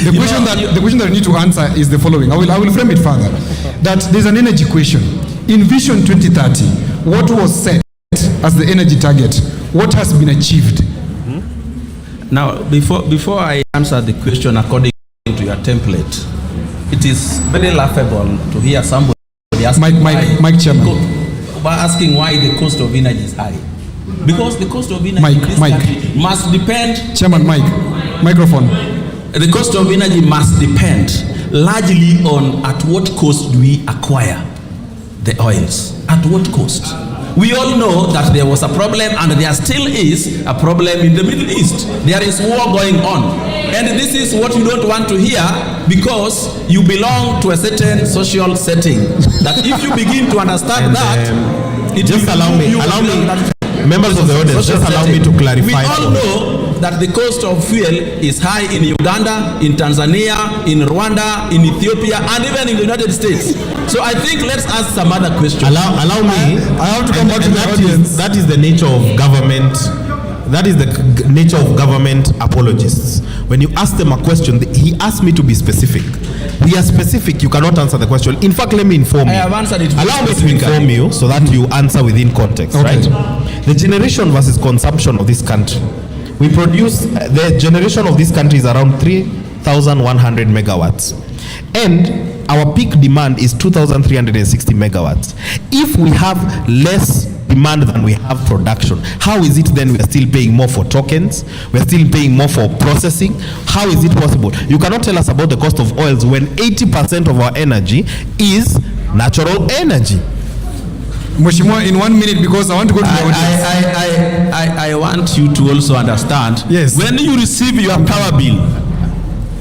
The question that I need to answer is the following. I will frame it further. That there's an energy question. In Vision 2030, what was set as the energy target? What has been achieved? Now, before I answer the question according to your template, it is very laughable to hear somebody asking asking why the cost of energy is high. Because the cost of energy must depend. Chairman, microphone. The cost of energy must depend largely on at what cost do we acquire the oils. At what cost? We all know that there was a problem, and there still is a problem in the Middle East. There is war going on. And this is what you don't want to hear, because you belong to a certain social setting. That if you begin to understand it just allow me, members of the audience, just allow me to clarify. We all know that the cost of fuel is high in Uganda, in Tanzania, in Rwanda, in Ethiopia, and even in the United States. So I think let's ask some other questions. Allow me. I have to come back to the audience. That is the nature of government. That is the nature of government apologists. When you ask them a question, he asked me to be specific. We are specific, you cannot answer the question. In fact, let me inform you. I have answered it. Allow me to inform you so that you answer within context, okay. Right? The generation versus consumption of this country. We produce, the generation of this country is around 3,100 megawatts. And our peak demand is 2,360 megawatts. If we have less demand than we have production, how is it then we are still paying more for tokens? We are still paying more for processing? How is it possible? You cannot tell us about the cost of oils when 80% of our energy is natural energy. Mheshimiwa, in 1 minute, because I want to go to the audience. I want you to also understand. Yes. When you receive your power bill,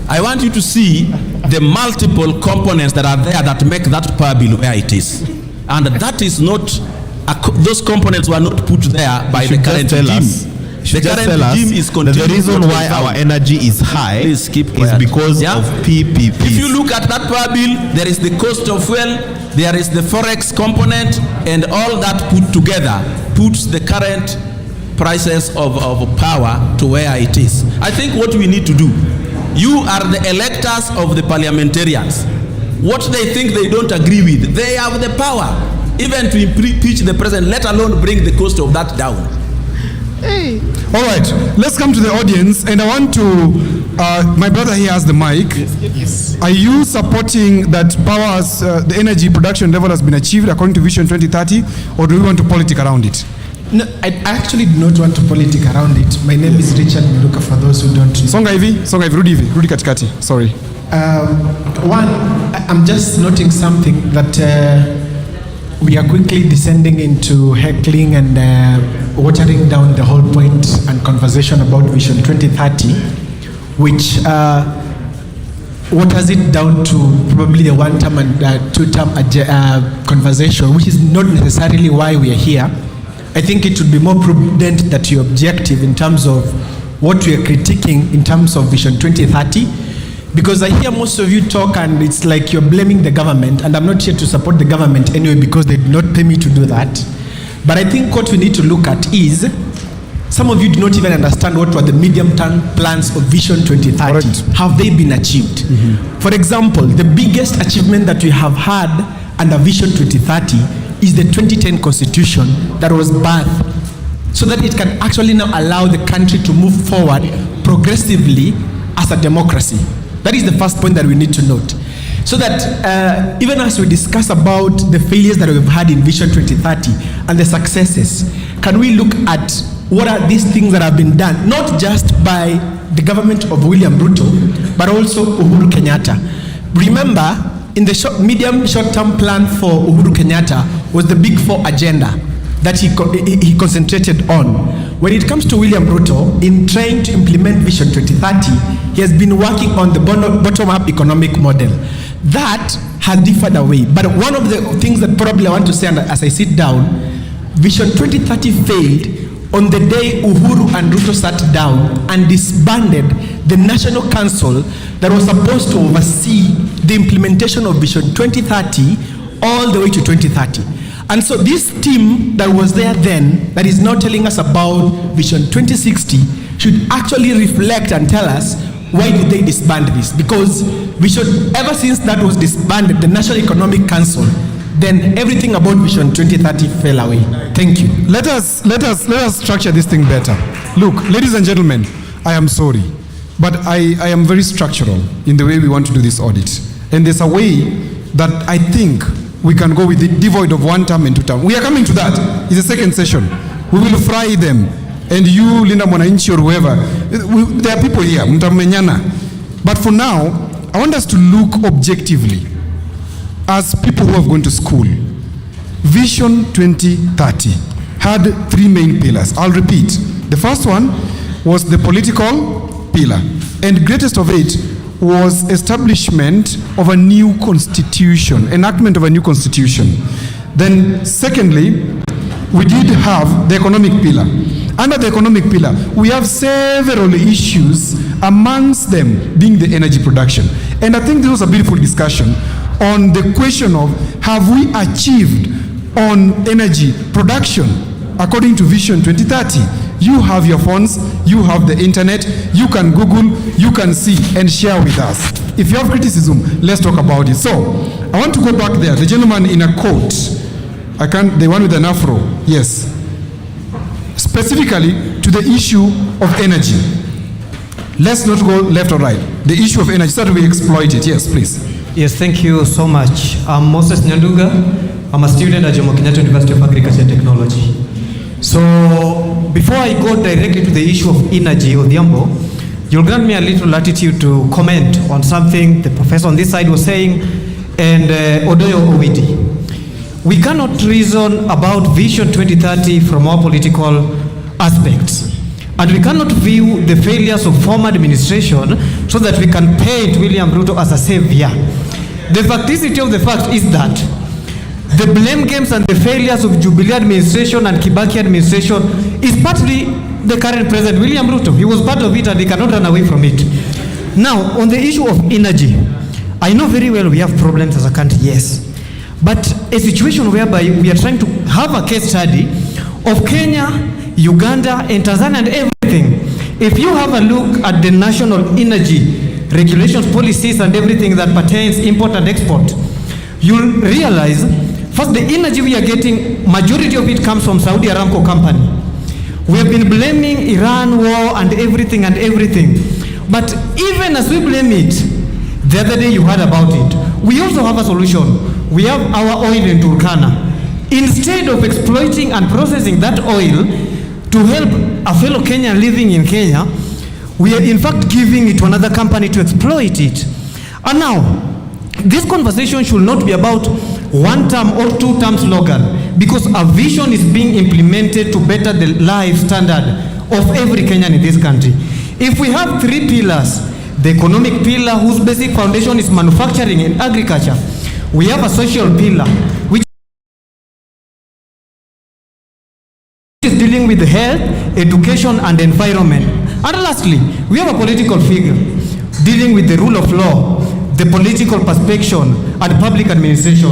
I want you to see the multiple components that are there that make that power bill where it is. And that is not, those components were not put there by the current regime. The current regime is continuing. The reason why our energy is high is because of PPP. If you look at that power bill, there is the cost of fuel, there is the forex component, and all that put together puts the current prices of power to where it is. I think what we need to do, you are the electors of the parliamentarians. What they think they don't agree with, they have the power even to impeach the president, let alone bring the cost of that down. Hey. All right, let's come to the audience, and I want to, my brother here has the mic. Yes. Are you supporting that the energy production level has been achieved according to Vision 2030, or do we want to politic around it? No, I actually do not want to politic around it. My name is Richard Miruka, for those who don't know. Songa hivi, Rudi katikati, sorry. One, I'm just noting something that we are quickly descending into heckling and watering down the whole point and conversation about Vision 2030, which waters it down to probably the one-term and two-term conversation, which is not necessarily why we are here. I think it would be more prudent that you're objective in terms of what we are critiquing in terms of Vision 2030. Because I hear most of you talk and it's like you're blaming the government, and I'm not here to support the government anyway because they did not pay me to do that. But I think what we need to look at is, some of you do not even understand what were the medium-term plans of Vision 2030. Correct. Have they been achieved? Mm-hmm. For example, the biggest achievement that we have had under Vision 2030 is the 2010 Constitution that was birthed so that it can actually now allow the country to move forward progressively as a democracy. That is the first point that we need to note. So that even as we discuss about the failures that we've had in Vision 2030 and the successes, can we look at what are these things that have been done, not just by the government of William Ruto, but also Uhuru Kenyatta. Remember, in the short-term plan for Uhuru Kenyatta was the Big Four agenda that he concentrated on. When it comes to William Ruto, in trying to implement Vision 2030, he has been working on the bottom-up economic model. That has differed away. But one of the things that probably I want to say as I sit down, Vision 2030 failed on the day Uhuru and Ruto sat down and disbanded the National Council that was supposed to oversee the implementation of Vision 2030 all the way to 2030. And so this team that was there then, that is now telling us about Vision 2060, should actually reflect and tell us why did they disband this? Because we should, ever since that was disbanded, the National Economic Council, then everything about Vision 2030 fell away. Thank you. Let us structure this thing better. Look, ladies and gentlemen, I am sorry, but I am very structural in the way we want to do this audit. And there's a way that I think we can go with it, devoid of one term and two term. We are coming to that. It's a second session. We will fry them. And you, Linda Mwananchi or whoever, there are people here, mtamenyana. But for now, I want us to look objectively as people who have gone to school. Vision 2030 had three main pillars. I'll repeat. The first one was the political pillar, and greatest of it was establishment of a new constitution, enactment of a new constitution. Then secondly, we did have the economic pillar. Under the economic pillar, we have several issues, amongst them being the energy production. And I think this was a beautiful discussion on the question of, have we achieved on energy production according to Vision 2030? You have your phones, you have the internet, you can Google, you can see and share with us. If you have criticism, let's talk about it. So, I want to go back there. The gentleman in a coat, the one with an afro, yes. Specifically to the issue of energy. Let's not go left or right. The issue of energy, so that we exploit it. Yes, please. Yes, thank you so much. I'm Moses Nyanduga. I'm a student at Jomo Kenyatta University of Agriculture and Technology. So, before I go directly to the issue of energy, Odhiambo, you'll grant me a little latitude to comment on something the professor on this side was saying, and Odoyo Owiti. We cannot reason about Vision 2030 from our political aspects. And we cannot view the failures of former administration so that we can paint William Ruto as a savior. The facticity of the fact is that the blame games and the failures of Jubilee administration and Kibaki administration is partly the current president, William Ruto. He was part of it and he cannot run away from it. Now, on the issue of energy, I know very well we have problems as a country, yes. But a situation whereby we are trying to have a case study of Kenya, Uganda, and Tanzania and everything. If you have a look at the national energy regulations, policies, and everything that pertains import and export, you'll realize, first, the energy we are getting, majority of it comes from Saudi Aramco company. We have been blaming Iran war and everything. But even as we blame it, the other day you heard about it, we also have a solution. We have our oil in Turkana. Instead of exploiting and processing that oil to help a fellow Kenyan living in Kenya, we are in fact giving it to another company to exploit it. And now, this conversation should not be about one term or two term slogan, because a vision is being implemented to better the life standard of every Kenyan in this country. If we have three pillars, the economic pillar whose basic foundation is manufacturing and agriculture, we have a social pillar which is dealing with health, education and environment. And lastly, we have a political figure dealing with the rule of law, the political perception and public administration.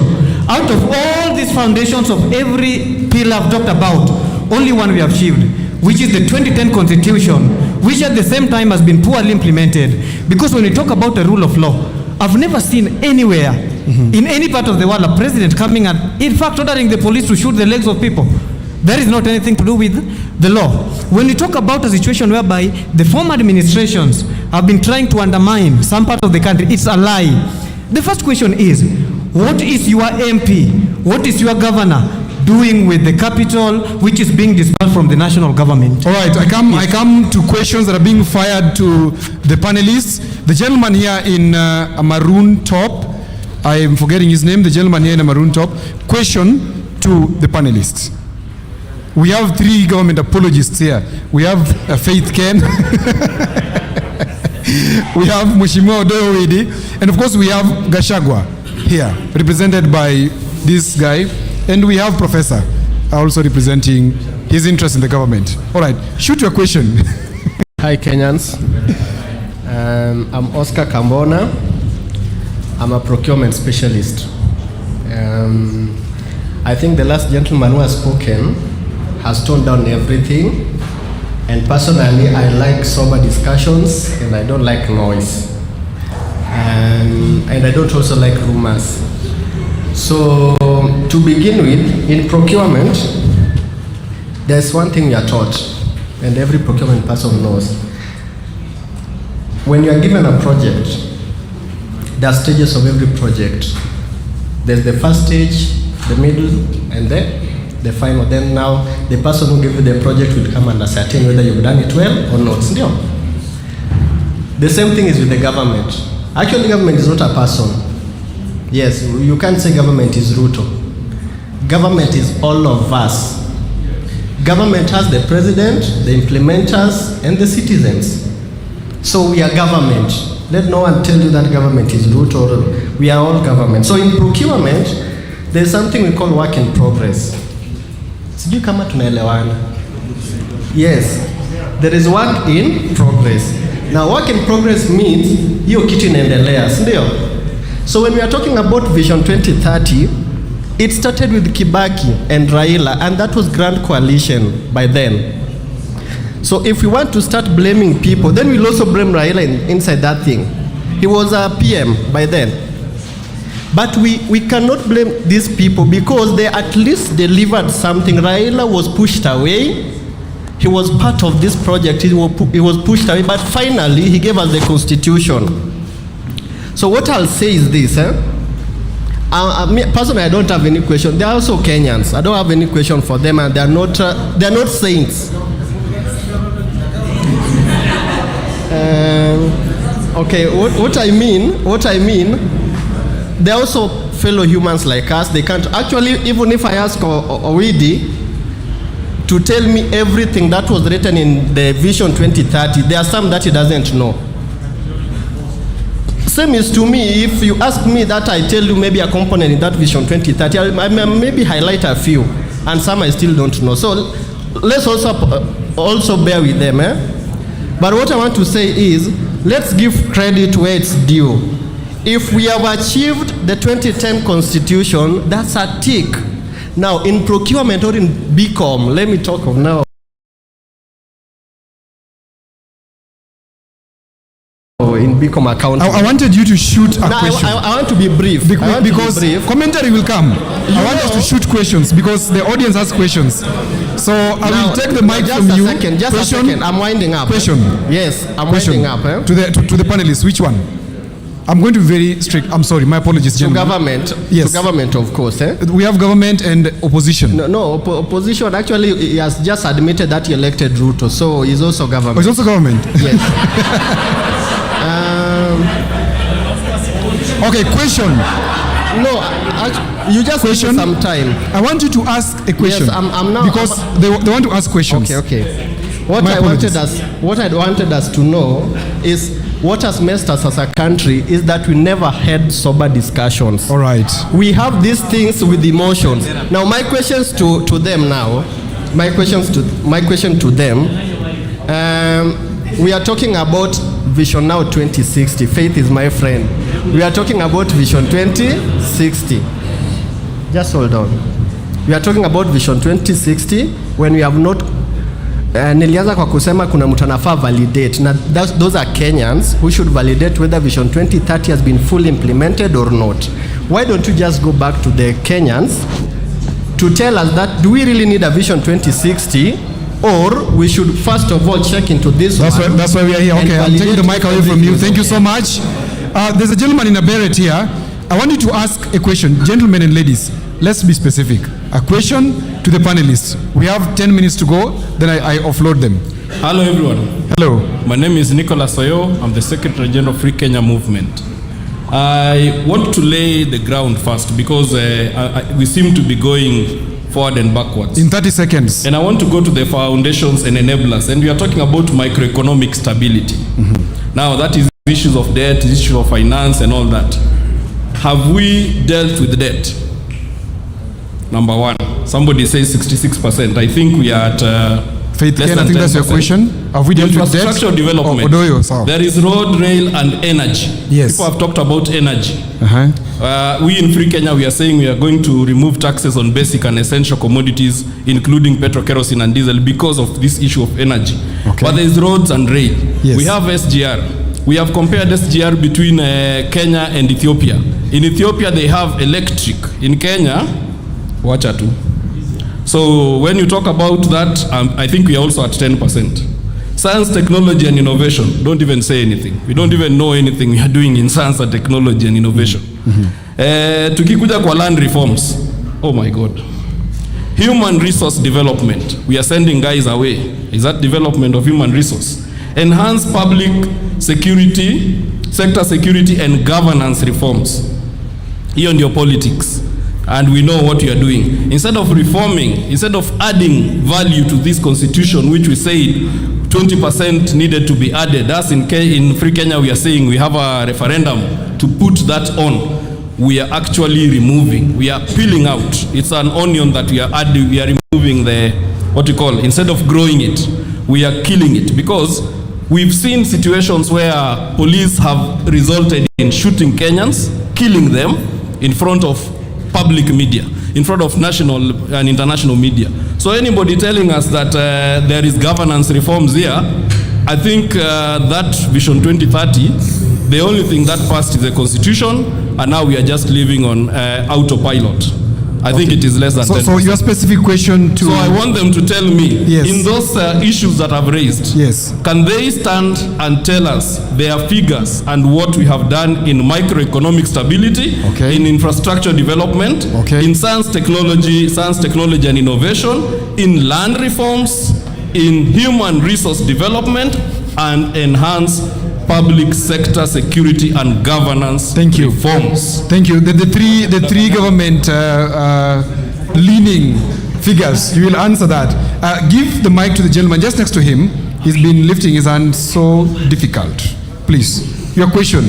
Out of all these foundations of every pillar I've talked about, only one we have achieved, which is the 2010 Constitution, which at the same time has been poorly implemented. Because when we talk about the rule of law, I've never seen anywhere in any part of the world a president coming and in fact ordering the police to shoot the legs of people. There is not anything to do with the law. When we talk about a situation whereby the former administrations have been trying to undermine some part of the country, it's a lie. The first question is, what is your MP, what is your governor doing with the capital which is being disbursed from the national government? All right, I come to questions that are being fired to the panelists. The gentleman here in a maroon top, I am forgetting his name, the gentleman here in a maroon top. Question to the panelists. We have three government apologists here. We have Faith Ken. We have Mheshimiwa Odoyo Owiti. And of course we have Gachagua here, represented by this guy. And we have Professor also representing his interest in the government. All right, shoot your question. Hi Kenyans. I'm Oscar Kambona. I'm a procurement specialist. I think the last gentleman who has spoken has toned down everything And personally, I like sober discussions and I don't like noise. And I don't also like rumors. So, to begin with, in procurement, there's one thing we are taught, and every procurement person knows. When you are given a project, there are stages of every project. There's the first stage, the middle, and the final. Then now, the person who gave you the project will come and ascertain whether you've done it well or not. Still, the same thing is with the government. Actually, government is not a person. Yes, you can't say government is Ruto. Government is all of us. Government has the president, the implementers, and the citizens. So we are government. Let no one tell you that government is Ruto. We are all government. So in procurement, there's something we call work in progress. Sijui kama tunaelewana. Yes, there is work in progress. Now work in progress means hiyo kitu inaendelea, si ndio? So when we are talking about Vision 2030, it started with Kibaki and Raila, and that was Grand Coalition by then. So if we want to start blaming people, then we'll also blame Raila inside that thing. He was a PM by then. But we cannot blame these people because they at least delivered something. Raila was pushed away. He was part of this project. He was pushed away, but finally he gave us the constitution. So what I'll say is this, personally I don't have any question. They are also Kenyans. I don't have any question for them, and they are not saints. Okay, what I mean, they're also fellow humans like us. They can't actually, even if I ask Owidi to tell me everything that was written in the Vision 2030, there are some that he doesn't know. Same is to me, if you ask me that I tell you maybe a component in that Vision 2030, I maybe highlight a few, and some I still don't know. So let's also bear with them. But what I want to say is, let's give credit where it's due. If we have achieved the 2010 Constitution, that's a tick. Now, in procurement or in BCom, let me talk of now. In BCom accounting. I wanted you to shoot a question. I want to be brief. Because commentary will come. I want us to shoot questions because the audience has questions. So I will take the mic from you. Just a second. I'm winding up. Question. Yes, I'm winding up. To the panelists, which one? I'm going to be very strict. I'm sorry, my apologies, gentlemen. To government. Yes. To government, of course. We have government and opposition. No, opposition actually he has just admitted that he elected Ruto, so he's also government. Oh, he's also government? Yes. Okay, question. No, you just question some time. I want you to ask a question. Yes, I'm now. Because they want to ask questions. Okay. What I wanted us to know is what has messed us as a country is that we never had sober discussions. All right. We have these things with emotions. Now, my questions to them now. My question to them. We are talking about Vision Now 2060. Faith is my friend. We are talking about Vision 2060. Just hold on. We are talking about Vision 2060 when we have not. Nilianza kwa kusema kuna mtu anafaa validate. Now, those are Kenyans who should validate whether Vision 2030 has been fully implemented or not. Why don't you just go back to the Kenyans to tell us that do we really need a Vision 2060? Or we should first of all check into this That's why we are here. Okay, I'm taking the mic away from you. Thank you so much. There's a gentleman in a beret here. I want you to ask a question. Gentlemen and ladies, let's be specific. A question to the panelists. We have 10 minutes to go, then I offload them. Hello everyone. Hello. My name is Nicholas Oyo. I'm the Secretary General of Free Kenya Movement. I want to lay the ground first because we seem to be going forward and backwards. In 30 seconds. And I want to go to the foundations and enablers. And we are talking about microeconomic stability. Mm-hmm. Now that is issues of debt, issues of finance and all that. Have we dealt with debt? Number one. Somebody says 66%. I think we are at Faith Less Ken, I than think that's your 10%. question. Have we dealt with debt? Infrastructure development. Oh, Odoyo, sawa. There is road, rail, and energy. Yes. People have talked about energy. Uh-huh. We in Free Kenya, we are saying we are going to remove taxes on basic and essential commodities, including petrol, kerosene, and diesel, because of this issue of energy. Okay. But there is roads and rail. Yes. We have SGR. We have compared SGR between Kenya and Ethiopia. In Ethiopia, they have electric. In Kenya, wacha tu. So when you talk about that, I think we are also at 10%. Science, technology, and innovation, don't even say anything. We don't even know anything we are doing in science and technology and innovation. Tukikuja kwa land reforms, oh my God. Human resource development, we are sending guys away. Is that development of human resource? Enhance public security, sector security and governance reforms. Hiyo ndio politics. And we know what you are doing. Instead of reforming, instead of adding value to this constitution, which we said 20% needed to be added. As in Free Kenya, we are saying we have a referendum to put that on. We are actually removing. We are peeling out. It's an onion that we are adding. We are removing the, what you call, instead of growing it, we are killing it. Because we've seen situations where police have resulted in shooting Kenyans, killing them in front of public media, in front of national and international media. So anybody telling us that there is governance reforms here, I think that Vision 2030, the only thing that passed is the constitution, and now we are just living on autopilot. I think it is less than 10%. So your specific question to... So I want them to tell me, Yes. in those issues that I've raised, Yes. can they stand and tell us their figures and what we have done in microeconomic stability, Okay. in infrastructure development, Okay. in science, technology and innovation, in land reforms, in human resource development, and enhance public sector security and governance Thank you. reforms? Thank you. The three government leaning figures, you will answer that. Give the mic to the gentleman just next to him. He's been lifting his hand so difficult. Please, your question.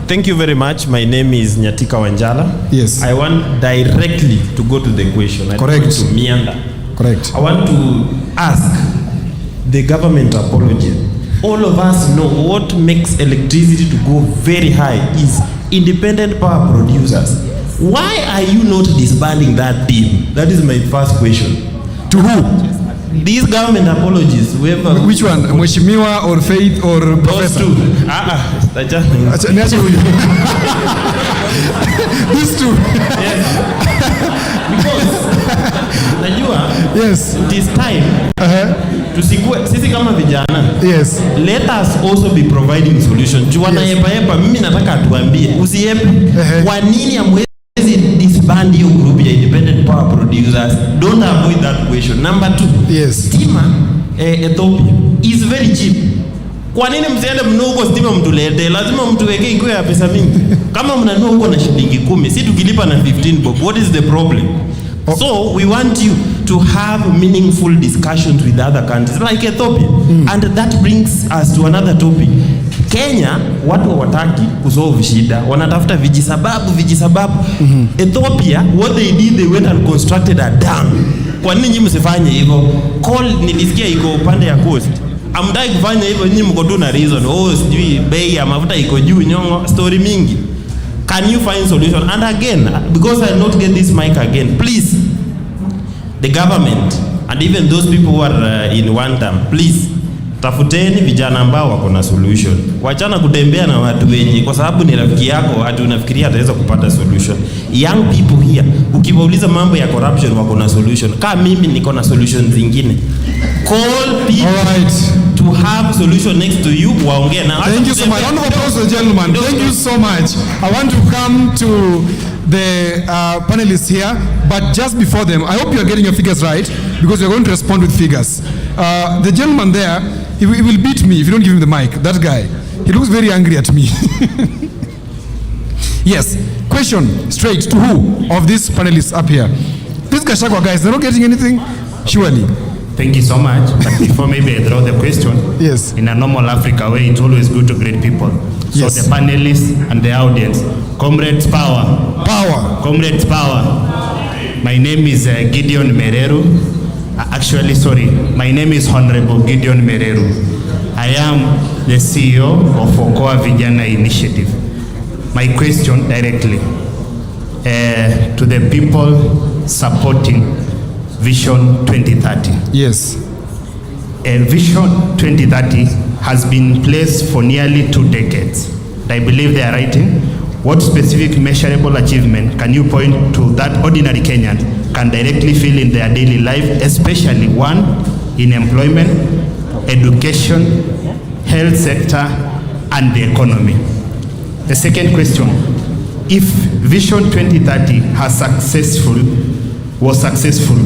Thank you very much. My name is Nyatika Wanjala. Yes. I want directly to go to the question. I don't Correct. want to meander. Correct. I want to ask the government apology. All of us know what makes electricity to go very high is independent power producers. Why are you not disbanding that team? That is my first question. To who? These government apologies, whoever. Which one? Mheshimiwa or Faith or Those Professor? two. Acha- niache huyu. These two. Because najua Yes. it is time tusikue sisi kama vijana. Yes. Let us also be providing solution. Juana Yes. yepa mimi nataka atuambie usiepe Ehe. kwa nini hamwezi disband hiyo group ya independent power producers. Don't avoid that question. Number 2. Yes. Stima Ethiopia is very cheap. Kwa nini msiende mnunue huko stima mtulete? Lazima mtuwekee iko ya pesa mingi. Kama mnanunua huko na shilingi 10, si tukilipa na 15 bob. What is the problem? So we want you to have meaningful discussions with other countries like Ethiopia. And that brings us to another topic. Kenya, watu hawataki kusolve shida, wanatafuta vijisababu. Ethiopia, what they did, they went and constructed a dam. Kwa nini nyinyi msifanye hivyo? Coal nilisikia iko upande ya coast. Amdai kufanya hivyo, nyinyi mko tu na reason. Oh, sijui bei ya mafuta iko juu, nyongo, story mingi. Can you find solution? And again, because I not get this mic again, please, the government and even those people who are in one term, please, tafuteni vijana ambao wako na solution. Wachana kutembea na watu wenye kwa sababu ni rafiki yako hata unafikiria ataweza kupata solution. Young people here, ukiwauliza mambo ya corruption wako na solution. Kama mimi niko na solution zingine. Call people to have solution next to you waongee na. Thank you so much. Round of applause to the gentleman. Thank you so much. I want to come to the panelists here, but just before them, I hope you are getting your figures right because you're going to respond with figures. The gentleman there, he will beat me if you don't give him the mic. That guy, he looks very angry at me. Yes. Question straight to who of these panelists up here? These Gachagua guys, they're not getting anything, surely. Thank you so much. But before maybe I throw the question, Yes. in a normal Africa way, it's always good to greet people. So Yes. the panelists and the audience, comrades power. Power. Comrades power. My name is Gideon Mereru. Actually, sorry, my name is Honorable Gideon Mereru. I am the CEO of Okoa Vijana Initiative. My question directly to the people supporting Vision 2030. Yes. Vision 2030 has been in place for nearly 2 decades. I believe they are writing. What specific measurable achievement can you point to that ordinary Kenyans can directly feel in their daily life, especially one, in employment, education, health sector, and the economy? The second question, if Vision 2030 was successful,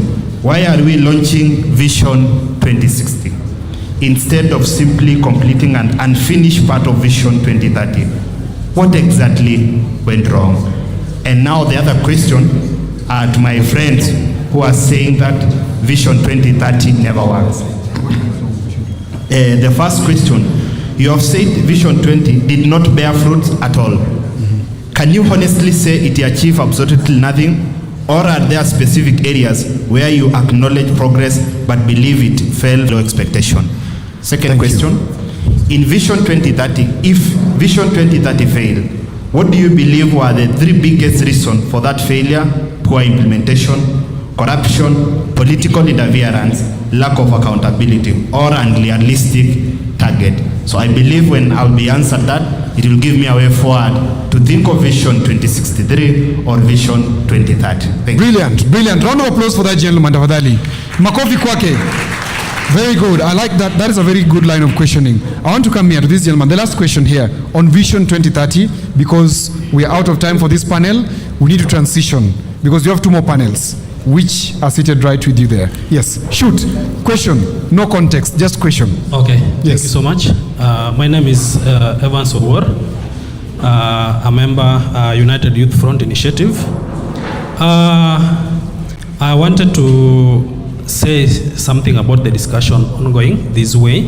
why are we launching Vision 2060 instead of simply completing an unfinished part of Vision 2030? What exactly went wrong? And now the other question to my friends who are saying that Vision 2030 never works. The first question, you have said Vision 20 did not bear fruits at all. Can you honestly say it achieved absolutely nothing? Or are there specific areas where you acknowledge progress but believe it fell below expectation? Second question, in Vision 2030, if Vision 2030 failed, what do you believe were the 3 biggest reasons for that failure? Poor implementation, corruption, political interference, lack of accountability, or unrealistic target. So I believe when I'll be answered that, it will give me a way forward to think of Vision 2063 or Vision 2030. Thank you. Brilliant, brilliant. Round of applause for that gentleman, tafadhali. Makofi kwake. Very good. I like that. That is a very good line of questioning. I want to come here to this gentleman. The last question here on Vision 2030, because we are out of time for this panel. We need to transition because you have 2 more panels, which are seated right with you there. Yes, shoot. Question. No context, just question. Okay. Yes. Thank you so much. My name is Evans Orwar, a member United Youth Front Initiative. I wanted to say something about the discussion ongoing this way.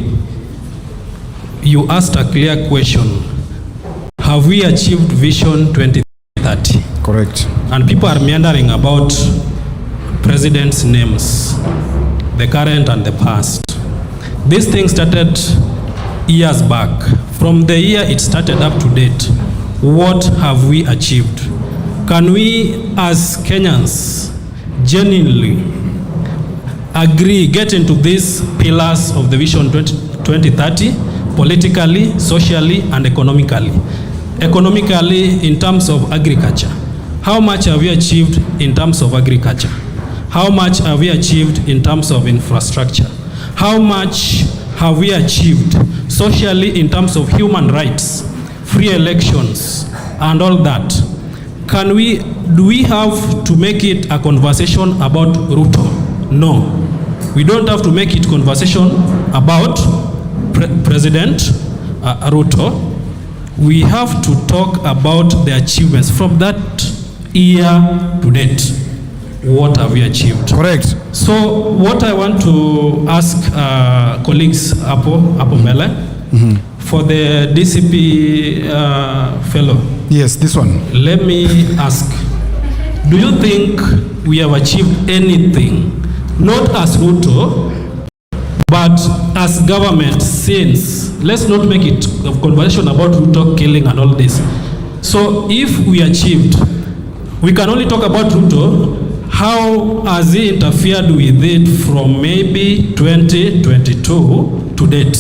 You asked a clear question. Have we achieved Vision 2030? Correct. And people are meandering about presidents' names, the current and the past. This thing started years back. From the year it started up to date, what have we achieved? Can we as Kenyans genuinely agree, get into these pillars of the Vision 2030, politically, socially, and economically? Economically, in terms of agriculture, how much have we achieved in terms of agriculture? How much have we achieved in terms of infrastructure? How much have we achieved socially in terms of human rights, free elections, and all that? Do we have to make it a conversation about Ruto? No. We don't have to make it conversation about President Ruto. We have to talk about the achievements from that year to date. What have we achieved? Correct. So what I want to ask colleagues Apo Mele, for the DCP fellow. Yes, this one. Let me ask, do you think we have achieved anything, not as Ruto, but as government, since, let's not make it a conversation about Ruto killing and all this. So if we achieved, we can only talk about Ruto. How has he interfered with it from maybe 2022 to date?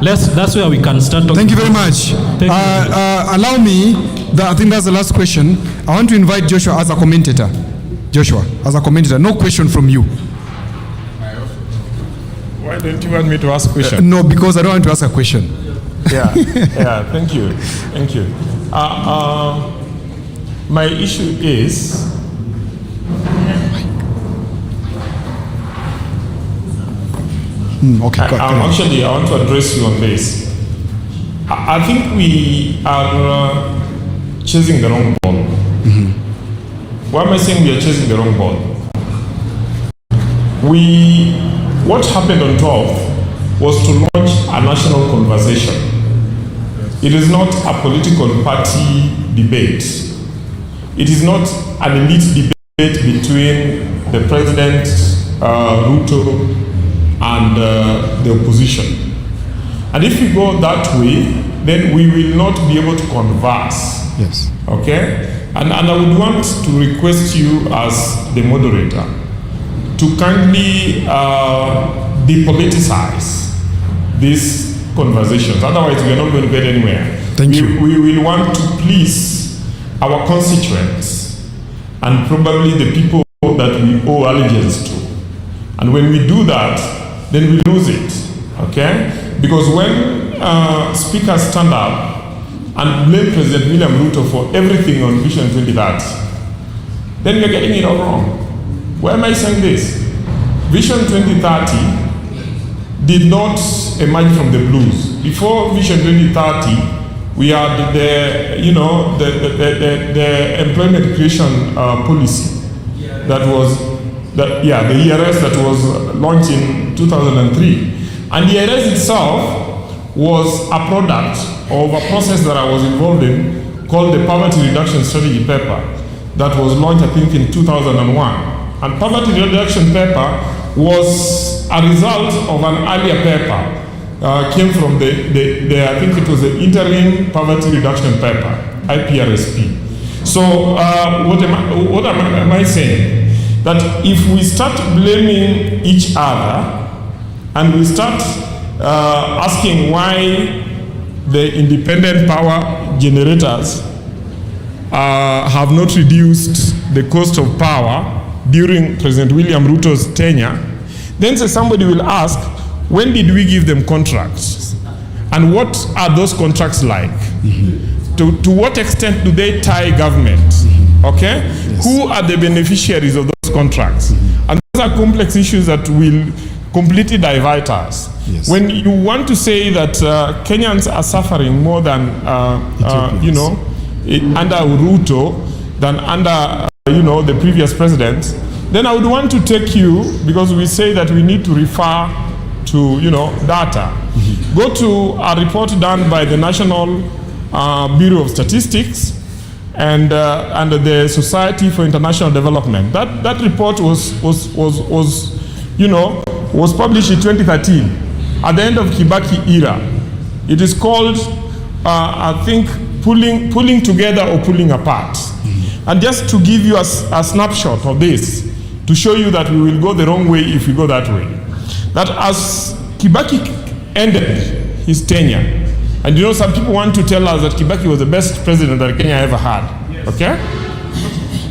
That's where we can start talking. Thank you very much. Allow me, I think that's the last question. I want to invite Joshua as a commentator. Joshua, as a commentator, no question from you. Why don't you want me to ask a question? No, because I don't want to ask a question. Yeah, thank you. My issue is, okay, actually, I want to address you on this. I think we are chasing the wrong ball. Why am I saying we are chasing the wrong ball? What happened on 12th was to launch a national conversation. It is not a political party debate. It is not an elite debate between the president Ruto and the opposition. And if we go that way, then we will not be able to converse. Yes. Okay? And I would want to request you as the moderator to kindly depoliticize these conversations. Otherwise, we are not going to get anywhere. Thank you. We will want to please our constituents and probably the people that we owe allegiance to. And when we do that, then we lose it. Okay? Because when speakers stand up and blame President William Ruto for everything on Vision 2030, then we are getting it all wrong. Why am I saying this? Vision 2030 did not emerge from the blues. Before Vision 2030, we had the employment creation policy that was, the ERS that was launched in 2003. And the ERS itself was a product of a process that I was involved in called the Poverty Reduction Strategy Paper that was launched, I think, in 2001. And Poverty Reduction Paper was a result of an earlier paper, came from the I think it was the Interim Poverty Reduction Paper, IPRSP. So what am I saying? That if we start blaming each other and we start asking why the independent power generators have not reduced the cost of power during President William Ruto's tenure, then somebody will ask, when did we give them contracts? And what are those contracts like? Mm-hmm. To what extent do they tie government? Mm-hmm. Okay? Yes. Who are the beneficiaries of those contracts? Mm-hmm. And those are complex issues that will completely divide us. Yes. When you want to say that Kenyans are suffering more than under Ruto than under the previous president, then I would want to take you, because we say that we need to refer to data. Mm-hmm. Go to a report done by the National Bureau of Statistics and the Society for International Development. That report was published in 2013 at the end of Kibaki era. It is called, I think, pulling together or pulling apart. Mm-hmm. And just to give you a snapshot of this, to show you that we will go the wrong way if we go that way. That as Kibaki ended his tenure, and some people want to tell us that Kibaki was the best president that Kenya ever had. Yes. Okay?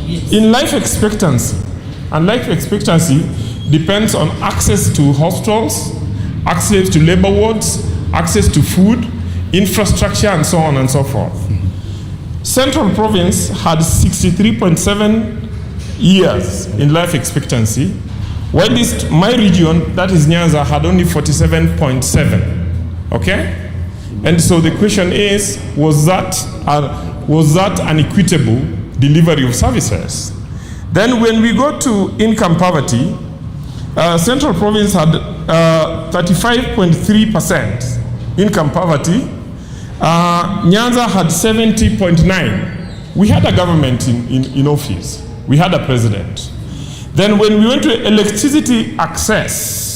Yes. In life expectancy, and life expectancy depends on access to hospitals, access to labor wards, access to food, infrastructure, and so on and so forth. Mm-hmm. Central Province had 63.7 years in life expectancy, while my region, that is Nyanza, had only 47.7. Okay? And so the question is, was that an equitable delivery of services? Then when we go to income poverty, Central Province had 35.3% income poverty. Nyanza had 70.9%. We had a government in office. We had a president. Then when we went to electricity access,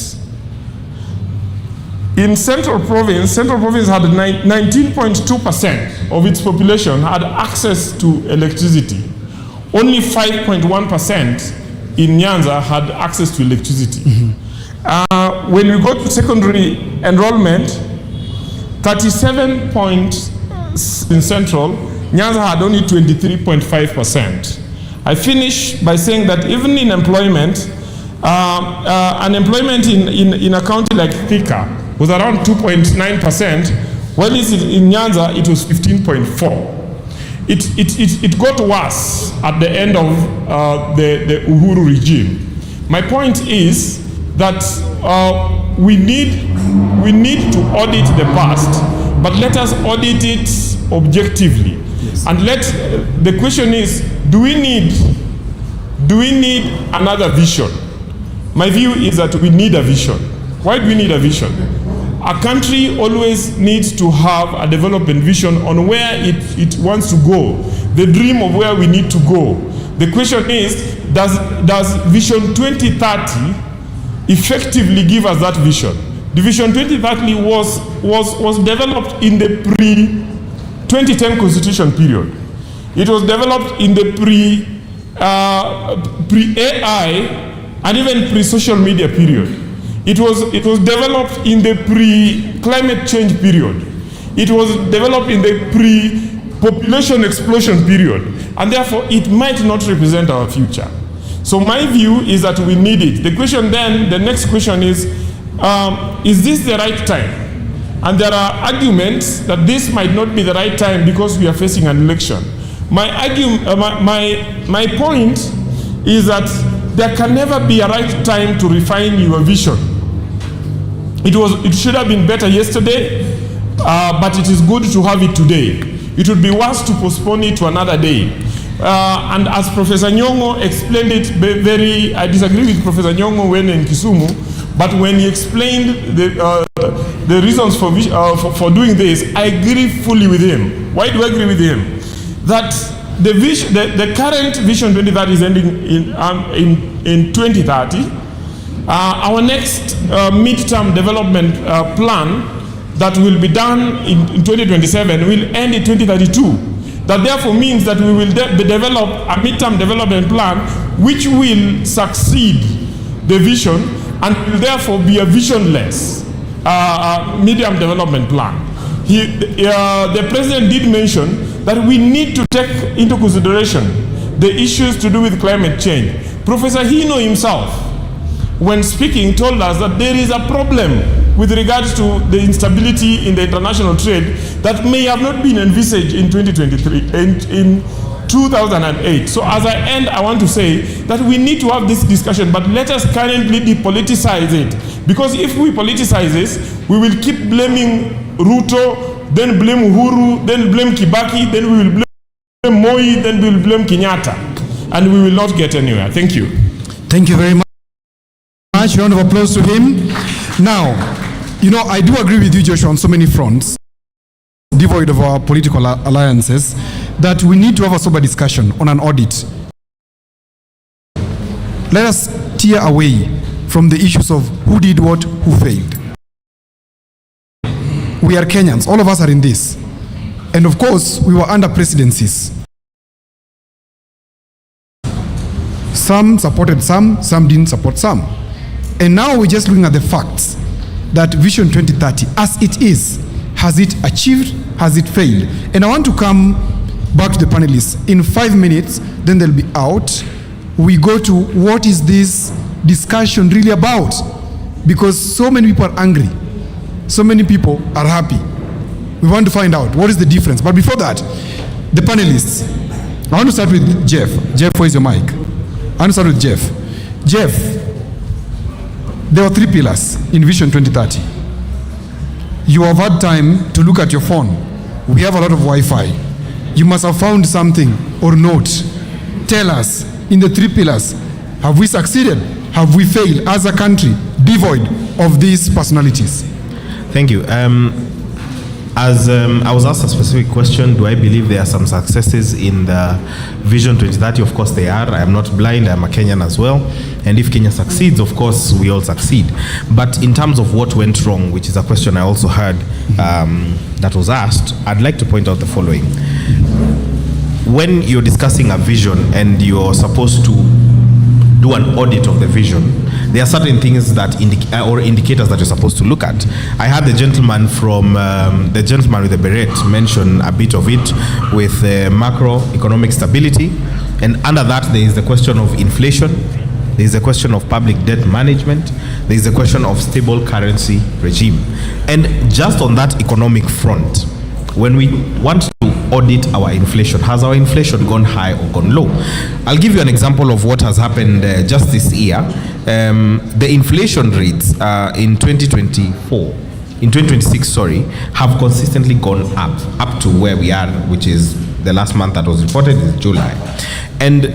in Central Province had 19.2% of its population had access to electricity. Only 5.1% in Nyanza had access to electricity. Mm-hmm. When we go to secondary enrollment, 37 points in Central, Nyanza had only 23.5%. I finish by saying that even in employment, unemployment in a county like Thika was around 2.9%, while in Nyanza it was 15.4%. It got worse at the end of the Uhuru regime. My point is that we need to audit the past, but let us audit it objectively. Yes. And the question is, do we need another vision? My view is that we need a vision. Why do we need a vision? A country always needs to have a development vision on where it wants to go, the dream of where we need to go. The question is, does Vision 2030 effectively give us that vision. The Vision 2030 was developed in the pre-2010 constitution period. It was developed in the pre-AI and even pre-social media period. It was developed in the pre-climate change period. It was developed in the pre-population explosion period. And therefore, it might not represent our future. So my view is that we need it. The question then, the next question is this the right time? And there are arguments that this might not be the right time because we are facing an election. My point is that there can never be a right time to refine your vision. It should have been better yesterday, but it is good to have it today. It would be worse to postpone it to another day. And as Professor Nyong'o explained it I disagree with Professor Nyong'o when in Kisumu, but when he explained the reasons for doing this, I agree fully with him. Why do I agree with him? That the current Vision 2030 is ending in 2030. Our next midterm development plan that will be done in 2027 will end in 2032. That therefore means that we will develop a midterm development plan which will succeed the vision and will therefore be a visionless medium development plan. The president did mention that we need to take into consideration the issues to do with climate change. Professor Hino himself, when speaking, told us that there is a problem with regards to the instability in the international trade that may have not been envisaged in 2023 and in 2008. So as I end, I want to say that we need to have this discussion, but let us currently depoliticize it. Because if we politicize this, we will keep blaming Ruto, then blame Uhuru, then blame Kibaki, then we will blame Moi, then we will blame Kenyatta. And we will not get anywhere. Thank you. Thank you very much. Round of applause to him. Now, I do agree with you, Joshua, on so many fronts, devoid of our political alliances, that we need to have a sober discussion on an audit. Let us tear away from the issues of who did what, who failed. We are Kenyans. All of us are in this. And of course, we were under presidencies. Some supported some didn't support some. And now we're just looking at the facts that Vision 2030, as it is, has it achieved, has it failed? And I want to come back to the panelists. In 5 minutes, then they'll be out. We go to what is this discussion really about? Because so many people are angry. So many people are happy. We want to find out what is the difference. But before that, the panelists. I want to start with Jeff. Jeff, where's your mic? I want to start with Jeff. Jeff, there are 3 pillars in Vision 2030. You have had time to look at your phone. We have a lot of Wi-Fi. You must have found something or not. Tell us, in the 3 pillars, have we succeeded? Have we failed as a country devoid of these personalities? Thank you. As I was asked a specific question, do I believe there are some successes in the Vision 2030? Of course they are. I am not blind. I am a Kenyan as well. And if Kenya succeeds, of course, we all succeed. But in terms of what went wrong, which is a question I also heard that was asked, I'd like to point out the following. When you're discussing a vision and you're supposed to do an audit of the vision, there are certain things that or indicators that you're supposed to look at. I had the gentleman with the beret mention a bit of it with macroeconomic stability, and under that there is the question of inflation, there is the question of public debt management, there is the question of stable currency regime. And just on that economic front, when we want to audit our inflation, has our inflation gone high or gone low? I'll give you an example of what has happened just this year. The inflation rates in 2026, have consistently gone up to where we are, which is the last month that was reported is July. And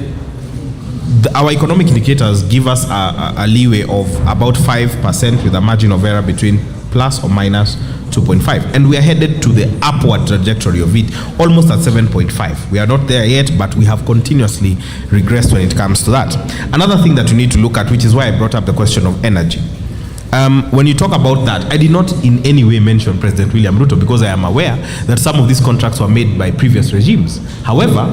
our economic indicators give us a leeway of about 5% with a margin of error between plus or minus 2.5. And we are headed to the upward trajectory of it, almost at 7.5. We are not there yet, but we have continuously regressed when it comes to that. Another thing that you need to look at, which is why I brought up the question of energy. When you talk about that, I did not in any way mention President William Ruto because I am aware that some of these contracts were made by previous regimes. However,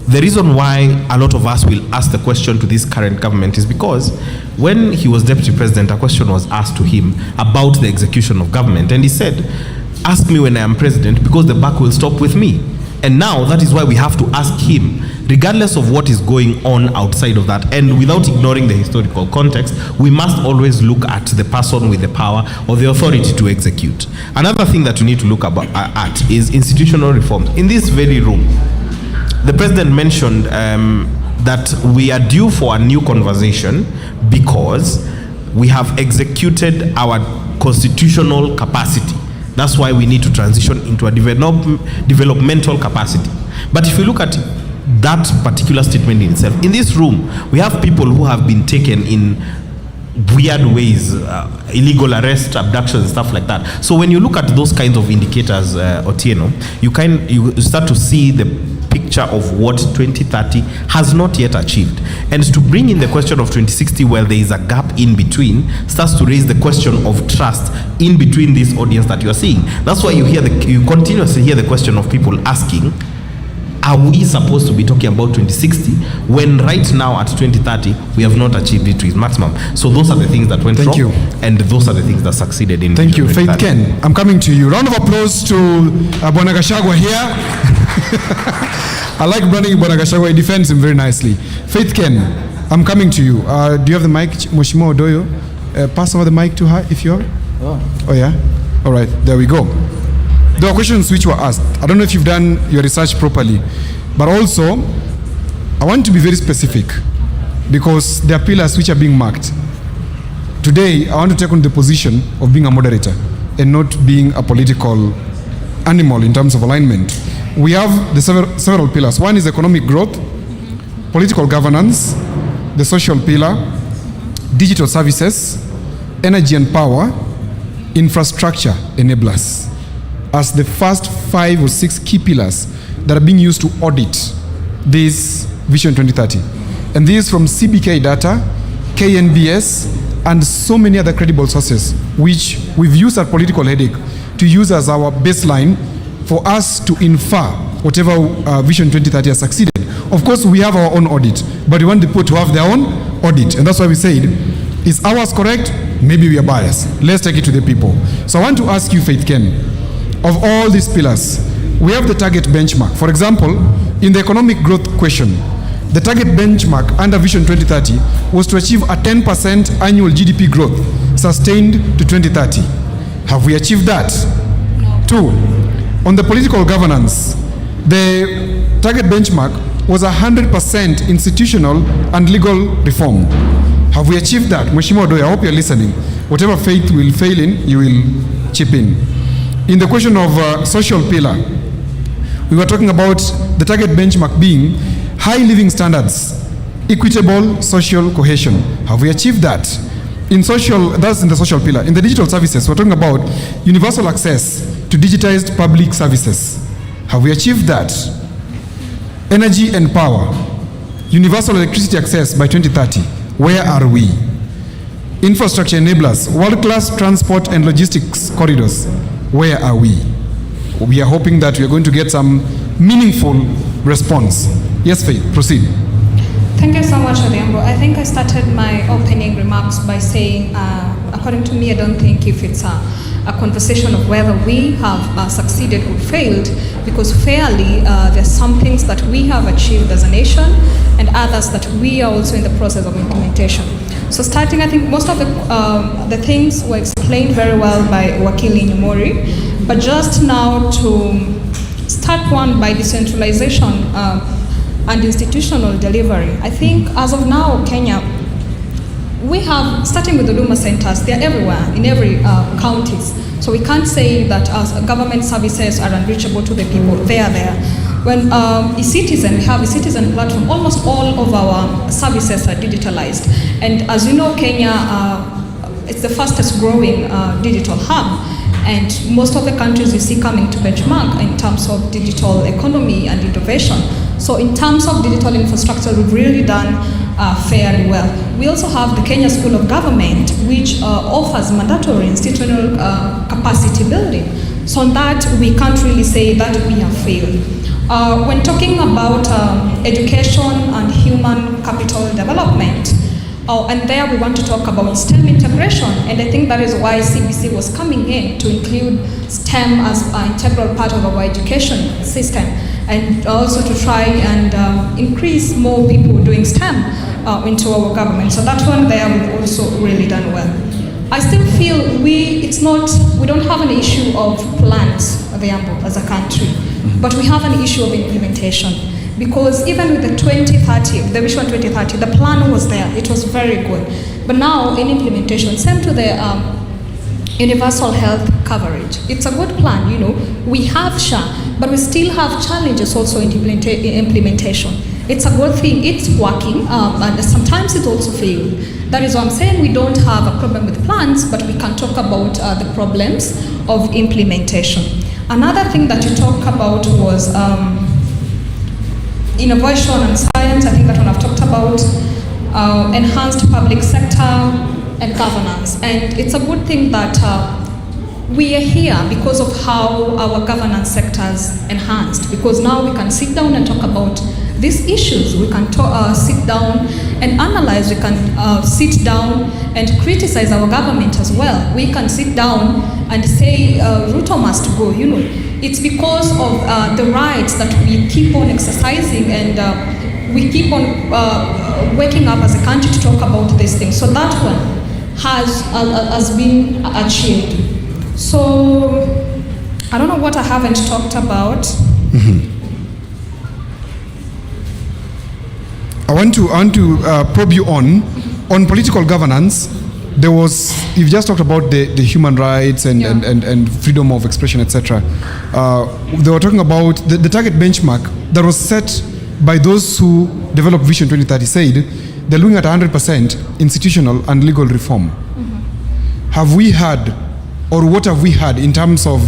the reason why a lot of us will ask the question to this current government is because when he was deputy president, a question was asked to him about the execution of government, and he said, ask me when I am president because the buck will stop with me. And now that is why we have to ask him, regardless of what is going on outside of that, and without ignoring the historical context, we must always look at the person with the power or the authority to execute. Another thing that we need to look at is institutional reforms. In this very room, the president mentioned that we are due for a new conversation because we have executed our constitutional capacity. That's why we need to transition into a developmental capacity. But if you look at that particular statement in itself, in this room, we have people who have been taken in weird ways, illegal arrest, abductions, stuff like that. So when you look at those kinds of indicators, Otieno, you start to see the picture of what 2030 has not yet achieved. And to bring in the question of 2060, where there is a gap in between, starts to raise the question of trust in between this audience that you are seeing. That's why you continuously hear the question of people asking, are we supposed to be talking about 2060 when right now at 2030 we have not achieved it to its maximum? So those are the things that went wrong, and those are the things that succeeded in. Thank you. Faith Ken, I'm coming to you. Round of applause to Bwana Gachagua here. I like Bwana Gachagua, he defends him very nicely. Faith Ken, I'm coming to you. Do you have the mic, Mheshimiwa Odoyo? Pass over the mic to her if you have. Oh yeah? All right, there we go. There were questions which were asked. I don't know if you've done your research properly, but also I want to be very specific because there are pillars which are being marked. Today, I want to take on the position of being a moderator and not being a political animal in terms of alignment. We have the several pillars. One is economic growth, political governance, the social pillar, digital services, energy and power, infrastructure enablers, as the first 5 or 6 key pillars that are being used to audit this Vision 2030. And these from CBK data, KNBS, and so many other credible sources, which we've used our political headache to use as our baseline for us to infer whatever Vision 2030 has succeeded. Of course, we have our own audit, but we want the people to have their own audit. And that's why we said, is ours correct? Maybe we are biased. Let's take it to the people. So I want to ask you, Faith Ken, of all these pillars, we have the target benchmark. For example, in the economic growth question, the target benchmark under Vision 2030 was to achieve a 10% annual GDP growth sustained to 2030. Have we achieved that? No. 2, on the political governance, the target benchmark was 100% institutional and legal reform. Have we achieved that? Mheshimiwa Odoyo, I hope you're listening. Whatever Faith will fail in, you will chip in. In the question of social pillar, we were talking about the target benchmark being high living standards, equitable social cohesion. Have we achieved that? In social, that's in the social pillar. In the digital services, we're talking about universal access to digitized public services. Have we achieved that? Energy and power, universal electricity access by 2030. Where are we? Infrastructure enablers, world-class transport and logistics corridors. Where are we? We are hoping that we are going to get some meaningful response. Yes, Faith, proceed. Thank you so much, Odhiambo. I think I started my opening remarks by saying, according to me, I don't think if it's a conversation of whether we have succeeded or failed, because fairly, there's some things that we have achieved as a nation and others that we are also in the process of implementation. So starting, I think most of the things were explained very well by Wakili Nyumori, but just now to start one by decentralization and institutional delivery. I think as of now, Kenya, we have, starting with the Huduma centers, they're everywhere, in every counties. So we can't say that as government services are unreachable to the people, they are there. When eCitizen, we have a citizen platform, almost all of our services are digitalized. And as you know, Kenya, it's the fastest growing digital hub. And most of the countries you see coming to benchmark in terms of digital economy and innovation. So in terms of digital infrastructure, we've really done fairly well. We also have the Kenya School of Government, which offers mandatory institutional capacity building. So on that, we can't really say that we have failed. When talking about education and human capital development, and there we want to talk about STEM integration, and I think that is why CBC was coming in to include STEM as an integral part of our education system, and also to try and increase more people doing STEM into our government. So that one there we've also really done well. I still feel we don't have an issue of plans available as a country, but we have an issue of implementation. Because even with the 2030, the Vision 2030, the plan was there, it was very good. But now in implementation, same to the universal health coverage. It's a good plan, we have SHA, but we still have challenges also in implementation. It's a good thing, it's working, and sometimes it also fails. That is why I'm saying we don't have a problem with plans, but we can talk about the problems of implementation. Another thing that you talked about was innovation and science. I think that one I've talked about, enhanced public sector and governance. And it's a good thing that we are here because of how our governance sectors enhanced, because now we can sit down and talk about these issues. We can sit down and analyze. We can sit down and criticize our government as well. We can sit down and say Ruto must go, It's because of the rights that we keep on exercising, and we keep on waking up as a country to talk about these things. So that one has been achieved. So I don't know what I haven't talked about. I want to probe you on political governance. You've just talked about the human rights and freedom of expression, etc. They were talking about the target benchmark that was set by those who developed Vision 2030 said they're looking at 100% institutional and legal reform. Have we had, or what have we had in terms of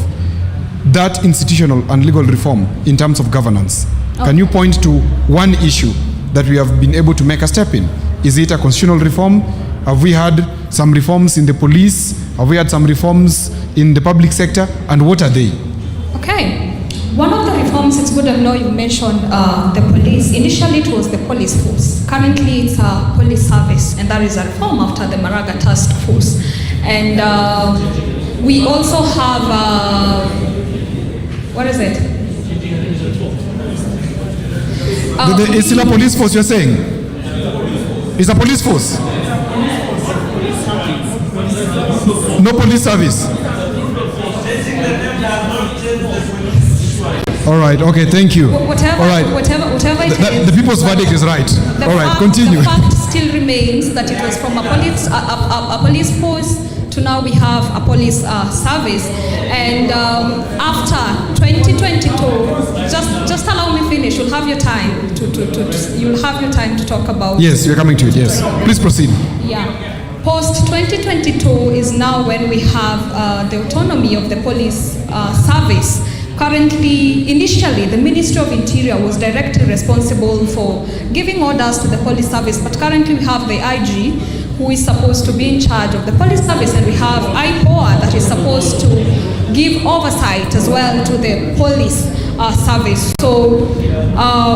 that institutional and legal reform in terms of governance? Can you point to one issue that we have been able to make a step in? Is it a constitutional reform? Have we had some reforms in the police? Have we had some reforms in the public sector? And what are they? Okay. One of the reforms, it's good to know you mentioned the police. Initially it was the police force. Currently it's a police service, and that is a reform after the Maraga Task Force. And we also have, what is it? It's still a police force, you're saying? It's a police force? No police service? All right, okay, thank you. Whatever it is. The people's verdict is right. All right, continue. The fact still remains that it was from a police force to now we have a police service. And after 2022, just allow me finish. You'll have your time to talk about. Yes, you're coming to it. Yes, please proceed. Yeah. Post 2022 is now when we have the autonomy of the police service. Currently, initially, the Ministry of Interior was directly responsible for giving orders to the police service, but currently we have the IG who is supposed to be in charge of the police service, and we have IPOA that is supposed to give oversight as well to the police service. So,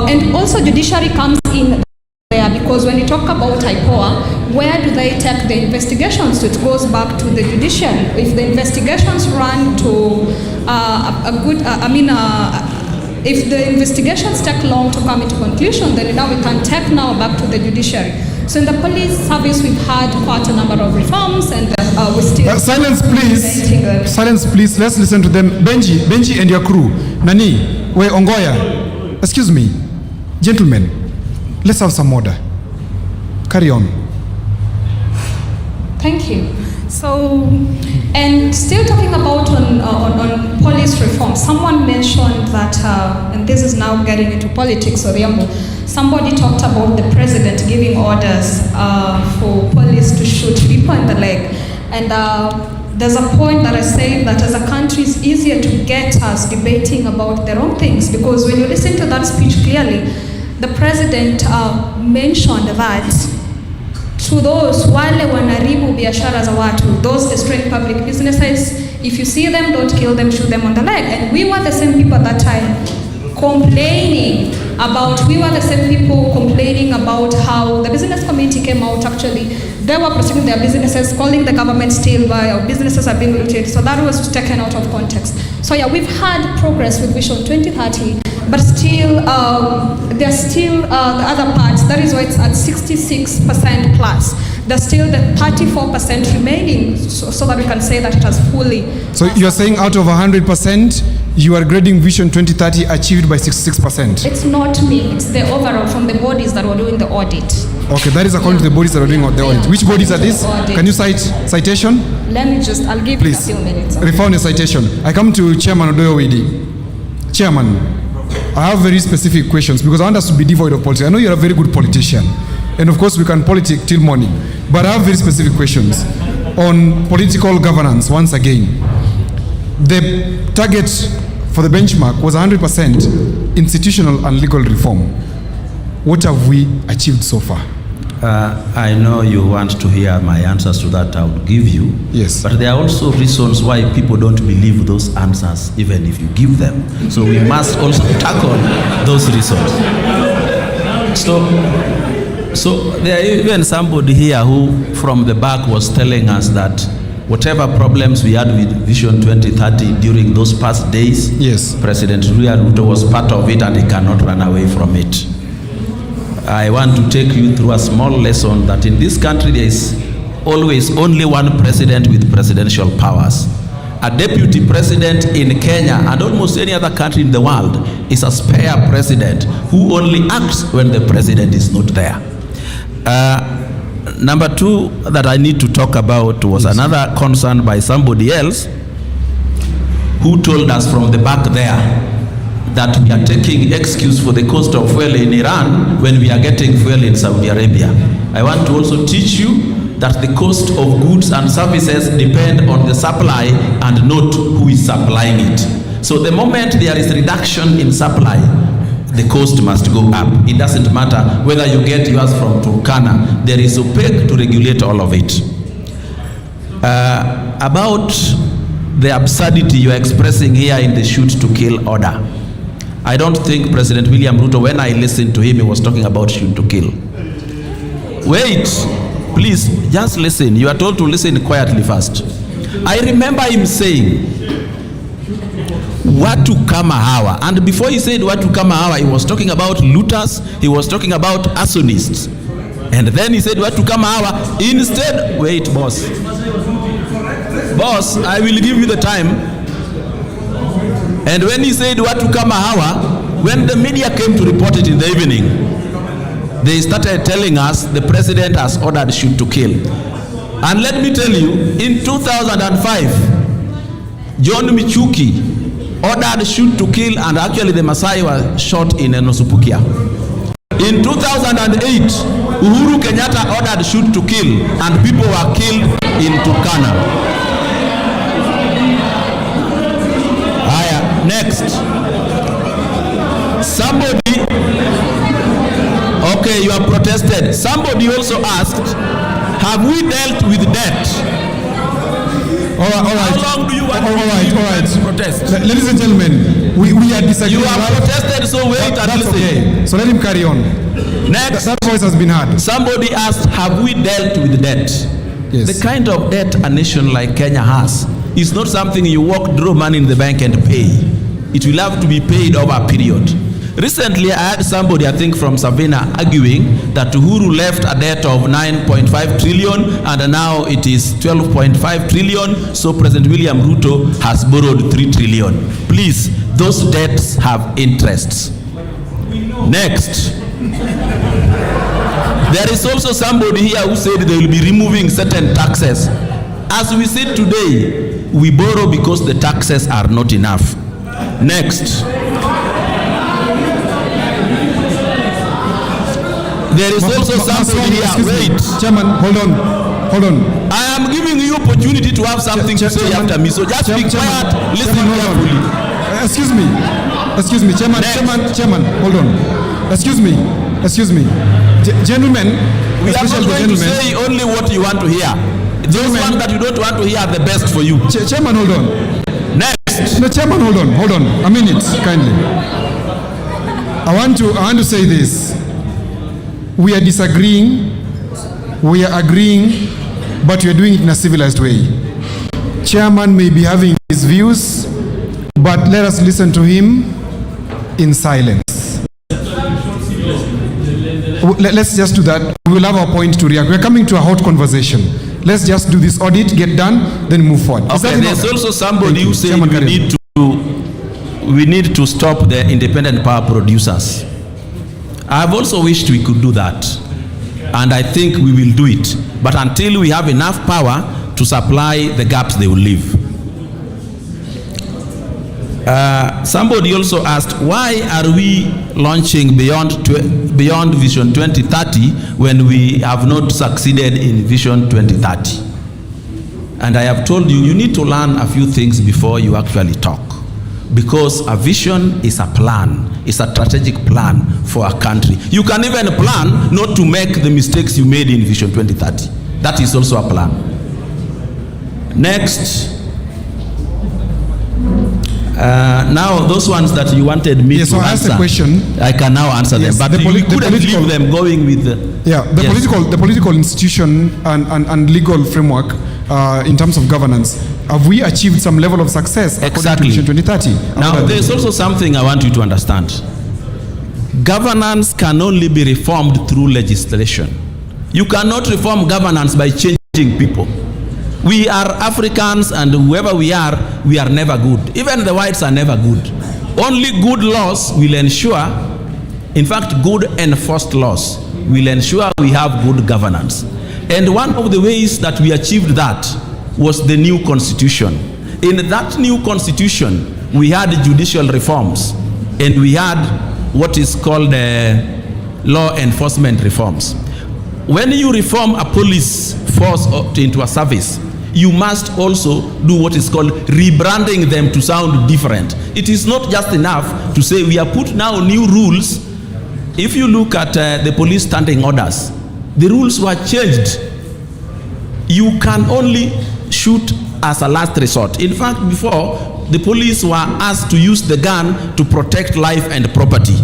and also judiciary comes in there, because when you talk about IPOA, where do they take the investigations? So it goes back to the judiciary. If the investigations run to if the investigations take long to come into conclusion, then now we can take now back to the judiciary. So in the police service, we've had quite a number of reforms, and we still... silence, please. Silence, please. Let's listen to them. Benji and your crew. Nani, we Ongoya. Excuse me. Gentlemen, let's have some order. Carry on. Thank you. So, and still talking about on police reform, someone mentioned that, and this is now getting into politics, somebody talked about the president giving orders for police to shoot people in the leg. And there's a point that I say that as a country it's easier to get us debating about the wrong things, because when you listen to that speech clearly, the president mentioned that to those wale wanaribu biashara za watu, those destroying public businesses, if you see them, don't kill them, shoot them on the leg. And we were the same people at that time complaining about how the business community came out. Actually, they were protecting their businesses, calling the government still by our businesses are being looted. So that was taken out of context. So yeah, we've had progress with Vision 2030, but still, there's still the other parts. That is why it's at 66% plus. There's still the 34% remaining, so that we can say that it has fully. So you're saying out of 100%, you are grading Vision 2030 achieved by 66%? It's not me, it's the overall from the bodies that were doing the audit. Okay, that is according to the bodies that are doing the audit. Which bodies are these? Can you cite citation? I'll give you a few minutes. Refer a citation. I come to Chairman Odoyo-Widi. Chairman, I have very specific questions because I want us to be devoid of politics. I know you're a very good politician. And of course we can politic till morning. But I have very specific questions on political governance once again. The target for the benchmark was 100% institutional and legal reform. What have we achieved so far? I know you want to hear my answers to that. I will give you. Yes. But there are also reasons why people don't believe those answers, even if you give them. So we must also tackle those reasons. So there is even somebody here who, from the back, was telling us that whatever problems we had with Vision 2030 during those past days, yes, President William Ruto was part of it and he cannot run away from it. I want to take you through a small lesson that in this country there is always only one president with presidential powers. A deputy president in Kenya and almost any other country in the world is a spare president who only acts when the president is not there. Number two that I need to talk about was another concern by somebody else who told us from the back there that we are taking excuse for the cost of fuel in Iran when we are getting fuel in Saudi Arabia. I want to also teach you that the cost of goods and services depend on the supply and not who is supplying it. So the moment there is reduction in supply, the cost must go up. It doesn't matter whether you get yours from Turkana. There is OPEC to regulate all of it. About the absurdity you are expressing here in the shoot to kill order. I don't think President William Ruto, when I listened to him, he was talking about shoot to kill. Wait, please, just listen. You are told to listen quietly first. I remember him saying, watu kama hawa. And before he said watu kama hawa, he was talking about looters, he was talking about arsonists. And then he said watu kama hawa. Instead, wait, boss. Boss, I will give you the time. And when he said watu kama hawa, when the media came to report it in the evening, they started telling us the president has ordered shoot to kill. And let me tell you, in 2005, John Michuki ordered shoot to kill, and actually the Maasai was shot in Enosupukia. In 2008, Uhuru Kenyatta ordered shoot to kill, and people were killed in Turkana. Next, somebody, okay, you have protested. Somebody also asked, have we dealt with debt? All right. How long do you want to protest? Ladies and gentlemen, we are disagreeing. You have protested, so wait and listen. Okay. So let him carry on. Next, that voice has been heard. Somebody asked, have we dealt with debt? Yes. The kind of debt a nation like Kenya has is not something you walk, draw money in the bank and pay. It will have to be paid over a period. Recently, I had somebody, I think from Savannah, arguing that Uhuru left a debt of 9.5 trillion and now it is 12.5 trillion. So President William Ruto has borrowed 3 trillion. Please, those debts have interests. Next. There is also somebody here who said they will be removing certain taxes. As we said today, we borrow because the taxes are not enough. Next. There is also somebody here. Wait. Chairman, hold on. I am giving you opportunity to have something to say after me. So just be quiet, listen carefully. Excuse me, Chairman, hold on. Excuse me. Gentlemen, we are not going to say only what you want to hear. Those ones that you don't want to hear are the best for you. Chairman, hold on. Next. No, Chairman, hold on. A minute, kindly. I want to say this. We are disagreeing, we are agreeing, but we are doing it in a civilized way. Chairman may be having his views, but let us listen to him in silence. Let's just do that. We will have our point to react. We're coming to a hot conversation. Let's just do this audit, get done, then move forward. Okay, there's also somebody who said we need to stop the independent power producers. I've also wished we could do that, and I think we will do it. But until we have enough power to supply the gaps, they will leave. Somebody also asked, why are we launching beyond Vision 2030 when we have not succeeded in Vision 2030? And I have told you, you need to learn a few things before you actually talk. Because a vision is a plan, it's a strategic plan for a country. You can even plan not to make the mistakes you made in Vision 2030. That is also a plan. Next. Now, those ones that you wanted me to answer, the question. I can now answer them, but you couldn't leave them going with the... The political institution and legal framework in terms of governance. Have we achieved some level of success exactly. Vision 2030? Now, there's also something I want you to understand. Governance can only be reformed through legislation. You cannot reform governance by changing people. We are Africans, and whoever we are never good. Even the whites are never good. Only good laws will ensure, in fact, good enforced laws will ensure we have good governance. And one of the ways that we achieved that was the new constitution. In that new constitution, we had judicial reforms, and we had what is called law enforcement reforms. When you reform a police force into a service, you must also do what is called rebranding them to sound different. It is not just enough to say we have put now new rules. If you look at the police standing orders, the rules were changed. You can only shoot as a last resort. In fact, before, the police were asked to use the gun to protect life and property.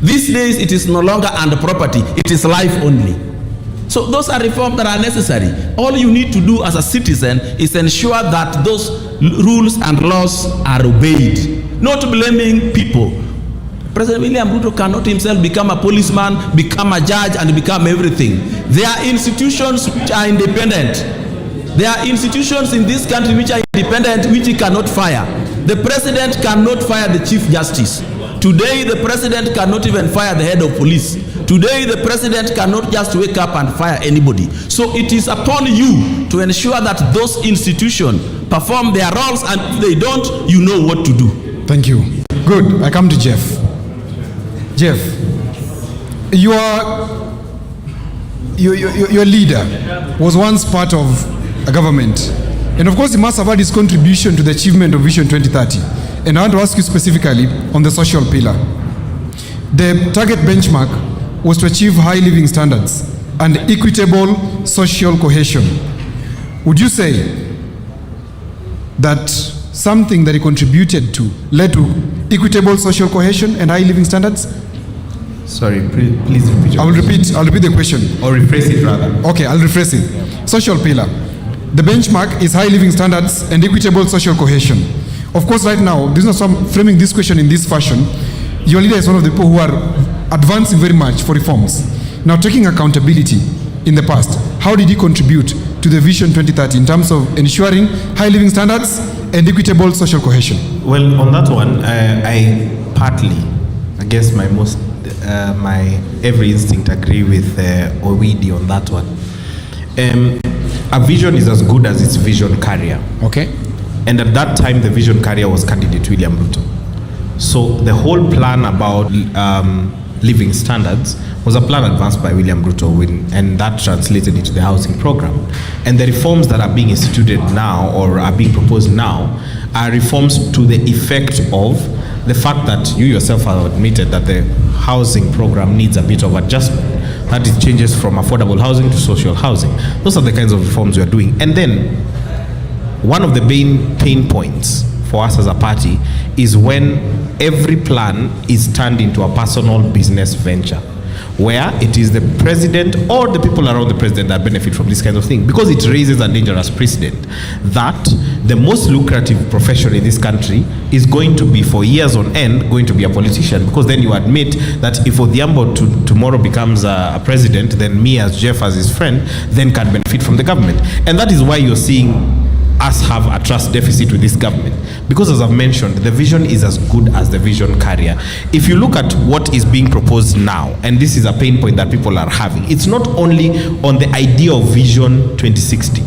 These days, it is no longer under property, it is life only. So those are reforms that are necessary. All you need to do as a citizen is ensure that those rules and laws are obeyed, not blaming people. President William Ruto cannot himself become a policeman, become a judge, and become everything. There are institutions which are independent. There are institutions in this country which are independent, which he cannot fire. The president cannot fire the chief justice. Today, the president cannot even fire the head of police. Today, the president cannot just wake up and fire anybody. So it is upon you to ensure that those institutions perform their roles, and if they don't, you know what to do. Thank you. Good. I come to Jeff. Jeff, your leader was once part of a government. And of course, he must have had his contribution to the achievement of Vision 2030. And I want to ask you specifically on the social pillar. The target benchmark was to achieve high living standards and equitable social cohesion. Would you say that something that he contributed to led to equitable social cohesion and high living standards? Sorry, please repeat. I'll repeat the question. Or rephrase it rather. Okay, I'll rephrase it. Yeah. Social pillar. The benchmark is high living standards and equitable social cohesion. Of course, right now, this is not framing this question in this fashion. Your leader is one of the people who are advancing very much for reforms. Now, taking accountability in the past, how did he contribute to the Vision 2030 in terms of ensuring high living standards and equitable social cohesion? Well, on that one, I partly, I guess my every instinct agree with Owidi on that one. A vision is as good as its vision carrier. Okay. And at that time, the vision carrier was candidate William Ruto. So the whole plan about living standards was a plan advanced by William Ruto, and that translated into the housing program. And the reforms that are being instituted now or are being proposed now are reforms to the effect of the fact that you yourself have admitted that the housing program needs a bit of adjustment. That it changes from affordable housing to social housing. Those are the kinds of reforms we are doing. And then one of the main pain points for us as a party is when every plan is turned into a personal business venture, where it is the president or the people around the president that benefit from this kind of thing, because it raises a dangerous precedent that the most lucrative profession in this country is going to be, for years on end, going to be a politician, because then you admit that if Odhiambo tomorrow becomes a president, then me as Jeff, as his friend, then can benefit from the government. And that is why you're seeing us have a trust deficit with this government, because as I've mentioned, the vision is as good as the vision carrier. If you look at what is being proposed now, and this is a pain point that people are having, it's not only on the idea of Vision 2060.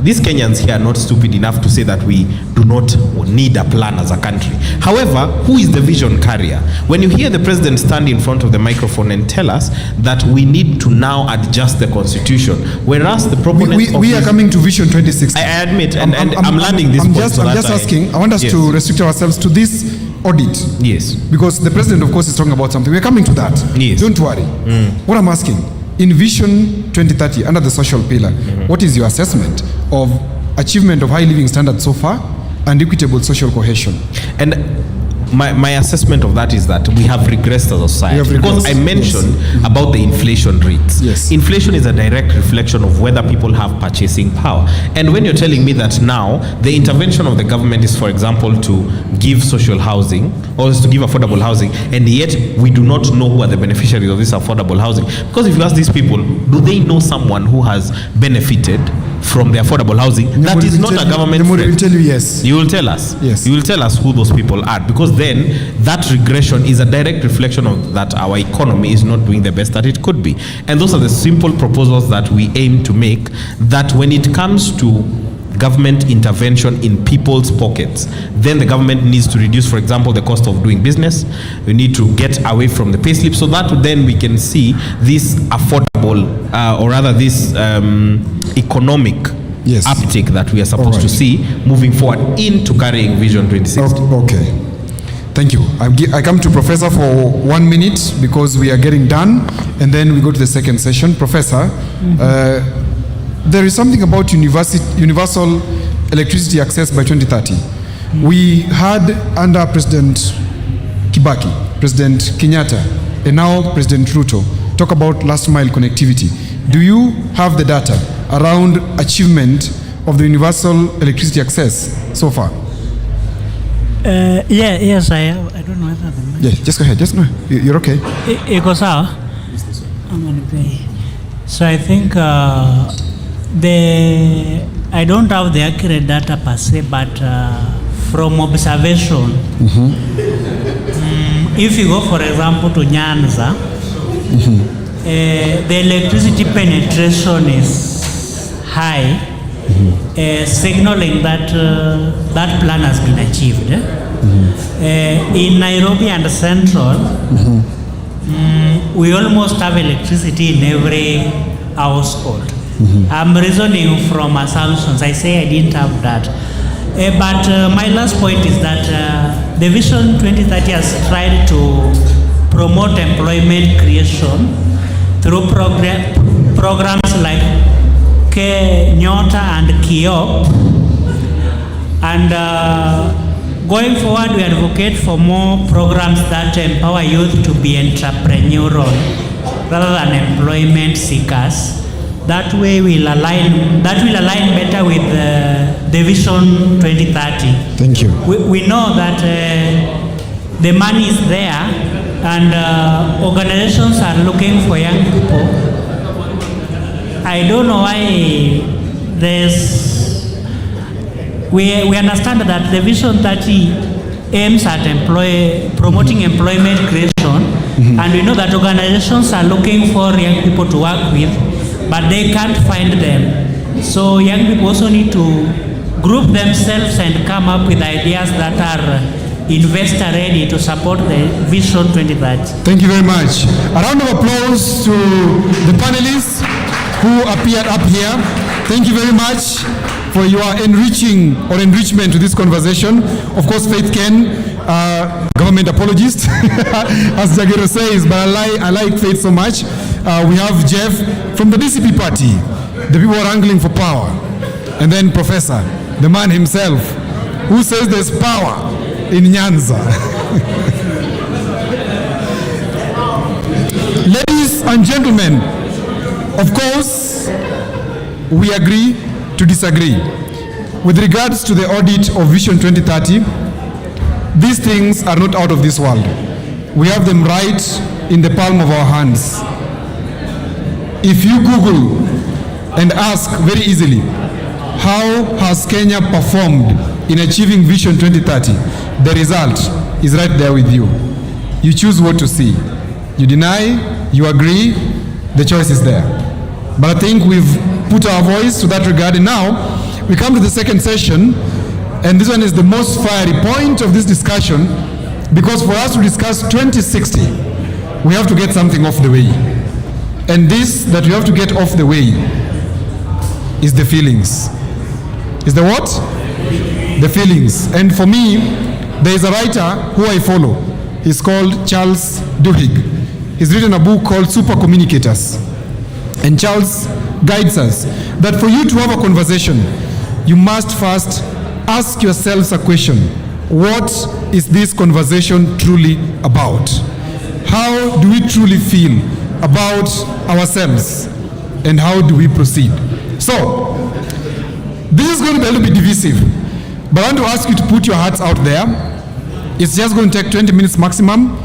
These Kenyans here are not stupid enough to say that we do not need a plan as a country. However, who is the vision carrier? When you hear the president stand in front of the microphone and tell us that we need to now adjust the constitution, whereas the proponents we are coming to Vision 2060. I admit, and I'm landing this point. I'm just asking, I want us to restrict ourselves to this audit. Yes. Because the president, of course, is talking about something. We're coming to that. Yes. Don't worry. What I'm asking, in Vision 2030, under the social pillar, what is your assessment of achievement of high living standards so far and equitable social cohesion? And my assessment of that is that we have regressed as a society. Because I mentioned about the inflation rates. Yes. Inflation is a direct reflection of whether people have purchasing power. And when you're telling me that now the intervention of the government is, for example, to give social housing or is to give affordable housing, and yet we do not know who are the beneficiaries of this affordable housing. Because if you ask these people, do they know someone who has benefited from the affordable housing? That is not a government. The model will tell you yes. You will tell us. Yes. You will tell us who those people are, because then that regression is a direct reflection of that our economy is not doing the best that it could be. And those are the simple proposals that we aim to make, that when it comes to government intervention in people's pockets, then the government needs to reduce, for example, the cost of doing business. We need to get away from the payslip, so that then we can see this affordable, or rather this economic uptake that we are supposed to see moving forward into carrying Vision 2060. Okay. Thank you. I come to Professor for 1 minute because we are getting done, and then we go to the second session. Professor, there is something about universal electricity access by 2030. We had under President Kibaki, President Kenyatta, and now President Ruto talk about last mile connectivity. Do you have the data around achievement of the universal electricity access so far? Yes, I have. I don't know whether the Yeah, just go ahead. Just no, you're okay. Iko sawa? I'm gonna pay. So I think I don't have the accurate data per se, but from observation, if you go, for example, to Nyanza, the electricity penetration is high, signaling that that plan has been achieved. In Nairobi and Central, we almost have electricity in every household. I'm reasoning from assumptions. I say I didn't have that. But my last point is that the Vision 2030 has tried to promote employment creation through programs like Nyota and Kiop. And going forward, we advocate for more programs that empower youth to be entrepreneurial rather than employment seekers. That way will align better with the Vision 2030. Thank you. We know that the money is there, and organizations are looking for young people. I don't know why we understand that the Vision 30 aims at promoting employment creation, and we know that organizations are looking for young people to work with, but they can't find them. So young people also need to group themselves and come up with ideas that are investor ready to support the Vision 2030. Thank you very much. A round of applause to the panelists who appeared up here. Thank you very much for your enrichment to this conversation. Of course, Faith Ken, government apologist, as Jagero says, but I like Faith so much. We have Jeff from the DCP party, the people who are wrangling for power. And then Professor, the man himself, who says there's power in Nyanza. Ladies and gentlemen, of course, we agree to disagree. With regards to the audit of Vision 2030, these things are not out of this world. We have them right in the palm of our hands. If you Google and ask very easily, how has Kenya performed in achieving Vision 2030? The result is right there with you. You choose what to see. You deny, you agree, the choice is there. But I think we've put our voice to that regard, and now we come to the second session, and this one is the most fiery point of this discussion, because for us to discuss 2060, we have to get something off the way. And this that we have to get off the way is the feelings. Is the what? The feelings. And for me, there is a writer who I follow. He's called Charles Duhigg. He's written a book called Super Communicators. And Charles guides us that for you to have a conversation, you must first ask yourselves a question. What is this conversation truly about? How do we truly feel about ourselves? And how do we proceed? So, this is going to be a little bit divisive, but I want to ask you to put your hearts out there. It's just going to take 20 minutes maximum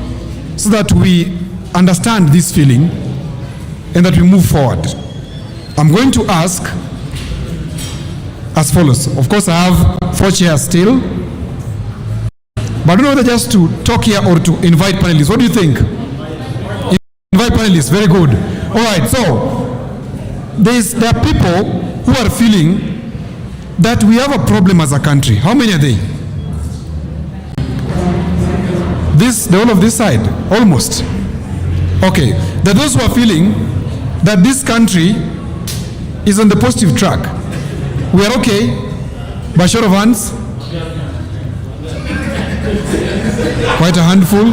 so that we understand this feeling and that we move forward. I'm going to ask as follows. Of course, I have 4 chairs still, but I don't know whether just to talk here or to invite panelists. What do you think? Invite panelists, very good. All right, so there are people who are feeling that we have a problem as a country. How many are they? The whole of this side, almost. Okay, there are those who are feeling that this country is on the positive track. We are okay, by show of hands. Quite a handful.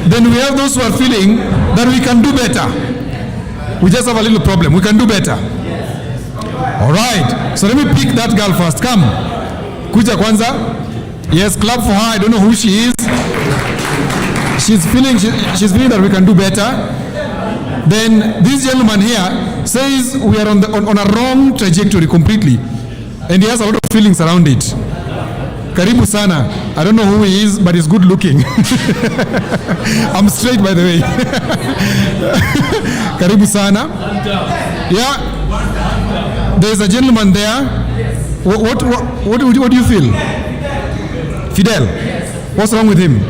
Then we have those who are feeling that we can do better. We just have a little problem. We can do better. All right. So let me pick that girl first. Come. Kuja kwanza. Yes, clap for her. I don't know who she is. She's feeling that we can do better. Then this gentleman here says we are on a wrong trajectory completely. And he has a lot of feelings around it. Karibu sana. I don't know who he is, but he's good looking. I'm straight, by the way. Karibu sana. Yeah. There's a gentleman there. What do you feel? Fidel. What's wrong with him?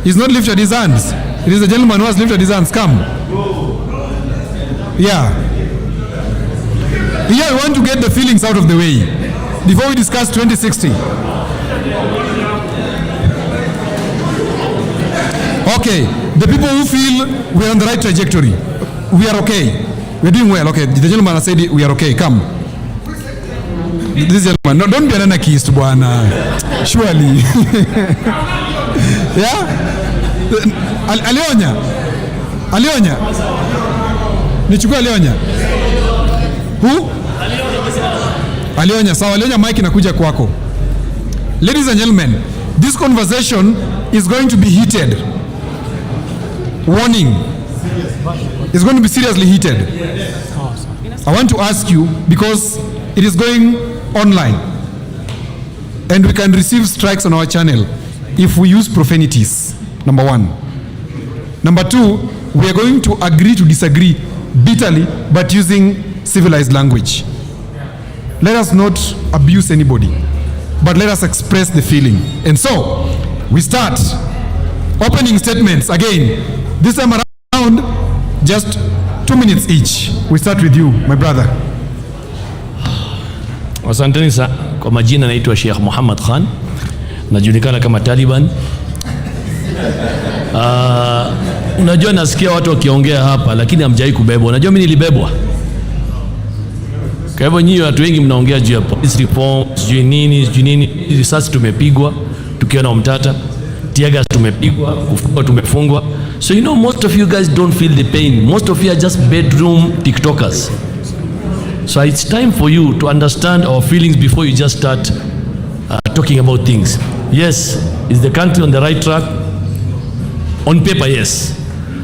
He's not lifted his hands. It is a gentleman who has lifted his hands. Come. Yeah. Here I want to get the feelings out of the way before we discuss 2060. Okay, the people who feel we're on the right trajectory, we are okay, we're doing well. Okay, the gentleman has said we are okay. Come. This gentleman, no, don't be an anarchist, bwana. Surely. Yeah? Alionya. Nichukue Alionya. Who? Alionya. Sawa, Alionya, mic inakuja kwako. Ladies and gentlemen, this conversation is going to be heated. Warning. It's going to be seriously heated. I want to ask you, because it is going online and we can receive strikes on our channel if we use profanities, number one. Number two, we are going to agree to disagree bitterly, but using civilized language. Let us not abuse anybody, but let us express the feeling. And so, we start. Opening statements, again, this time around, just 2 minutes each. We start with you, my brother. Asanteni sana. Kwa majina naitwa Sheikh Muhammad Khan. najulikana kama Taliban. Unajua nasikia watu wakiongea hapa lakini hamjai kubebwa. Unajua mimi nilibebwa. Kwa hivyo nyinyi watu wengi mnaongea juu ya police reform, sijui nini, risasi tumepigwa tukiona mtata, tear gas tumepigwa, kufungwa tumefungwa. So you know most of you guys don't feel the pain. Most of you are just bedroom TikTokers. So it's time for you to understand our feelings before you just start talking about things. Yes, is the country on the right track? On paper, yes.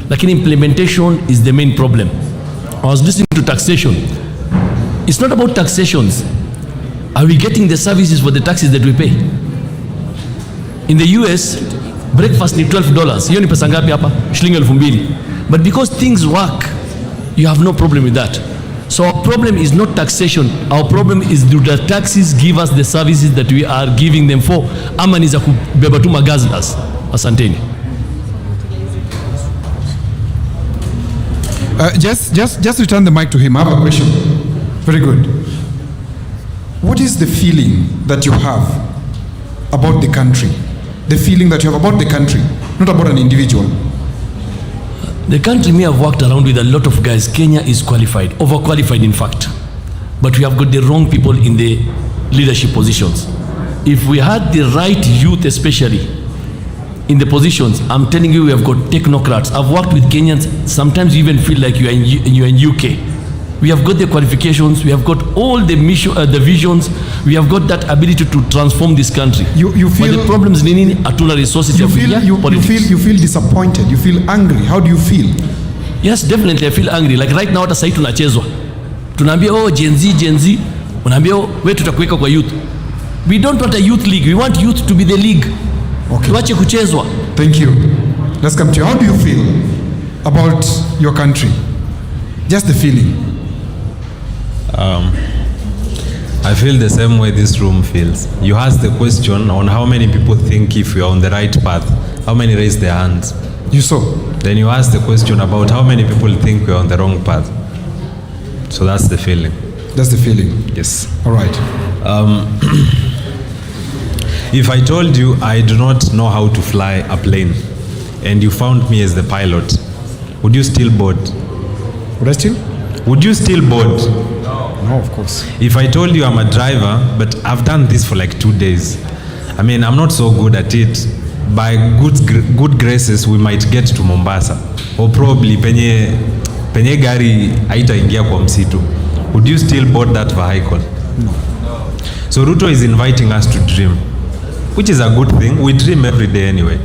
Lakini implementation is the main problem. I was listening to taxation. It's not about taxations. Are we getting the services for the taxes that we pay? In the US, breakfast ni $12. Hiyo ni pesa ngapi hapa? Shilingi 2,000. But because things work, you have no problem with that. So our problem is not taxation. Our problem is, do the taxes give us the services that we are giving them for? Ama ni za kubeba tu magazdas. Asanteni. Just return the mic to him. I have a question. Very good. What is the feeling that you have about the country? The feeling that you have about the country, not about an individual. The country may have worked around with a lot of guys. Kenya is qualified, overqualified in fact. But we have got the wrong people in the leadership positions. If we had the right youth especially in the positions, I'm telling you, we have got technocrats. I've worked with Kenyans. Sometimes you even feel like you're in UK. We have got the qualifications. We have got all the mission, the visions. We have got that ability to transform this country. You feel, but the problems nini? Atuna resources. You feel disappointed. You feel angry. How do you feel? Yes, definitely I feel angry. Like right now, hata sasa tunachezwa. Tunaambia Gen Z. Unaambia wewe tutakuweka kwa youth. We don't want a youth league. We want youth to be the league. Okay. Tuache kuchezwa. Thank you. Let's come to you. How do you feel about your country? Just the feeling. I feel the same way this room feels. You asked the question on how many people think if you are on the right path. How many raise their hands? You saw. Then you asked the question about how many people think we are on the wrong path. So that's the feeling. That's the feeling. Yes. All right. If I told you I do not know how to fly a plane and you found me as the pilot, would you still board? Would I still? Would you still board? No, of course. If I told you I'm a driver, but I've done this for like 2 days, I mean, I'm not so good at it. By good graces, we might get to Mombasa. Or probably penye gari haitaingia kwa msitu. Would you still board that vehicle? No. So Ruto is inviting us to dream, which is a good thing. We dream every day anyway.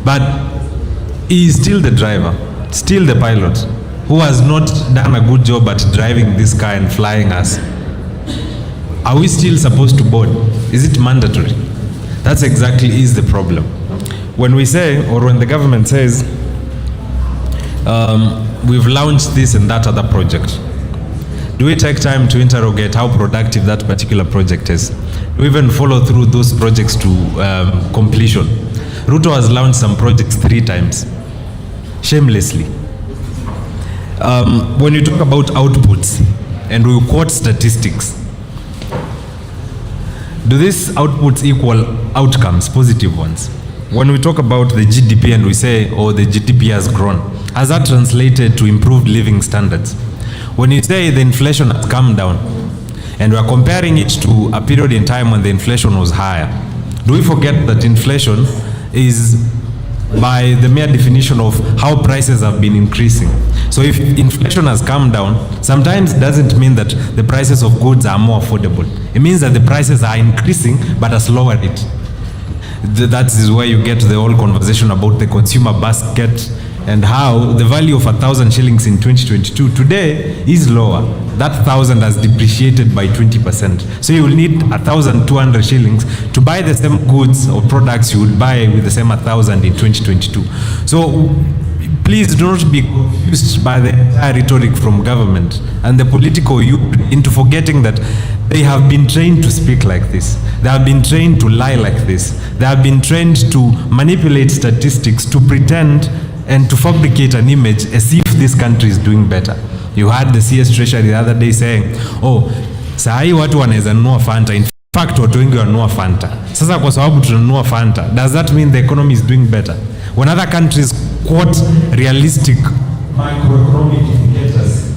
But he is still the driver, still the pilot, who has not done a good job at driving this car and flying us. Are we still supposed to board? Is it mandatory? That's exactly is the problem. When we say, or when the government says, we've launched this and that other project, do we take time to interrogate how productive that particular project is? Do we even follow through those projects to completion? Ruto has launched some projects 3 times, shamelessly. When you talk about outputs and we quote statistics, do these outputs equal outcomes, positive ones? When we talk about the GDP and we say, oh, the GDP has grown, has that translated to improved living standards? When you say the inflation has come down and we are comparing it to a period in time when the inflation was higher, do we forget that inflation is by the mere definition of how prices have been increasing? So if inflation has come down, sometimes it doesn't mean that the prices of goods are more affordable. It means that the prices are increasing but at a slower rate. That is where you get the whole conversation about the consumer basket and how the value of 1,000 shillings in 2022 today is lower. That 1,000 has depreciated by 20%. So you will need 1,200 shillings to buy the same goods or products you would buy with the same 1,000 in 2022. So please do not be confused by the entire rhetoric from government and the political youth into forgetting that they have been trained to speak like this. They have been trained to lie like this. They have been trained to manipulate statistics, to pretend and to fabricate an image as if this country is doing better. You heard the CS Treasury the other day saying, oh, sahi watu wanaweza nunua Fanta. In fact, fact watu wengi wanunua Fanta. Sasa kwa sababu tunanunua Fanta, does that mean the economy is doing better? When other countries quote realistic macroeconomic indicators,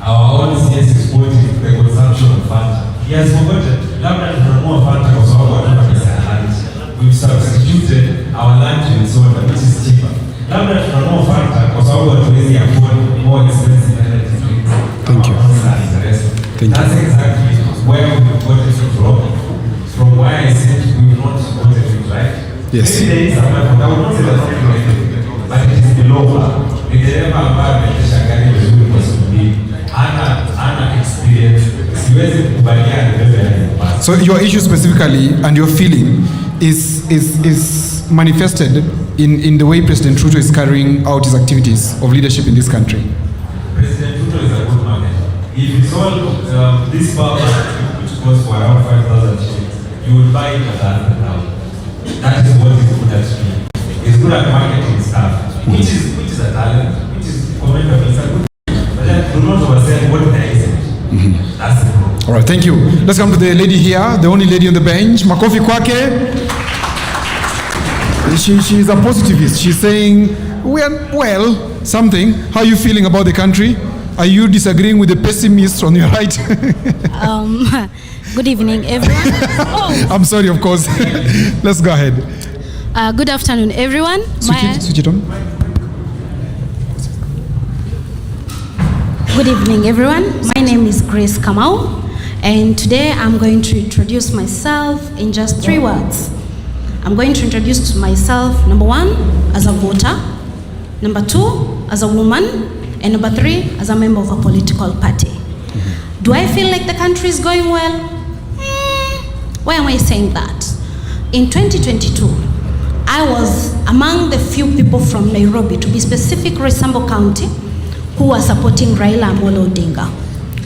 our own CS is quoting the consumption of Fanta. He has forgotten, labda tunanunua Fanta kwa sababu hatuna pesa ya lunch. We've substituted our lunch with soda, which is cheaper. Labda tunanunua Fanta kwa sababu hatuwezi afford more expensive energy drinks. Thank you. Thank That's you. exactly where we got it from. From where I said we will not got it right. Yes. Maybe there is a level, I would not say that's not right, but it is below her. The dereva ambaye anaendesha gari vizuri kwa subiri, ana experience, siwezi kukubaliana na bebe ya. So your issue specifically and your feeling is manifested in the way President Ruto is carrying out his activities of leadership in this country. President Ruto is a good market. If it's all this power which costs for around 5,000 shillings, you would buy it at 100,000. That is what he's good at doing. He's good at marketing stuff, which is a talent, which is commendable. It's a good thing. But then do not oversell what there isn't. That's the problem. All right, thank you. Let's come to the lady here, the only lady on the bench. Makofi kwake. She's a positivist. She's saying, well, something. How are you feeling about the country? Are you disagreeing with the pessimists on your right? Good evening, everyone. I'm sorry, of course. Let's go ahead. Good afternoon, everyone. Switch it on. Good evening, everyone. My name is Grace Kamau, and today I'm going to introduce myself in just 3 words. I'm going to introduce myself, number 1, as a voter, number 2, as a woman, and number 3, as a member of a political party. Do I feel like the country is going well? Why am I saying that? In 2022, I was among the few people from Nairobi, to be specific, Roysambo County, who were supporting Raila Amolo Odinga.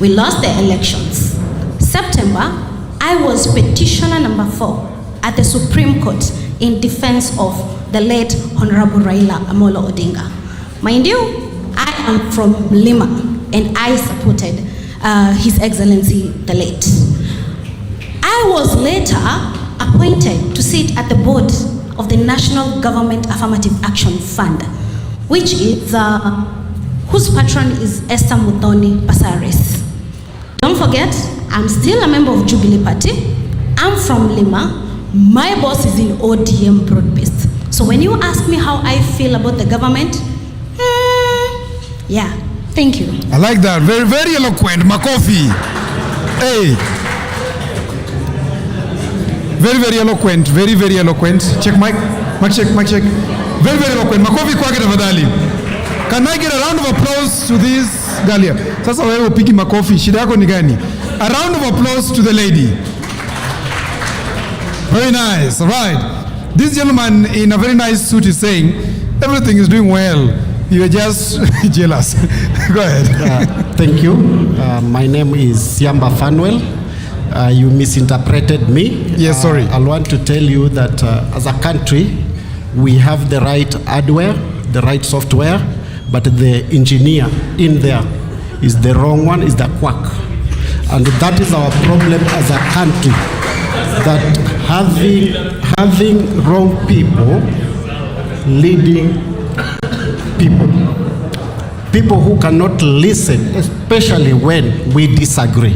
We lost the elections. September, I was petitioner number 4 at the Supreme Court in defense of the late Honorable Raila Amolo Odinga. Mind you, I am from Lima, and I supported His Excellency the late. I was later appointed to sit at the board of the National Government Affirmative Action Fund, which is whose patron is Esther Muthoni Pasaris. Don't forget, I'm still a member of Jubilee Party. I'm from Lima. My boss is in ODM broad-based. So when you ask me how I feel about the government, yeah, thank you. I like that. Very, very eloquent. Makofi. Hey. Very, very eloquent. Very, very eloquent. Check mic. Mic check. Mic check. Very, very eloquent. Makofi kwake tafadhali. Can I get a round of applause to this girl here? Sasa wewe upigi makofi. Shida yako ni gani? A round of applause to the lady. Very nice. All right. This gentleman in a very nice suit is saying everything is doing well. You're just jealous. Go ahead. Thank you. My name is Siamba Fanuel. You misinterpreted me. Yes, sorry. I want to tell you that as a country, we have the right hardware, the right software, but the engineer in there is the wrong one, is the quack. And that is our problem as a country, that having wrong people leading people who cannot listen, especially when we disagree.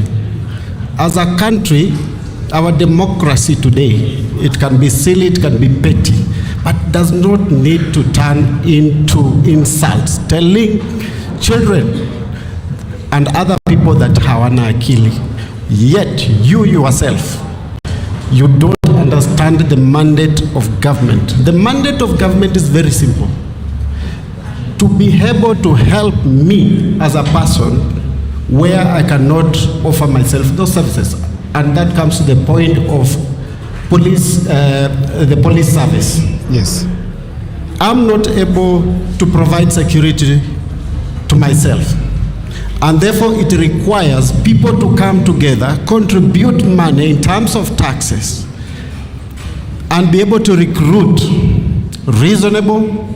As a country, our democracy today, it can be silly, it can be petty, but does not need to turn into insults, telling children and other people that hawana akili. Yet you yourself, you don't understand the mandate of government. The mandate of government is very simple. To be able to help me as a person where I cannot offer myself those services. And that comes to the point of police, the police service. Yes. I'm not able to provide security to myself. And therefore it requires people to come together, contribute money in terms of taxes, and be able to recruit reasonable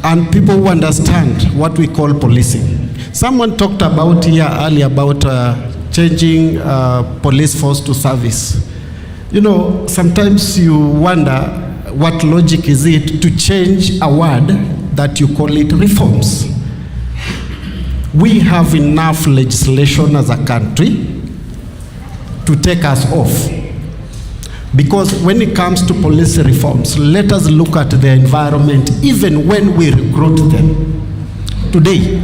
and people who understand what we call policing. Someone talked about here earlier about changing police force to service. You know, sometimes you wonder what logic is it to change a word that you call it reforms. We have enough legislation as a country to take us off. Because when it comes to policy reforms, let us look at the environment even when we recruit them. Today,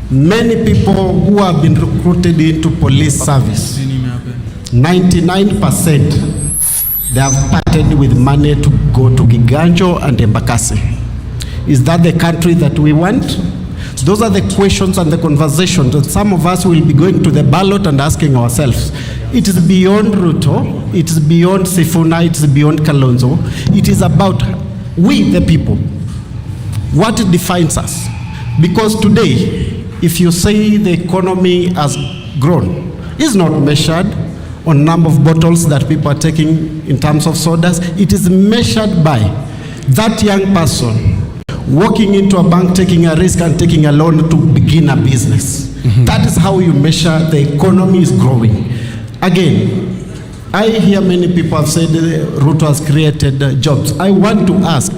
many people who have been recruited into police service, 99%, they have parted with money to go to Giganjo and Embakasi. Is that the country that we want? Those are the questions and the conversations that some of us will be going to the ballot and asking ourselves. It is beyond Ruto, it is beyond Sifuna, it is beyond Kalonzo. It is about we, the people. What defines us? Because today, if you say the economy has grown, it's not measured on number of bottles that people are taking in terms of sodas. It is measured by that young person walking into a bank, taking a risk and taking a loan to begin a business. That is how you measure the economy is growing. Again, I hear many people have said Ruto has created jobs. I want to ask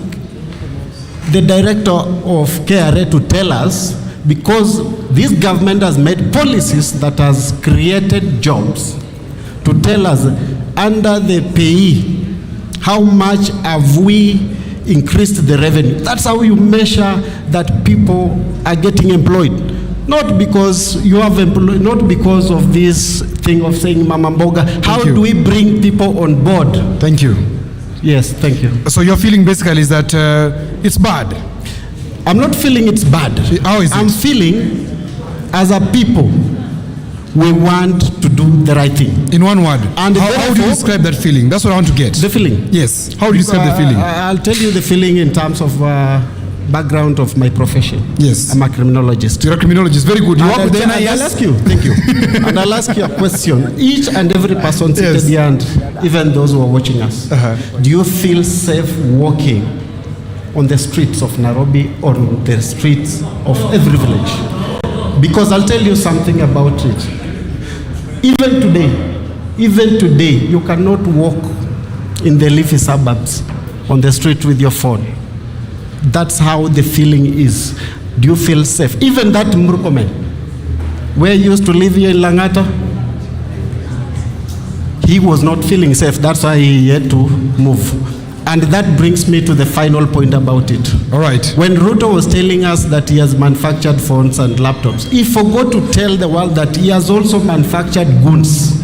the director of KRA to tell us, because this government has made policies that has created jobs, to tell us under the payee, how much have we increased the revenue. That's how you measure that people are getting employed. Not because you have employed, not because of this thing of saying Mama Mboga. How do we bring people on board? Thank you. Yes, thank you. So your feeling basically is that it's bad? I'm not feeling it's bad. How is it? I'm feeling as a people, we want to do the right thing. In one word, and how do you describe that feeling? That's what I want to get. The feeling? Yes. How do you describe the feeling? I'll tell you the feeling in terms of background of my profession. Yes. I'm a criminologist. You're a criminologist. Very good. You work with the NIS? I'll ask you. Thank you. And I'll ask you a question. Each and every person seated here, and even those who are watching us, do you feel safe walking on the streets of Nairobi or on the streets of every village? Because I'll tell you something about it. Even today, you cannot walk in the leafy suburbs on the street with your phone. That's how the feeling is. Do you feel safe? Even that Murkomen, where you used to live here in Langata, he was not feeling safe. That's why he had to move. And that brings me to the final point about it. All right. When Ruto was telling us that he has manufactured phones and laptops, he forgot to tell the world that he has also manufactured goons.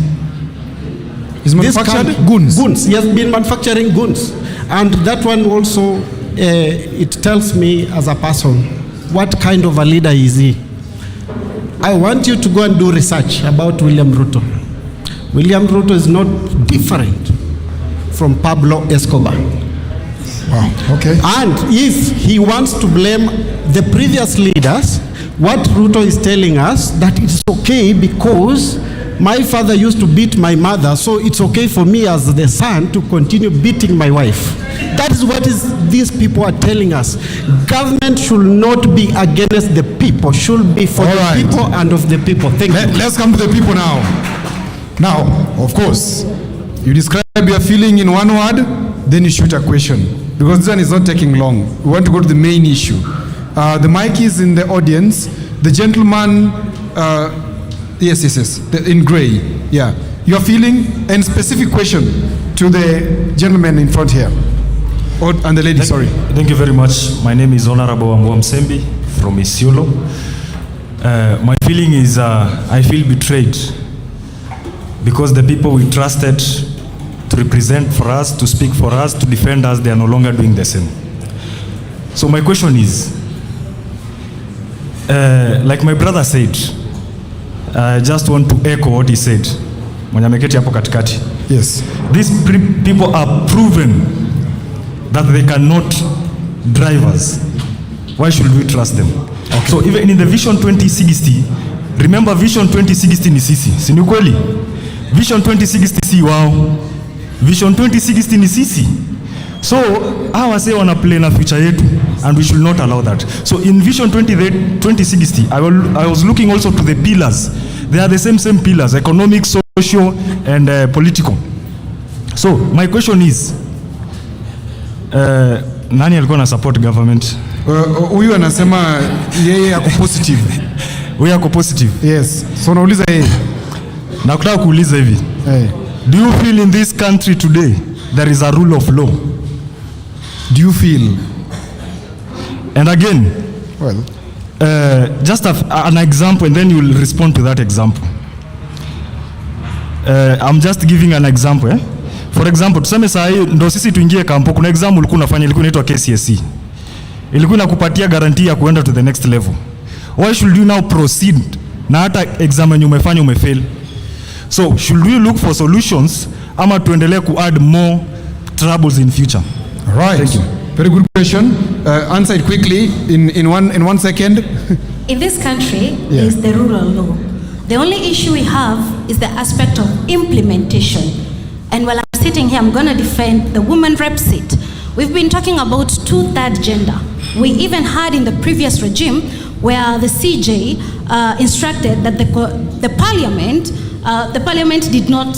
He's manufactured goons? Goons. He has been manufacturing goons. And that one also, it tells me as a person, what kind of a leader is he? I want you to go and do research about William Ruto. William Ruto is not different from Pablo Escobar. Wow, okay. And if he wants to blame the previous leaders, what Ruto is telling us, that it's okay because my father used to beat my mother, so it's okay for me as the son to continue beating my wife. That is what these people are telling us. Government should not be against the people, should be for the people and of the people. Thank you. Let's come to the people now. Now, of course, you describe your feeling in one word, then you shoot a question. Because this one is not taking long. We want to go to the main issue. The mic is in the audience. The gentleman, yes, in gray. Yeah. Your feeling and specific question to the gentleman in front here. And the lady, sorry. Thank you very much. My name is Honorable Amwamsembi from Isiolo. My feeling is I feel betrayed because the people we trusted to represent for us, to speak for us, to defend us, they are no longer doing the same. So my question is, like my brother said, I just want to echo what he said. Yes. These people are proven that they cannot drive us. Why should we trust them? Okay. So even in the Vision 2060, remember Vision 2060 ni sisi, si ni kweli? Vision 2060 si wao. Vision 2060 ni sisi. So hawa say wana play na future yetu, and we should not allow that. So in Vision 2060, I was looking also to the pillars. They are the same pillars: economic, social, and political. So my question is, nani alikuwa na support government? Huyu anasema yeye ako positive. Huyu ako positive. Yes. So nauliza yeye. Na kutaka kuuliza hivi. Do you feel in this country today there is a rule of law? Do you feel? And again, well, just an example and then you will respond to that example. I'm just giving an example. For example, tuseme saa hii ndo sisi tuingie kampo, kuna exam ulikuwa unafanya ilikuwa inaitwa KCSE. Ilikuwa inakupatia guarantee ya kuenda to the next level. Why should you now proceed na hata exam yenye umefanya umefail? So, should we look for solutions ama tuendelee ku add more troubles in future? Right. Thank you. Very good question. Answer it quickly in one second. In this country, there is the rule of law. The only issue we have is the aspect of implementation. And while I'm sitting here, I'm going to defend the women rep seat. We've been talking about 2/3 gender. We even had in the previous regime where the CJ instructed that the parliament did not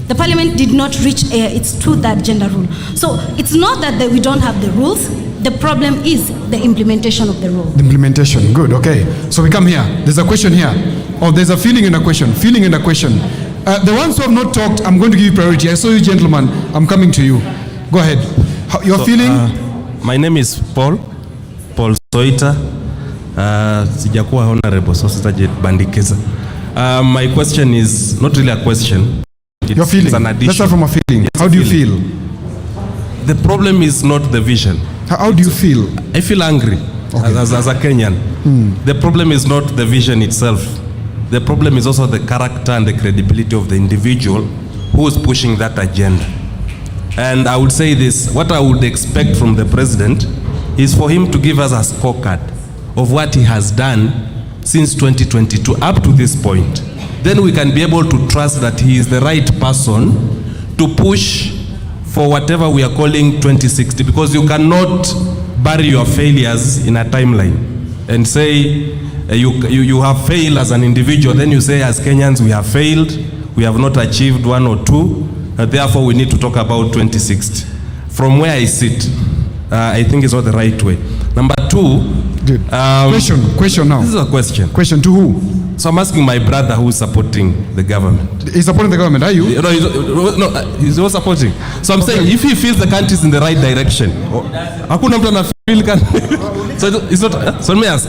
the parliament did not reach its 2/3 gender rule. So it's not that we don't have the rules. The problem is the implementation of the rule. The implementation. Good. Okay. So we come here. There's a question here. Oh, there's a feeling in a question. Feeling in a question. The ones who have not talked, I'm going to give you priority. I saw you, gentlemen. I'm coming to you. Go ahead. Your feeling? My name is Paul Soita. Sijakuwa honorable, so sitajibandikiza. My question is not really a question. Your feeling. It's an addition. Let's start from a feeling. How do you feel? The problem is not the vision. How do you feel? I feel angry as a Kenyan. The problem is not the vision itself. The problem is also the character and the credibility of the individual who is pushing that agenda. And I would say this, what I would expect from the president is for him to give us a scorecard of what he has done since 2022 up to this point. Then we can be able to trust that he is the right person to push for whatever we are calling 2060, because you cannot bury your failures in a timeline and say you have failed as an individual, then you say as Kenyans we have failed, we have not achieved 1 or 2, therefore we need to talk about 2060. From where I sit, I think it's not the right way. Number 2, good. Question now. This is a question. Question to who? So I'm asking my brother who is supporting the government. He's supporting the government, are you? No, he's not supporting. So I'm saying if he feels the country is in the right direction, hakuna mtu anafeel kan. So it's not. So let me ask.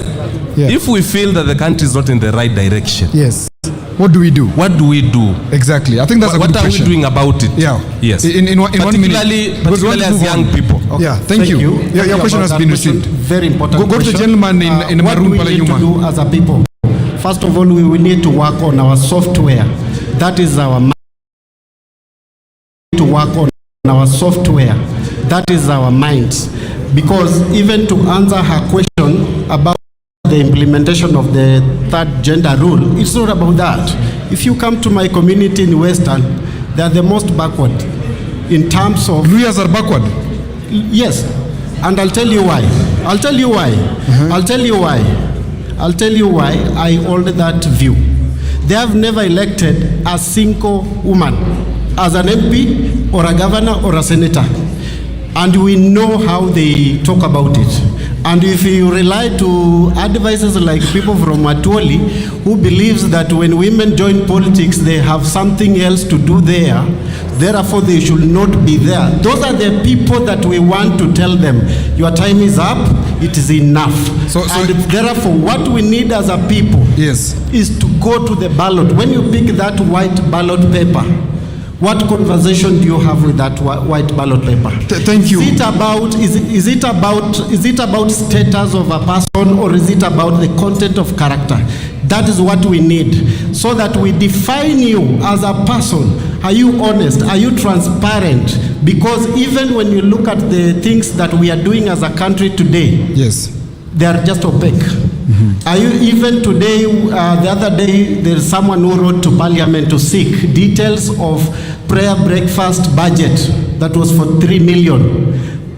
If we feel that the country is not in the right direction, yes, what do we do? What do we do? Exactly. I think that's a good question. What are we doing about it? Yeah. Yes. In 1 minute. Particularly as young people. Yeah. Thank you. Your question has been received. Very important. Go to the gentleman in the maroon pale nyuma. What we need to do as a people? First of all, we will need to work on our software. That is our mind. To work on our software. That is our minds. Because even to answer her question about the implementation of the 3rd gender rule, it's not about that. If you come to my community in Western, they are the most backward in terms of... Luyas are backward? Yes. And I'll tell you why. I'll tell you why I hold that view. They have never elected a single woman as an MP or a governor or a senator. And we know how they talk about it. And if you rely to advisors like people from Matwoli, who believes that when women join politics, they have something else to do there, therefore they should not be there. Those are the people that we want to tell them, your time is up, it is enough. And therefore, what we need as a people is to go to the ballot. When you pick that white ballot paper, what conversation do you have with that white ballot paper? Thank you. Is it about status of a person, or is it about the content of character? That is what we need, so that we define you as a person. Are you honest? Are you transparent? Because even when you look at the things that we are doing as a country today, yes, they are just opaque. Are you even today, the other day, there's someone who wrote to Parliament to seek details of prayer breakfast budget that was for 3 million.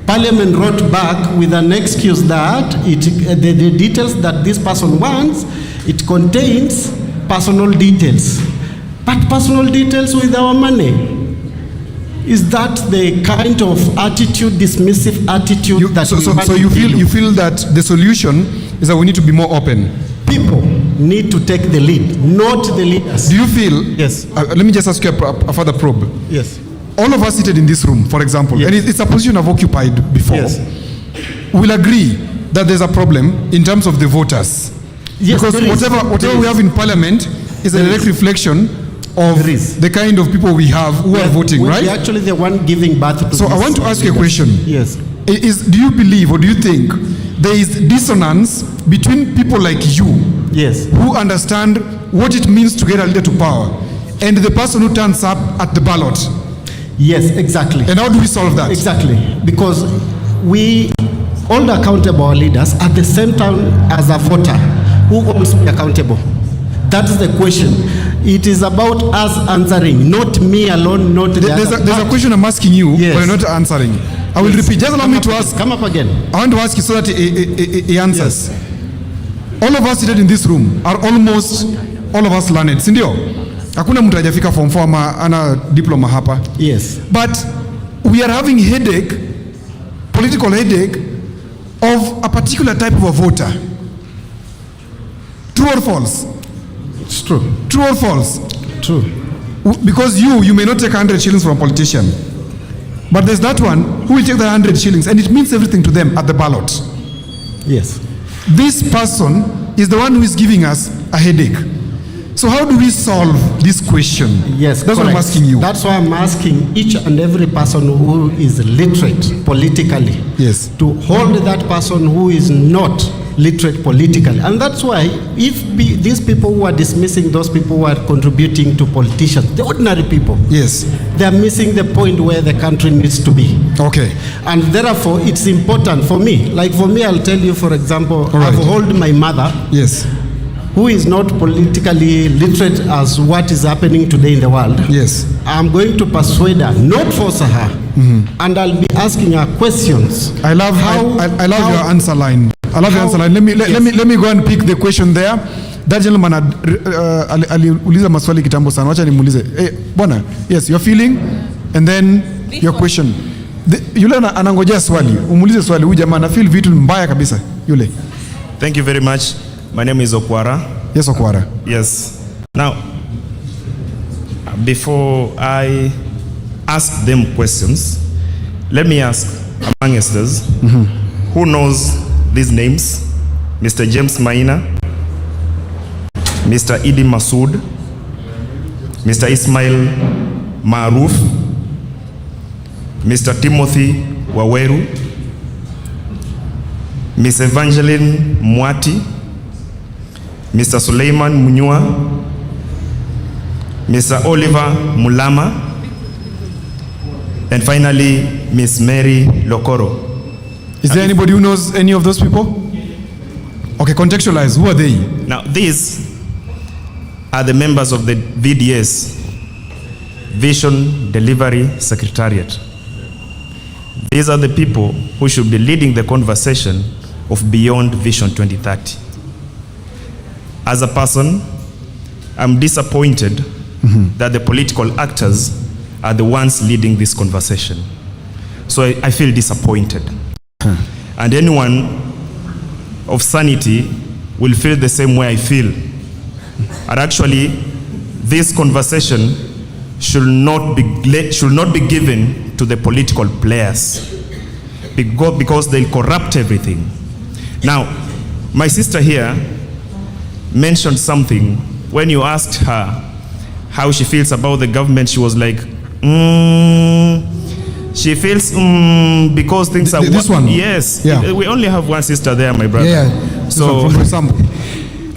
Parliament wrote back with an excuse that the details that this person wants, it contains personal details. But personal details with our money. Is that the kind of attitude, dismissive attitude that we want so to deal you with? feel that the solution is that we need to be more open? People need to take the lead, not the leaders. Do you feel? Yes. Let me just ask you a further probe. Yes. All of us seated in this room, for example, Yes. and it's a position I've occupied before, Yes. will agree that there's a problem in terms of the voters. Yes, because there is. whatever There we is. have in parliament is a There direct is. reflection of the kind of people we have who are voting, We're right? actually the one giving birth to So I this want to ask you a leaders. question. Yes. Do you believe or do you think there is dissonance between people like you, yes, who understand what it means to get a leader to power, and the person who turns up at the ballot? Yes, exactly. And how do we solve that? Exactly. Because we hold accountable our leaders at the same time as a voter who holds me accountable. That is the question. It is about us answering, not me alone, not the There's other. a question I'm asking you, Yes. but you're not answering. I will Yes. repeat. Just allow me to ask. Come up again. I want to ask you so that he answers. All of us seated in this room are almost all of us learned, si ndio? Hakuna mtu hajafika form 4 ama ana diploma hapa. Yes. But we are having headache, political headache of a particular type of a voter. True or false? It's true. True or false? True. Because you may not take 100 shillings from a politician, but there's that one who will take the 100 shillings and it means everything to them at the ballot. Yes. This person is the one who is giving us a headache. So how do we solve this question? Yes, that's what I'm correct. asking you. That's why I'm asking each and every person who is literate politically, yes, to hold that person who is not literate politically. And that's why these people who are dismissing those people who are contributing to politicians, the ordinary people, yes, they are missing the point where the country needs to be. Okay. And therefore, it's important for me. Like for me, I'll tell you, for example, right. I've held my mother, yes, who is not politically literate as what is happening today in the world. Yes. I'm going to persuade her, not force her, and I'll be asking her questions. I love I love your answer line. I love your answer line. Let me go and pick the question there. That gentleman aliuliza maswali kitambo sana. Wacha nimuulize. Bwana, yes, your feeling and then your question. Yule anangojea swali. Umuulize swali. Huyu jamaa ana feel vitu mbaya kabisa. Yule. Thank you very much. My name is Okwara. Yes, Okwara. Yes. Now, before I ask them questions, let me ask among us who knows these names? Mr. James Maina, Mr. Idi Masood, Mr. Ismail Maruf, Mr. Timothy Waweru, Miss Evangeline Mwati, Mr. Suleiman Munyua, Mr. Oliver Mulama, and finally, Miss Mary Lokoro. Is there anybody who knows any of those people? Okay, contextualize. Who are they? Now, these are the members of the VDS, Vision Delivery Secretariat. These are the people who should be leading the conversation of Beyond Vision 2030. As a person, I'm disappointed that the political actors are the ones leading this conversation. So I feel disappointed. And anyone of sanity will feel the same way I feel. And actually, this conversation should not be given to the political players because they'll corrupt everything. Now, my sister here mentioned something. When you asked her how she feels about the government, she was like, she feels because things are this one? Yes. Yeah. We only have one sister there, my brother. Yeah. So for example,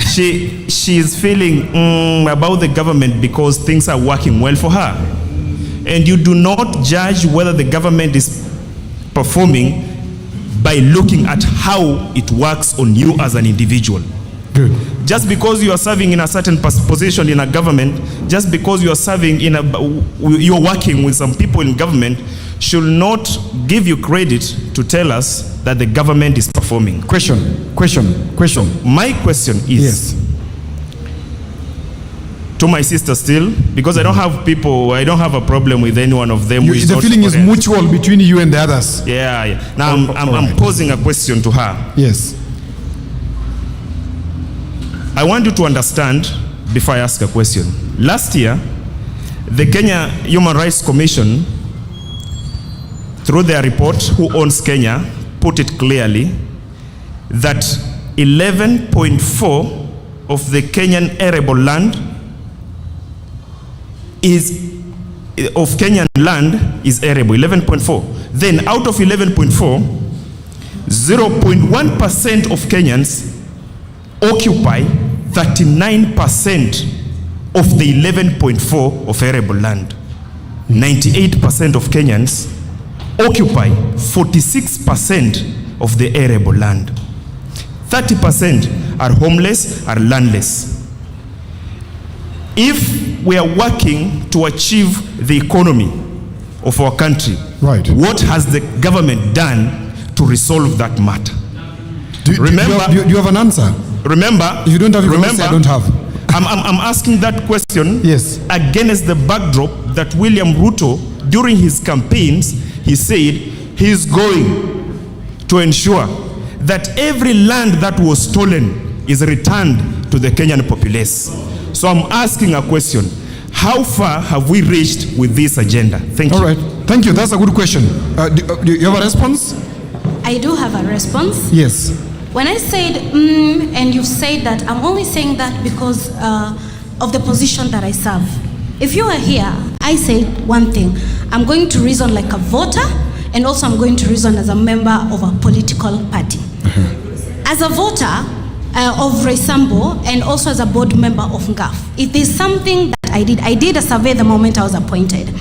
she is feeling about the government because things are working well for her. And you do not judge whether the government is performing by looking at how it works on you as an individual. Good. Just because you are serving in a certain position in a government, just because you are serving you're working with some people in government, should not give you credit to tell us that the government is performing. Question. My question is, to my sister still, because I don't have a problem with any one of them. who is The not feeling is correct. mutual between you and the others. Yeah. Now I'm posing a question to her. Yes. I want you to understand before I ask a question. Last year, the Kenya Human Rights Commission, through their report, Who Owns Kenya, put it clearly that 11.4 of the Kenyan arable land is arable, 11.4. Then out of 11.4, 0.1% of Kenyans occupy 39% of the 11.4 of arable land. 98% of Kenyans occupy 46% of the arable land. 30% are homeless, are landless. If we are working to achieve the economy of our country, right, what has the government done to resolve that matter? Do you have an answer? Remember, if you don't have it, I don't have. I'm asking that question yes, against the backdrop that William Ruto, during his campaigns, he said he's going to ensure that every land that was stolen is returned to the Kenyan populace. So I'm asking a question. How far have we reached with this agenda? Thank you. All right. Thank you. That's a good question. Do you have a response? I do have a response. Yes. When I said, and you've said that, I'm only saying that because of the position that I serve. If you are here, I say one thing. I'm going to reason like a voter, and also I'm going to reason as a member of a political party. As a voter of Resambo, and also as a board member of NGAF, if there's something that I did a survey the moment I was appointed.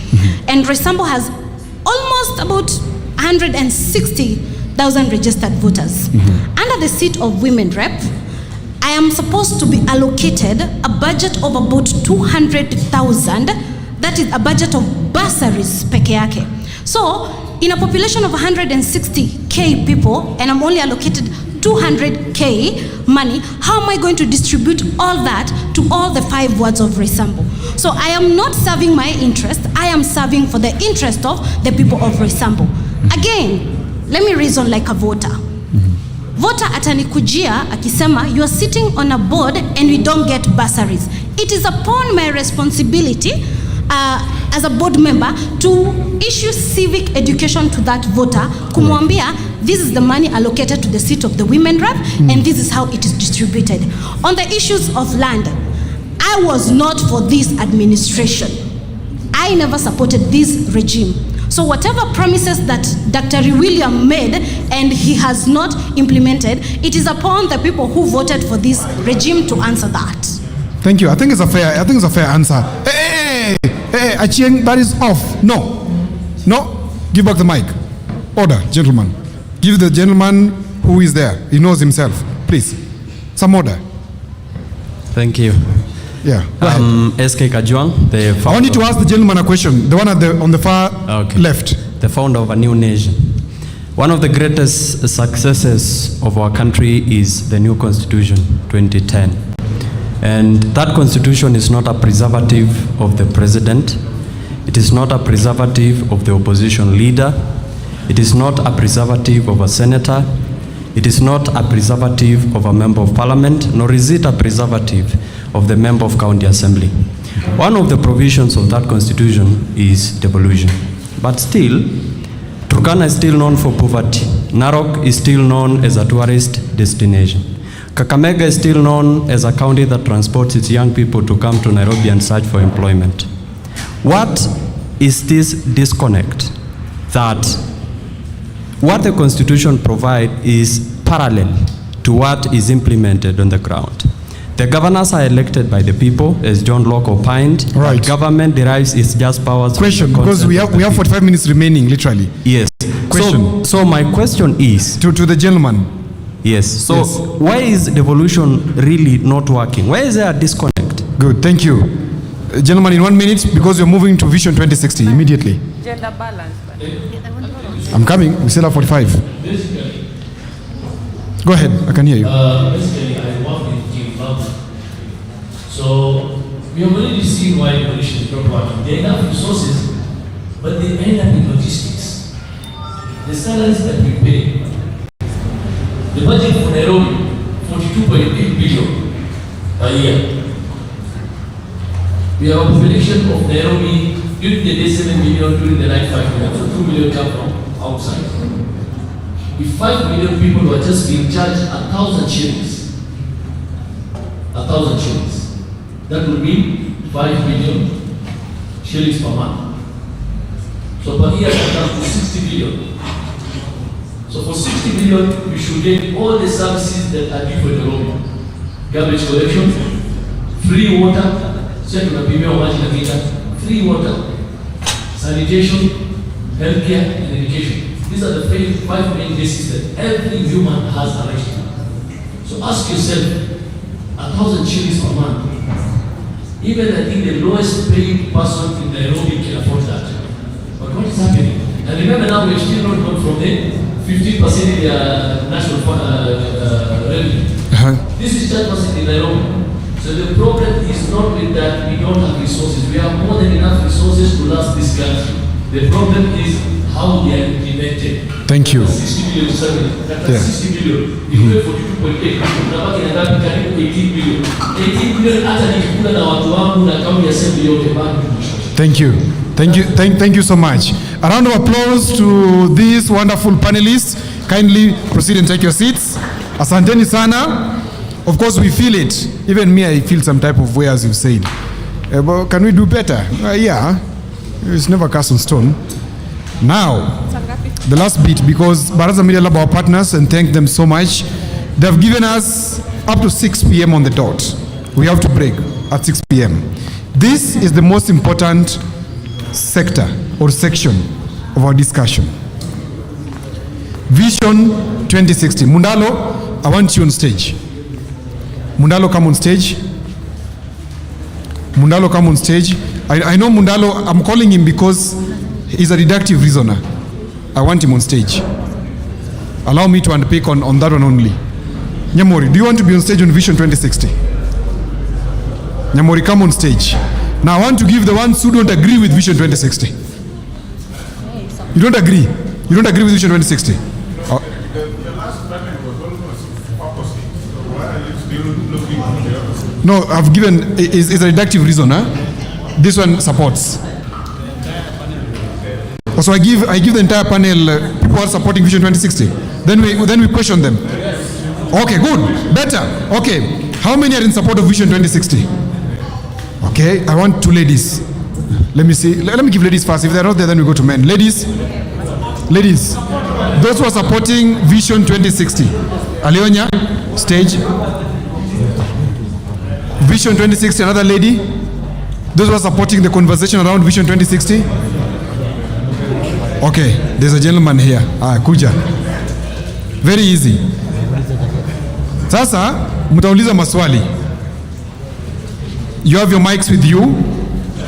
And Resambo has almost about 160,000 registered voters. Under the seat of women rep, I am supposed to be allocated a budget of about 200,000. That is a budget of bursaries peke yake. So in a population of 160k people, and I'm only allocated 200k money, how am I going to distribute all that to all the 5 wards of Resambo? So I am not serving my interest, I am serving for the interest of the people of Resambo. Again, let me reason like a voter. Voter atanikujia akisema you are sitting on a board and we don't get bursaries. It is upon my responsibility as a board member to issue civic education to that voter, kumwambia this is the money allocated to the seat of the women rep and this is how it is distributed. On the issues of land, I was not for this administration. I never supported this regime. So whatever promises that Dr. William made and he has not implemented, it is upon the people who voted for this regime to answer that. Thank you. I think it's a fair answer. Hey, Achieng, that is off. No. Give back the mic. Order, gentlemen. Give the gentleman who is there. He knows himself. Please. Some order. Thank you. Yeah. SK Kajwang, the founder. I want you to ask the gentleman a question. The one on the far left. The founder of A New Nation. One of the greatest successes of our country is the new Constitution 2010. And that Constitution is not a preservative of the president. It is not a preservative of the opposition leader. It is not a preservative of a senator. It is not a preservative of a member of parliament, nor is it a preservative of the member of county assembly. One of the provisions of that constitution is devolution. But still, Turkana is still known for poverty. Narok is still known as a tourist destination. Kakamega is still known as a county that transports its young people to come to Nairobi and search for employment. What is this disconnect that what the Constitution provides is parallel to what is implemented on the ground? The governors are elected by the people, as John Locke opined. Right. Government derives its just powers. Question, because we have 45 minutes remaining, literally. Yes. Question. So my question is to the gentleman. Yes. So why is devolution really not working? Why is there a disconnect? Good. Thank you, gentlemen. In 1 minute, because you're moving to Vision 2060 immediately. Gender balance. I'm coming. We still have 45. Go ahead. I can hear you. Basically, I work with Team Love. So We have already seen why devolution is not working. They have resources, but they end up in logistics. The salaries that we pay, the budget for Nairobi, 42.8 billion a year. We have a population of Nairobi during the day 7 million, during the night 5 million. So 2 million come from outside. If 5 million people were just being charged 1,000 shillings, 1,000 shillings, that would mean 5 million shillings per month. So per year it comes to 60 billion. So for 60 billion, you should get all the services that are due for the road. Garbage collection, free water, free water, sanitation, healthcare, and education. These are the 5 main bases that every human has a right to. So ask yourself, 1,000 shillings per month. Even I think the lowest paid person in Nairobi can afford that. But what is happening? And remember now we're still not gone from the 15% in the national revenue. This is just in Nairobi. So the problem is not with that we don't have resources. We have more than enough resources to last this country. The problem is how they are implemented. Thank you. 60 billion, Yeah. 60 billion. If you pay 42.8, unabaki na ngapi? Karibu 18 billion. 18 billion hata nikikula na watu wangu na kaunti assembly yote bado tumeshosha. Thank you. Thank you so much. A round of applause to these wonderful panelists. Kindly proceed and take your seats. Asanteni sana. Of course, we feel it. Even me, I feel some type of way, as you've said. But can we do better? Yeah. It's never cast on stone. Now, the last bit, because Baraza Media love our partners and thank them so much. They've given us up to 6 p.m. on the dot. We have to break at 6 p.m. This is the most important sector or section of our discussion. Vision 2060. Mundalo, I want you on stage. Mundalo, come on stage. Mundalo, come on stage. I know Mundalo, I'm calling him because he's a deductive reasoner. I want him on stage. Allow me to unpick on that one only. Nyamori, do you want to be on stage on Vision 2060? Nyamori, come on stage. Now I want to give the ones who don't agree with Vision 2060. You don't agree? You don't agree with Vision 2060? No, I've given is a reductive reason. This one supports. So I give the entire panel people who are supporting Vision 2060. Then we question them. Okay, good, better. Okay, how many are in support of Vision 2060? Okay, I want 2 ladies. Let me see. Let me give ladies first. If they're not there, then we go to men. Ladies, those who are supporting Vision 2060. Alionya, stage. Vision 2060, another lady. Those who are supporting the conversation around Vision 2060. Okay, there's a gentleman here. Kuja. Very easy. Sasa, mtauliza maswali. You have your mics with you.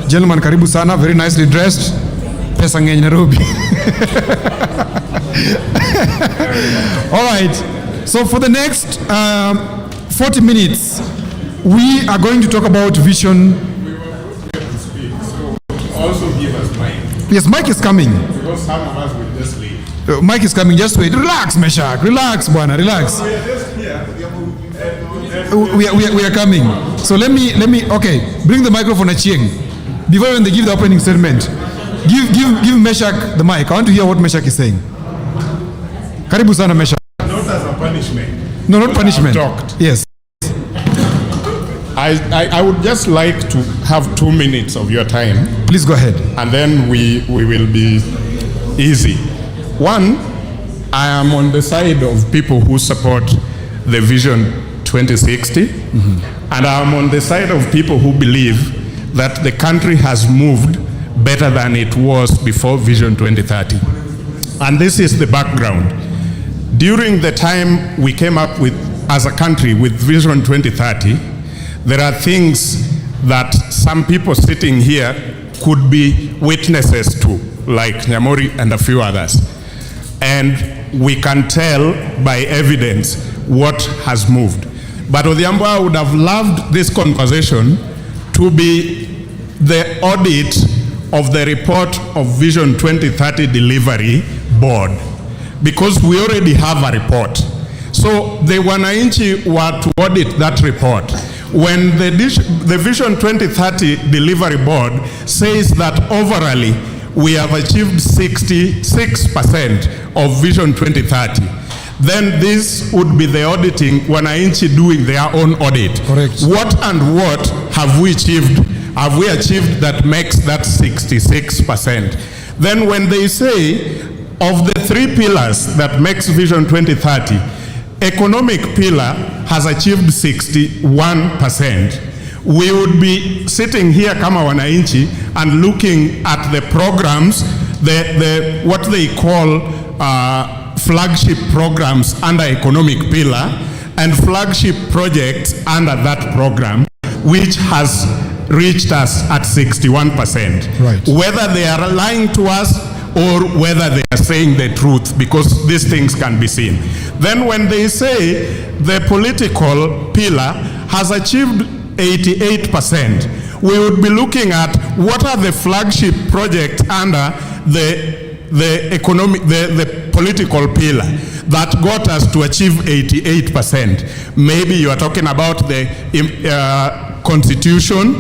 Gentleman, karibu sana, very nicely dressed. Pesa ngenye Nairobi. All right. So for the next 40 minutes, we are going to talk about vision. Also give us mic. Yes, Mike is coming. Because some of us will just leave. Mike is coming. Just wait. Relax, Meshach. Relax, Bwana. Relax. We are just here. We are coming. So let me. Okay, bring the microphone, Achieng. Before when they give the opening statement, give Meshach the mic. I want to hear what Meshach is saying. Karibu sana, Meshach. Not as a punishment. No, not punishment. Talked. Yes. I would just like to have 2 minutes of your time. Please go ahead. And then we will be easy. One, I am on the side of people who support the Vision 2060. And I am on the side of people who believe that the country has moved better than it was before Vision 2030. And this is the background. During the time we came up with, as a country, with Vision 2030, there are things that some people sitting here could be witnesses to, like Nyamori and a few others. And we can tell by evidence what has moved. But Odhiambo, I would have loved this conversation to be the audit of the report of Vision 2030 Delivery Board, because we already have a report. So the Wananchi were to audit that report. When the Vision 2030 Delivery Board says that overall we have achieved 66% of Vision 2030, then this would be the auditing, Wananchi doing their own audit. Correct. What and what have we achieved? Have we achieved that makes that 66%? Then when they say of the 3 pillars that makes Vision 2030, economic pillar has achieved 61%. We would be sitting here kama wananchi and looking at the programs, the what they call flagship programs under economic pillar and flagship projects under that program, which has reached us at 61%. Right. Whether they are lying to us or whether they are saying the truth, because these things can be seen. Then when they say the political pillar has achieved 88%, we would be looking at what are the flagship projects under the political pillar that got us to achieve 88%. Maybe you are talking about the constitution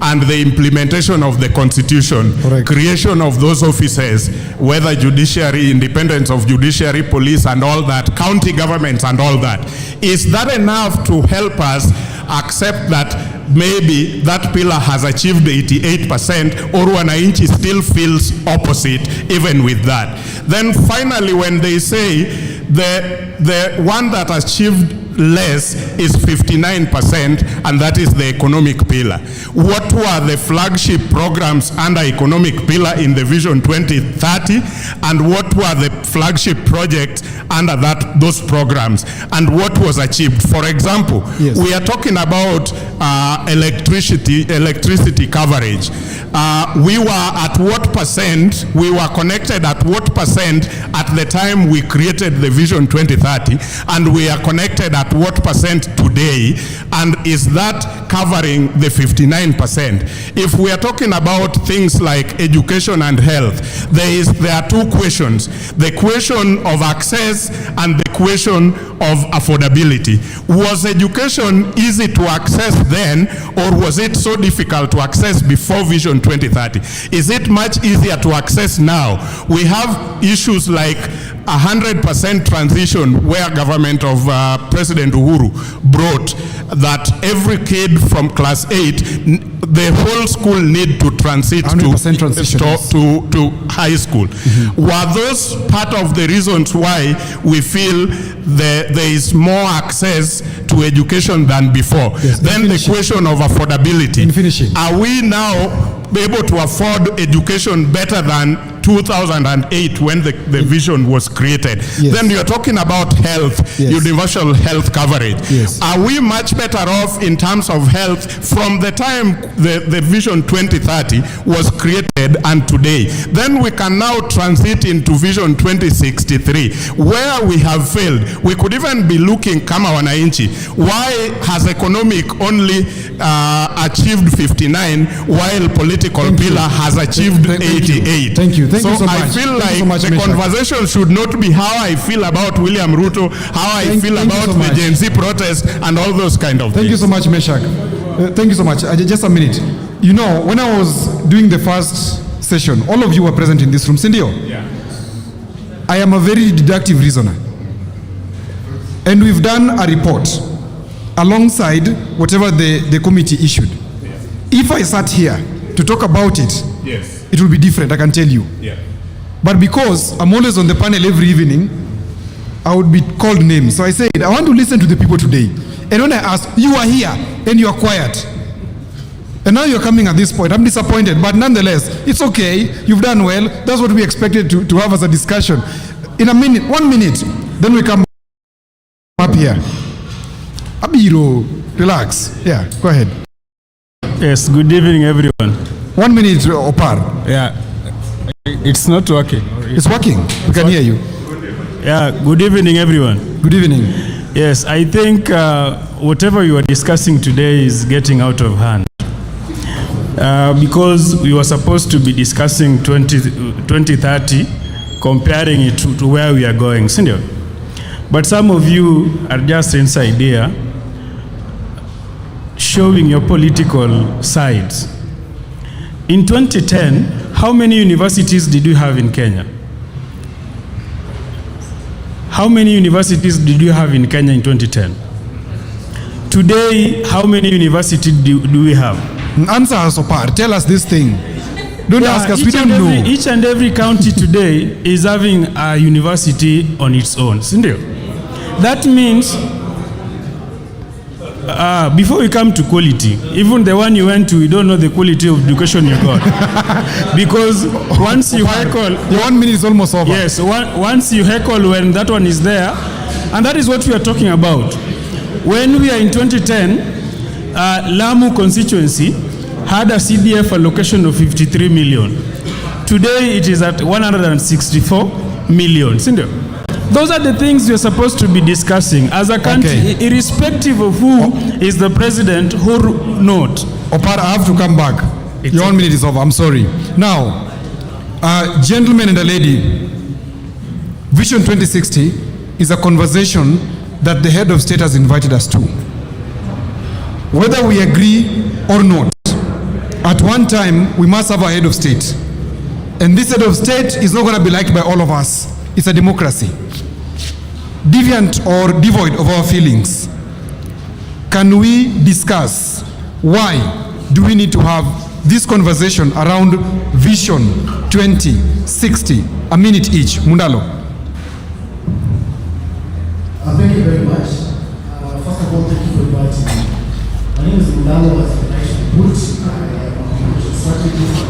and the implementation of the constitution, creation of those offices, whether judiciary, independence of judiciary, police and all that, county governments and all that. Is that enough to help us accept that maybe that pillar has achieved 88% or Wananchi still feels opposite even with that? Then finally, when they say the one that achieved less is 59%, and that is the economic pillar. What were the flagship programs under economic pillar in the Vision 2030, and what were the flagship projects under those programs, and what was achieved? For example, we are talking about electricity coverage. We were at what percent, we were connected at what percent at the time we created the Vision 2030, and we are connected at what percent today, and is that covering the 59%? If we are talking about things like education and health, there are 2 questions: the question of access and the question of affordability. Was education easy to access then, or was it so difficult to access before Vision 2030? Is it much easier to access now? We have issues like 100% transition, where government of President Uhuru brought that every kid from class 8, the whole school need to transit to high school. Were those part of the reasons why we feel there is more access to education than before? Then the question of affordability. Are we now able to afford education better than 2008 when the vision was created? Then you're talking about health, universal health coverage. Are we much better off in terms of health from the time the Vision 2030 was created and today? Then we can now transit into Vision 2063, where we have failed. We could even be looking kama wananchi, why has economic only achieved 59 while political pillar has achieved 88? Thank you. Thank you so much. I feel like the conversation should not be how I feel about William Ruto, how I feel about the Gen Z protest and all those kind of things. Thank you so much, Meshach. Thank you so much. Just a minute. You know, when I was doing the first session, all of you were present in this room, Sindio? Yeah. I am a very deductive reasoner. And we've done a report alongside whatever the committee issued. If I sat here to talk about it, it will be different, I can tell you. But because I'm always on the panel every evening, I would be called names. So I said, I want to listen to the people today. And when I asked, you are here and you are quiet. And now you're coming at this point. I'm disappointed, but nonetheless, it's okay. You've done well. That's what we expected to have as a discussion. In a minute, 1 minute, then we come up here. Abiro, relax. Yeah, go ahead. Yes, good evening, everyone. 1 minute, Opar. Yeah, it's not working. It's working. We can hear you. Yeah, good evening, everyone. Good evening. Yes, I think whatever you are discussing today is getting out of hand. because we were supposed to be discussing 2030, comparing it to where we are going, senior. But some of you are just inside here, showing your political sides. In 2010, how many universities did you have in Kenya? How many universities did you have in Kenya in 2010? Today, how many universities do we have? Answer us, Opar. Tell us this thing. Don't ask us, we don't know. Each and every county today is having a university on its own. That means, before we come to quality, even the one you went to, you don't know the quality of education you got. Because once you heckle... 1 minute is almost over. Yes, once you heckle when that one is there, and that is what we are talking about. When we are in 2010, Lamu constituency had a CDF allocation of 53 million. Today it is at 164 million. Those are the things you're supposed to be discussing as a country, irrespective of who is the president or not. Opar, I have to come back. Your 1 minute is over. I'm sorry. Now, gentlemen and a lady, Vision 2060 is a conversation that the head of state has invited us to. Whether we agree or not, at one time we must have a head of state. And this head of state is not going to be liked by all of us. It's a democracy. Deviant or devoid of our feelings. Can we discuss why do we need to have this conversation around Vision 2060? A minute each. Mundalo. Thank you very much. First of all, thank you for inviting me. My name is Mundalo, as I put, I am a communication strategist.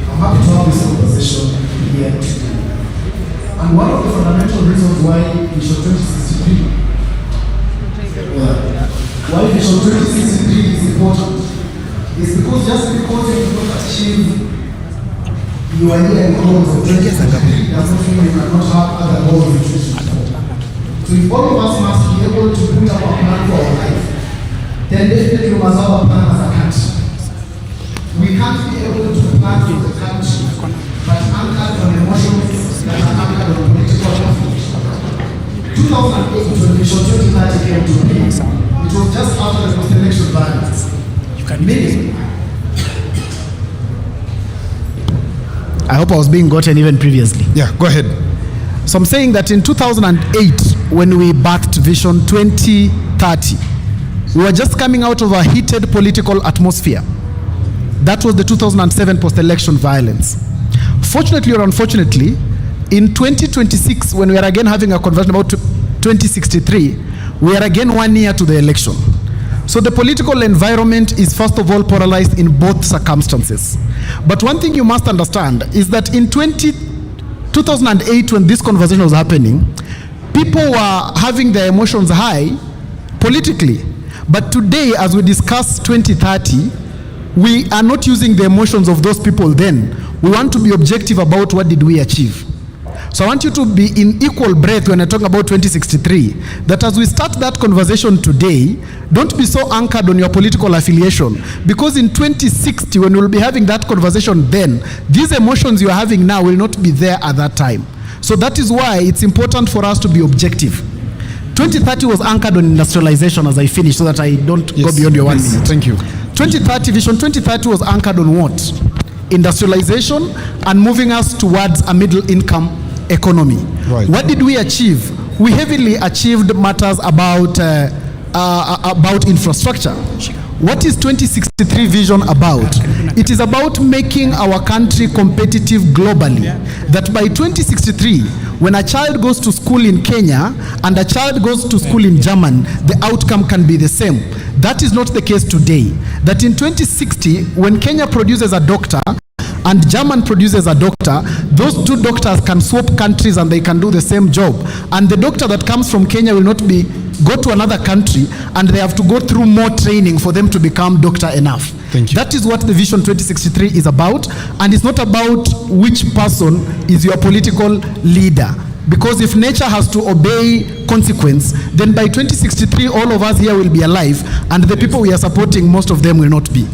I'm happy to have this conversation here today. And one of the fundamental reasons why Vision 2063 is important is because just because you do not achieve your year goals of 2063 doesn't mean you cannot have other goals in 2064. So if all of us must be able to put up a plan for our life, then definitely we must have a plan as a country. We can't be able to plan for the country but anchored on emotions that are anchored on political conflict. 2008, when Vision 2030 came to be, it was just after the post-election violence. Meaning, I hope I was being gotten even previously. Yeah, go ahead. So I'm saying that in 2008, when we birthed Vision 2030, we were just coming out of a heated political atmosphere. That was the 2007 post-election violence. Fortunately or unfortunately, in 2026, when we are again having a conversation about 2063, we are again 1 year to the election. So the political environment is first of all polarized in both circumstances. But one thing you must understand is that in 2008, when this conversation was happening, people were having their emotions high politically. But today, as we discuss 2030, we are not using the emotions of those people then. We want to be objective about what did we achieve. So I want you to be in equal breath when I talk about 2063, that as we start that conversation today, don't be so anchored on your political affiliation, because in 2060, when we'll be having that conversation then, these emotions you're having now will not be there at that time. So that is why it's important for us to be objective. 2030 was anchored on industrialization, as I finish, so that I don't go beyond your 1 minute. Thank you. 2030, Vision 2030 was anchored on what? Industrialization and moving us towards a middle income economy. Right. What did we achieve? We heavily achieved matters about infrastructure. What is 2063 vision about? It is about making our country competitive globally. That by 2063, when a child goes to school in Kenya and a child goes to school in Germany, the outcome can be the same. That is not the case today. That in 2060, when Kenya produces a doctor and German produces a doctor, those two doctors can swap countries and they can do the same job. And the doctor that comes from Kenya will not go to another country and they have to go through more training for them to become doctor enough. Thank you. That is what the Vision 2063 is about, and it's not about which person is your political leader. Because if nature has to obey consequence, then by 2063 all of us here will be alive, and the people we are supporting, most of them will not be.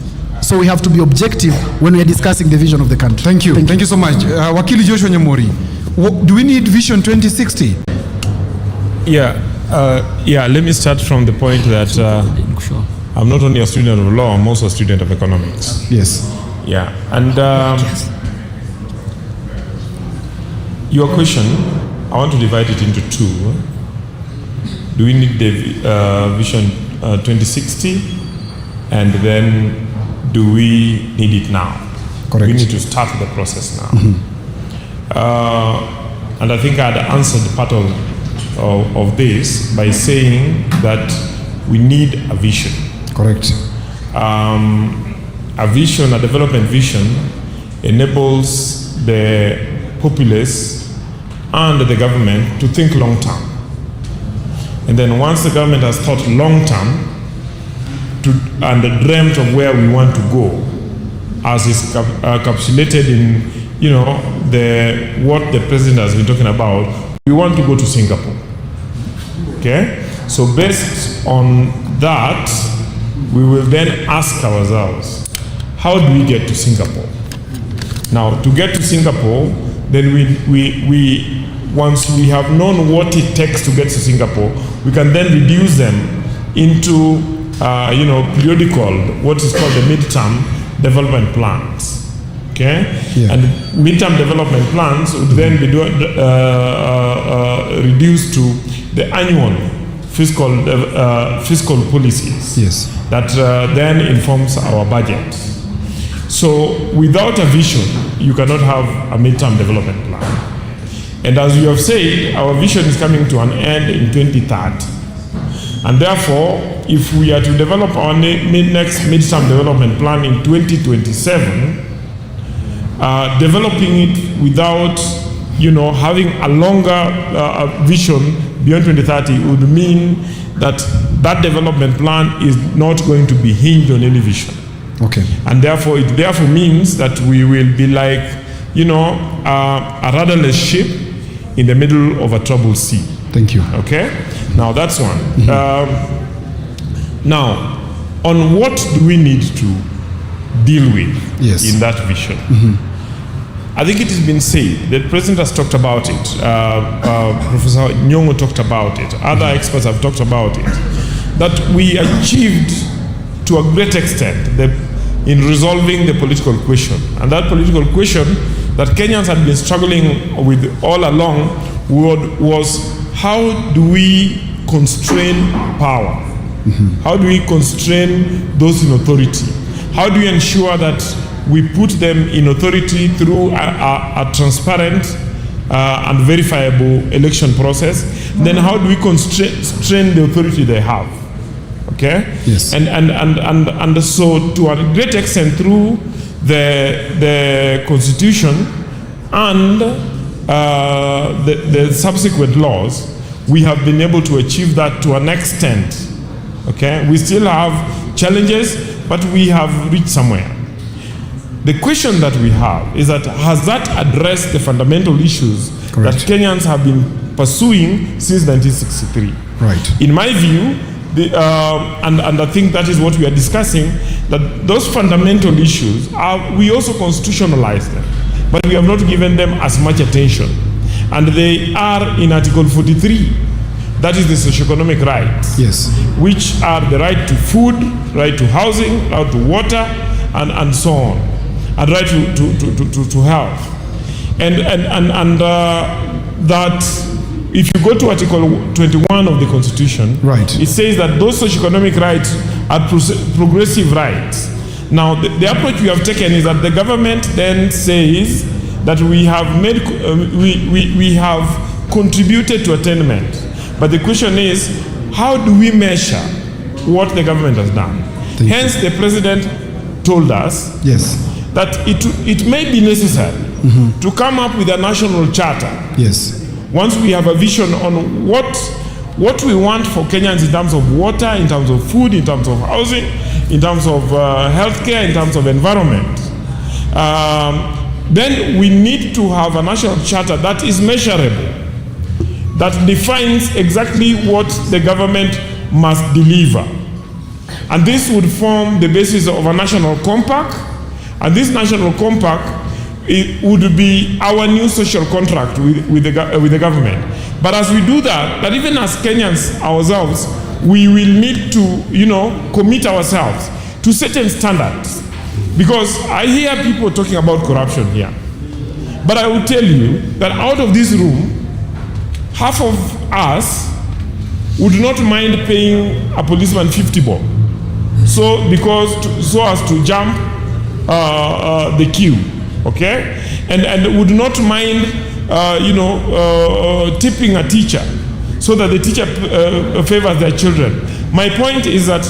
So we have to be objective when we are discussing the vision of the country. Thank you. Thank you so much. Wakili Joshua Nyamori, do we need Vision 2060? Yeah, let me start from the point that I'm not only a student of law, I'm also a student of economics. Yes. Yeah, and your question, I want to divide it into two. Do we need the Vision 2060? And then do we need it now? Correct. We need to start the process now. And I think I had answered part of this by saying that we need a vision. Correct. A vision, a development vision, enables the populace and the government to think long term. And then once the government has thought long term and dreamt of where we want to go, as is encapsulated in, what the president has been talking about, we want to go to Singapore. Okay? So based on that, we will then ask ourselves, how do we get to Singapore? Now, to get to Singapore, then we once we have known what it takes to get to Singapore, we can then reduce them into, periodical, what is called the midterm development plans. Okay? Yeah. And midterm development plans would then be reduced to the annual fiscal policies. Yes. That then informs our budget. So without a vision, you cannot have a midterm development plan. And as you have said, our vision is coming to an end in 2030. And therefore, if we are to develop our next midterm development plan in 2027, developing it without, having a longer vision beyond 2030 would mean that that development plan is not going to be hinged on any vision. Okay. And therefore, it therefore means that we will be like, a rudderless ship in the middle of a troubled sea. Thank you. Okay? Now, that's one. Now, on what do we need to deal with in that vision? I think it has been said, the president has talked about it, Professor Nyong'o talked about it, other experts have talked about it, that we achieved to a great extent in resolving the political question. And that political question that Kenyans had been struggling with all along was how do we constrain power? How do we constrain those in authority? How do we ensure that we put them in authority through a transparent and verifiable election process? Then how do we constrain the authority they have? Okay? Yes. And so to a great extent through the constitution and the subsequent laws, we have been able to achieve that to an extent. Okay? We still have challenges, but we have reached somewhere. The question that we have is that has that addressed the fundamental issues that Kenyans have been pursuing since 1963? Right. In my view, and I think that is what we are discussing, that those fundamental issues, we also constitutionalize them, but we have not given them as much attention. And they are in Article 43. That is the socioeconomic rights. Yes. Which are the right to food, right to housing, right to water, and so on. And right to health. And that if you go to Article 21 of the Constitution, it says that those socioeconomic rights are progressive rights. Now, the approach we have taken is that the government then says that we have made, we have contributed to attainment. But the question is, how do we measure what the government has done? Hence, the president told us that it may be necessary to come up with a national charter. Yes. Once we have a vision on what we want for Kenyans in terms of water, in terms of food, in terms of housing, in terms of healthcare, in terms of environment, then we need to have a national charter that is measurable, that defines exactly what the government must deliver. And this would form the basis of a national compact. And this national compact, it would be our new social contract with the government. But as we do that even as Kenyans ourselves, we will need to, commit ourselves to certain standards. Because I hear people talking about corruption here. But I will tell you that out of this room, half of us would not mind paying a policeman 50 bob. So as to jump the queue, okay? And would not mind, tipping a teacher so that the teacher favors their children. My point is that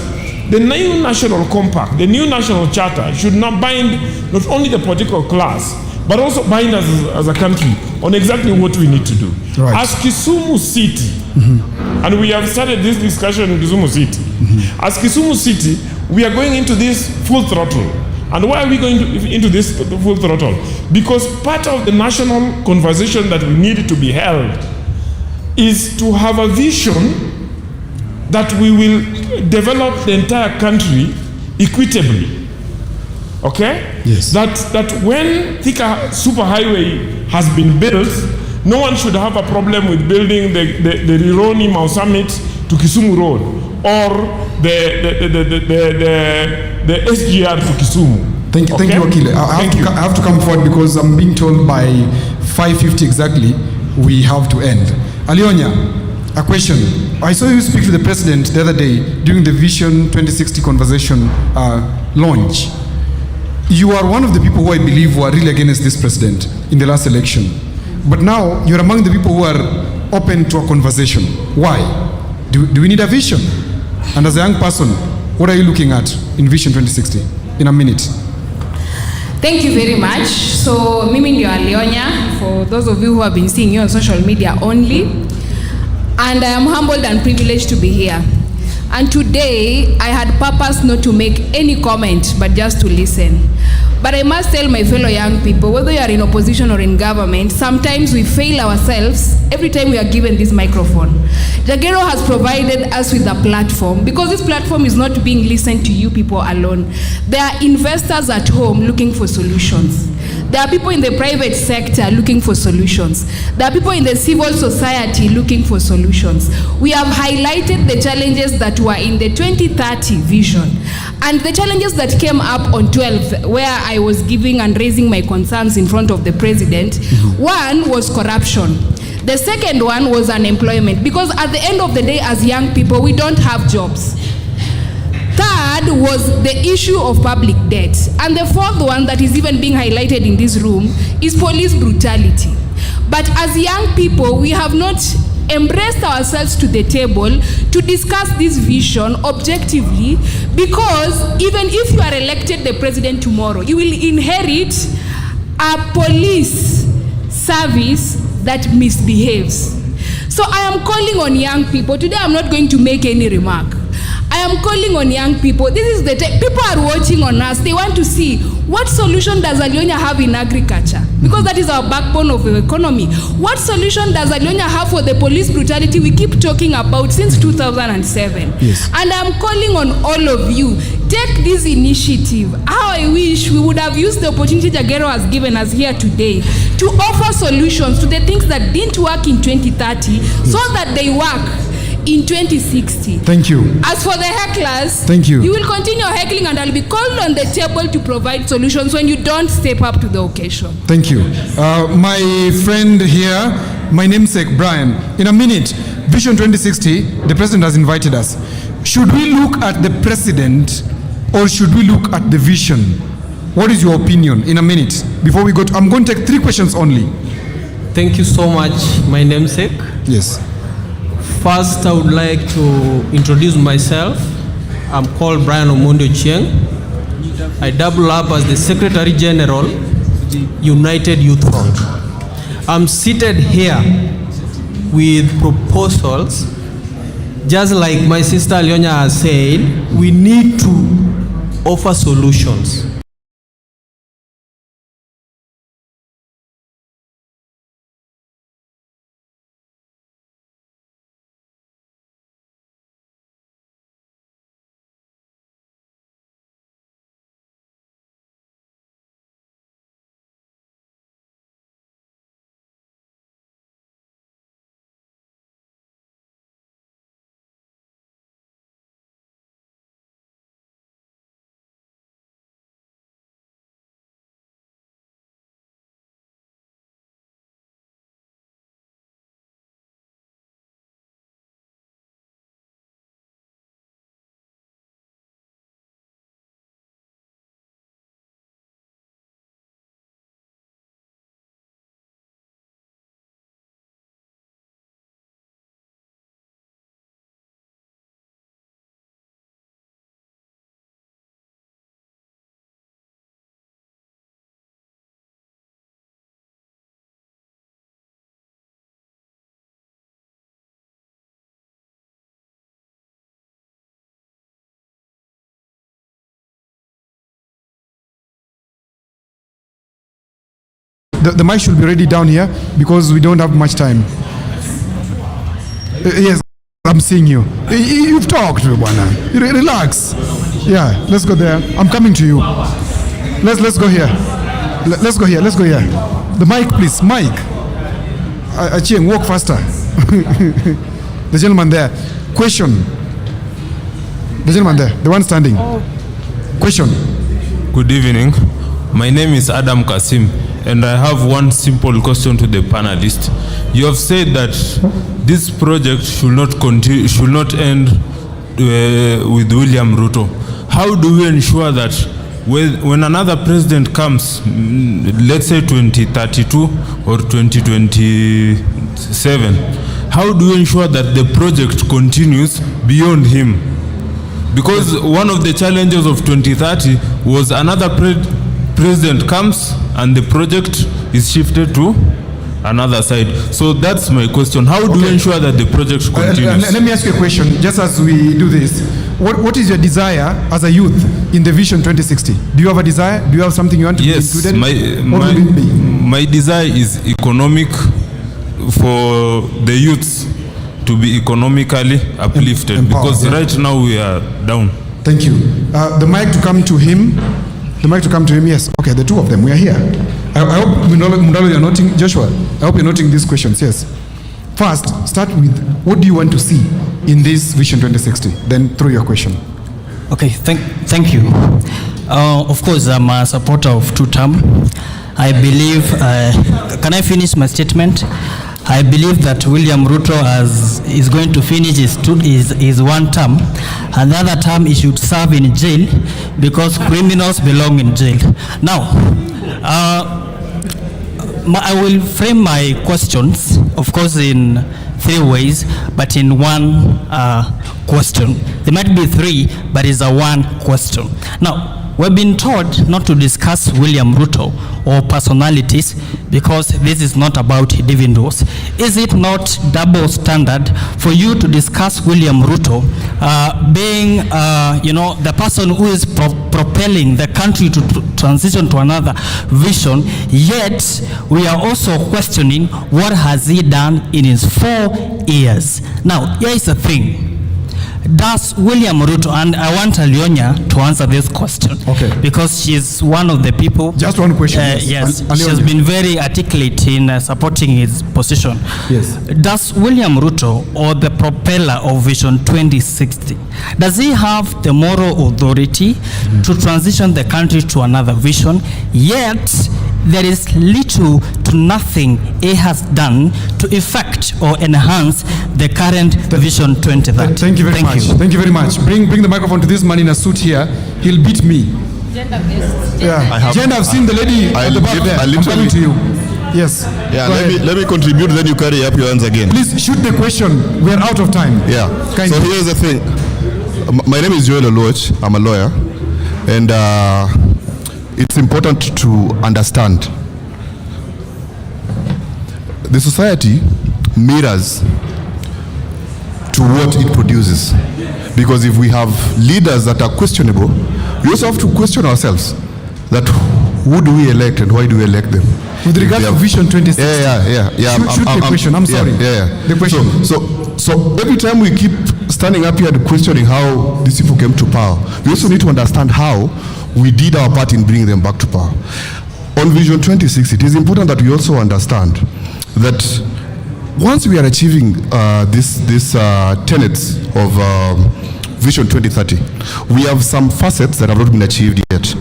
the new national compact, the new national charter should not bind not only the political class, but also bind us as a country on exactly what we need to do. Right. As Kisumu City, and we have started this discussion in Kisumu City, as Kisumu City, we are going into this full throttle. And why are we going into this full throttle? Because part of the national conversation that we need to be held is to have a vision that we will develop the entire country equitably. Okay? Yes. That when Thika Superhighway has been built, no one should have a problem with building the Rironi Mau Summit to Kisumu Road or the SGR to Kisumu. Thank you, Wakile. I have to come forward because I'm being told by 5:50 exactly we have to end. Alionya, a question. I saw you speak to the president the other day during the Vision 2060 conversation launch. You are one of the people who I believe were really against this president in the last election. But now you're among the people who are open to a conversation. Why? Do we need a vision? And as a young person, what are you looking at in Vision 2060? In a minute. Thank you very much. So, mimi ndio Alionya, for those of you who have been seeing you on social media only. And I am humbled and privileged to be here. And today, I had purpose not to make any comment, but just to listen. But I must tell my fellow young people, whether you are in opposition or in government, sometimes we fail ourselves every time we are given this microphone. Jagero has provided us with a platform, because this platform is not being listened to you people alone. There are investors at home looking for solutions. There are people in the private sector looking for solutions. There are people in the civil society looking for solutions. We have highlighted the challenges that were in the 2030 vision and the challenges that came up on 12th, where I was giving and raising my concerns in front of the president. One was corruption. The second one was unemployment, because at the end of the day, as young people, we don't have jobs. Third was the issue of public debt. And the fourth one that is even being highlighted in this room is police brutality. But as young people, we have not embraced ourselves to the table to discuss this vision objectively, because even if you are elected the president tomorrow, you will inherit a police service that misbehaves. So I am calling on young people. Today I'm not going to make any remark. I am calling on young people. This is the time. People are watching on us. They want to see what solution does Alionya have in agriculture, because that is our backbone of the economy. What solution does Alionya have for the police brutality we keep talking about since 2007? Yes. And I'm calling on all of you, take this initiative. How I wish we would have used the opportunity Jagero has given us here today to offer solutions to the things that didn't work in 2030, so that they work in 2060. Thank you. As for the hecklers, thank you. You will continue heckling and I'll be called on the table to provide solutions when you don't step up to the occasion. Thank you. My friend here, my namesake Brian, in a minute, Vision 2060, the president has invited us. Should we look at the president or should we look at the vision? What is your opinion in a minute? Before we go to, I'm going to take 3 questions only. Thank you so much, my namesake. Yes. First, I would like to introduce myself. I'm called Brian Omondo Chieng. I double up as the Secretary General of the United Youth Front. I'm seated here with proposals. Just like my sister Alionya has said, we need to offer solutions. the mic should be ready down here because we don't have much time. Yes, I'm seeing you. You've talked, Bwana. Relax. Yeah, let's go there. I'm coming to you. Let's go here. Let's go here. Let's go here. The mic, please. Mic. Achieng, walk faster. The gentleman there. Question. The gentleman there. The one standing. Question. Good evening. My name is Adam Kasim, and I have one simple question to the panelists. You have said that this project should not continue, should not end with William Ruto. How do we ensure that when another president comes, let's say 2032 or 2027, how do we ensure that the project continues beyond him? Because one of the challenges of 2030 was another president comes and the project is shifted to another side. So that's my question. How do we ensure that the project continues? Let me ask you a question, just as we do this. What is your desire as a youth in the Vision 2060? Do you have a desire? Do you have something you want to be included? My desire is economic, for the youths to be economically uplifted, because right now we are down. Thank you. The mic to come to him. The mic to come to him, yes. Okay, the two of them, we are here. I hope, Mundalo, you're noting, Joshua, I hope you're noting these questions, yes. First, start with, what do you want to see in this Vision 2060? Then through your question. Okay, thank you. Of course, I'm a supporter of two-term. I believe, can I finish my statement? I believe that William Ruto is going to finish his one term, and the other term he should serve in jail, because criminals belong in jail. Now, I will frame my questions, of course, in 3 ways, but in one question. There might be 3, but it's a one question. Now, we've been told not to discuss William Ruto or personalities because this is not about dividends. Is it not double standard for you to discuss William Ruto being, the person who is propelling the country to transition to another vision, yet we are also questioning what has he done in his 4 years? Now, here is the thing. Does William Ruto, and I want Alionya to answer this question, because she's one of the people. Just one question. Yes, she has been very articulate in supporting his position. Yes. Does William Ruto, or the propeller of Vision 2060, does he have the moral authority to transition the country to another vision? Yet there is little to nothing he has done to effect or enhance the current Vision 2030. Thank you very much. Thank you very much. Bring the microphone to this man in a suit here. He'll beat me. Yeah. Jen, I've seen the lady at the back there. I'm coming to you. Yes. Yeah, let me contribute, then you carry up your hands again. Please shoot the question. We are out of time. Yeah. So here's the thing. My name is Joel Oluoch. I'm a lawyer. And it's important to understand the society mirrors to what it produces. Because if we have leaders that are questionable, we also have to question ourselves that who do we elect and why do we elect them? With regard to Vision 2060. Yeah. Shoot the question. I'm sorry. The question. So every time we keep standing up here and questioning how these people came to power, we also need to understand how we did our part in bringing them back to power. On Vision 2060, it is important that we also understand that once we are achieving these tenets of Vision 2030, we have some facets that have not been achieved yet.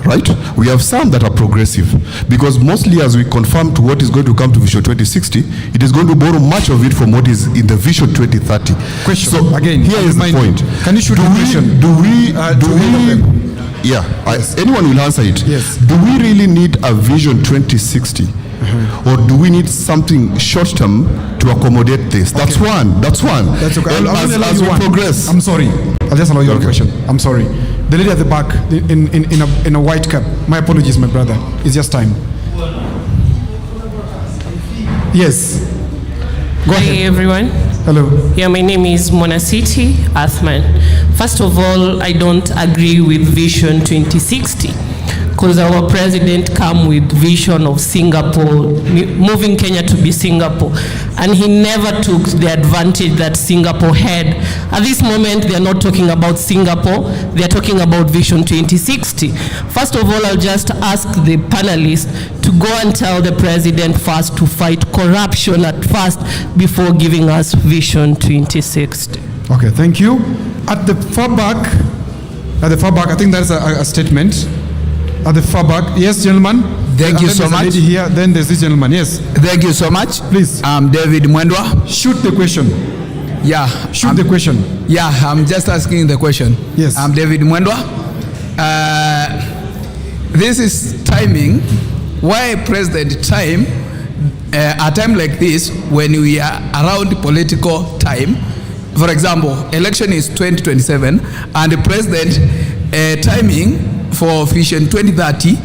Right? We have some that are progressive, because mostly as we conform to what is going to come to Vision 2060, it is going to borrow much of it from what is in the Vision 2030. Question. So again, here is the point. Can you shoot the question? Anyone will answer it. Yes. Do we really need a Vision 2060? Or do we need something short-term to accommodate this? That's one. That's okay. And as we progress. I'm sorry. I'll just allow you one question. I'm sorry. The lady at the back in a white cap. My apologies, my brother. It's just time. Yes. Go ahead. Hi, everyone. Hello. Yeah, my name is Monasiti Athman. First of all, I don't agree with Vision 2060. because our president came with vision of Singapore, moving Kenya to be Singapore, and he never took the advantage that Singapore had. At this moment, they are not talking about Singapore, they are talking about Vision 2060. First of all, I'll just ask the panelists to go and tell the president first to fight corruption at first before giving us Vision 2060. Okay, thank you. At the far back, I think that's a statement. At the far back, yes, gentlemen. Thank you so much. Lady here, then there's this gentleman. Yes. Thank you so much. Please. I'm David Mwendwa. Shoot the question. Yeah. Shoot the question. Yeah, I'm just asking the question. Yes. I'm David Mwendwa. This is timing. Why president time? A time like this, when we are around political time. For example, election is 2027, and the president timing for Vision 2030,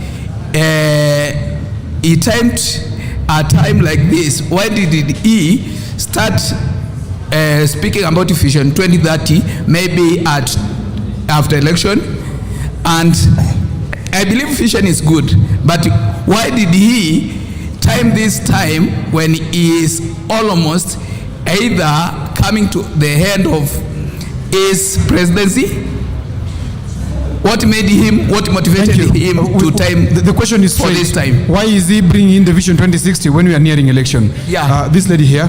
he timed a time like this. Why did he start speaking about Vision 2030 maybe after election? And I believe vision is good, but why did he time this time when he is almost either coming to the end of his presidency? What made him, what motivated him to time the question is for this time? Why is he bringing in the Vision 2060 when we are nearing election? Yeah. This lady here,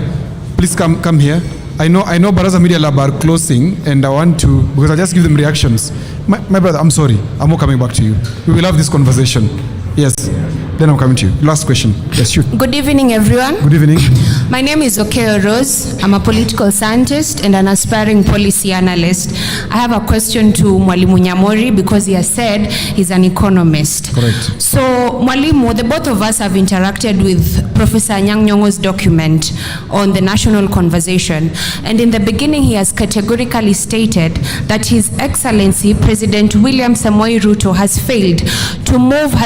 please come here. I know Baraza Media Lab are closing, and I want to, because I'll just give them reactions. My brother, I'm sorry, I'm not coming back to you. We will have this conversation. Yes, then I'm coming to you. Last question. Yes, shoot. Good evening, everyone. Good evening. My name is Okeo Rose. I'm a political scientist and an aspiring policy analyst. I have a question to Mwalimu Nyamori because he has said he's an economist. Correct. So, Mwalimu, the both of us have interacted with Professor Anyang' Nyong'o's document on the national conversation. And in the beginning, he has categorically stated that His Excellency President William Samoei Ruto has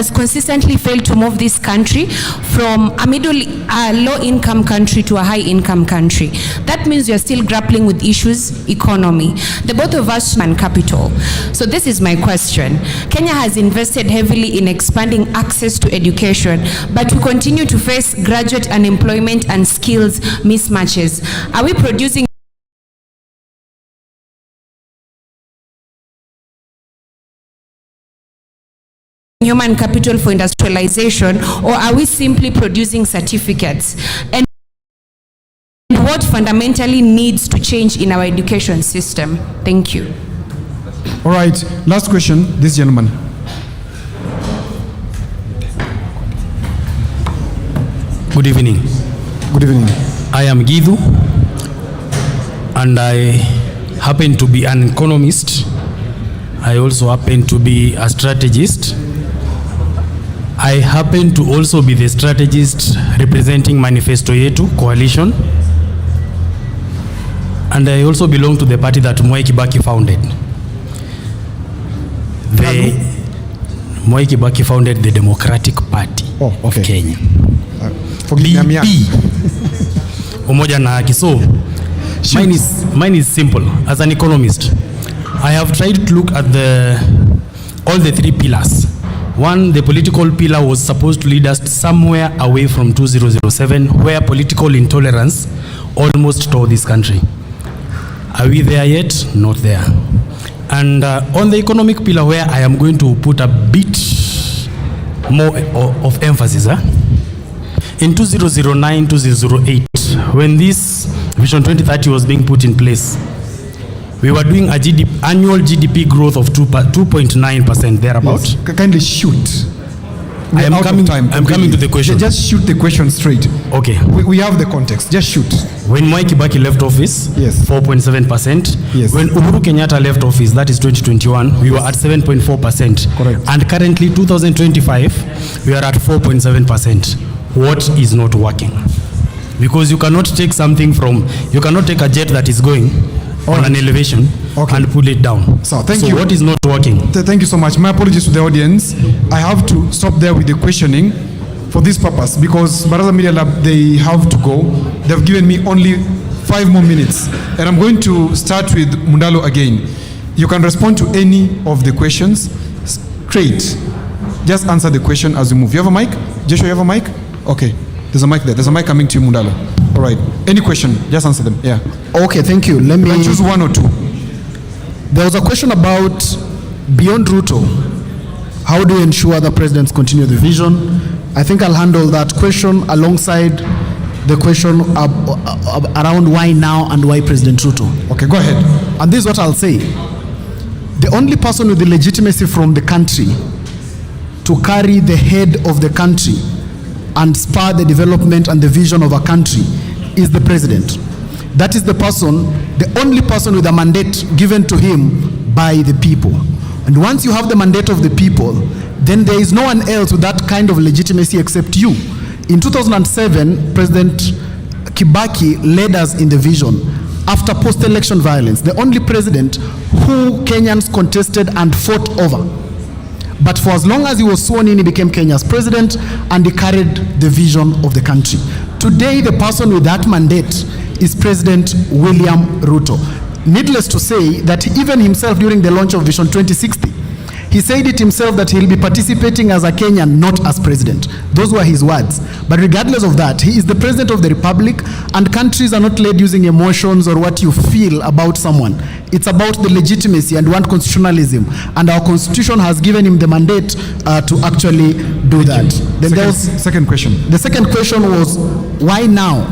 consistently failed to move this country from a low-income country to a high-income country. That means you're still grappling with issues, economy. The both of us man capital. So this is my question. Kenya has invested heavily in expanding access to education, but we continue to face graduate unemployment and skills mismatches. Are we producing human capital for industrialization, or are we simply producing certificates? And what fundamentally needs to change in our education system? Thank you. All right, last question, this gentleman. Good evening. Good evening. I am Githu, and I happen to be an economist. I also happen to be a strategist. I happen to also be the strategist representing Manifesto Yetu coalition, and I also belong to the party that Mwai Kibaki founded. Mwai Kibaki founded the Democratic Party of Kenya. DP. Umoja na haki. So mine is simple. As an economist, I have tried to look at all the three pillars. One, the political pillar was supposed to lead us somewhere away from 2007, where political intolerance almost tore this country. Are we there yet? Not there. And on the economic pillar, where I am going to put a bit more of emphasis. In 2009, 2008, when this Vision 2030 was being put in place, we were doing annual GDP growth of 2.9% thereabout. Yes. Kindly shoot. I'm coming to the question. Just shoot the question straight. Okay. We have the context. Just shoot. When Mwai Kibaki left office, yes, 4.7%. Yes. When Uhuru Kenyatta left office, that is 2021, we were at 7.4%. Correct. And currently, 2025, we are at 4.7%. What is not working? Because you cannot take you cannot take a jet that is going on an elevation and pull it down. So thank you. What is not working? Thank you so much. My apologies to the audience. I have to stop there with the questioning for this purpose because Baraza Media Lab, they have to go. They've given me only 5 more minutes. And I'm going to start with Mundalo again. You can respond to any of the questions straight. just answer the question as we move. You have a mic? Joshua, you have a mic? Okay. There's a mic there. There's a mic coming to you, Mundalo. All right. Any question? Just answer them. Yeah. Okay, thank you. Let me choose one or two. There was a question about beyond Ruto. How do you ensure the presidents continue the vision? I think I'll handle that question alongside the question around why now and why President Ruto. Okay, go ahead. And this is what I'll say. The only person with the legitimacy from the country to carry the head of the country and spur the development and the vision of a country is the president. That is the person, the only person with a mandate given to him by the people. And once you have the mandate of the people, then there is no one else with that kind of legitimacy except you. In 2007, President Kibaki led us in the vision after post-election violence, the only president who Kenyans contested and fought over. But for as long as he was sworn in, he became Kenya's president and he carried the vision of the country. Today, the person with that mandate is President William Ruto. Needless to say that even himself during the launch of Vision 2060, he said it himself that he'll be participating as a Kenyan, not as president. Those were his words. But regardless of that, he is the president of the republic, and countries are not led using emotions or what you feel about someone. It's about the legitimacy and one constitutionalism. And our constitution has given him the mandate to actually do that. Then second question. The second question was, why now?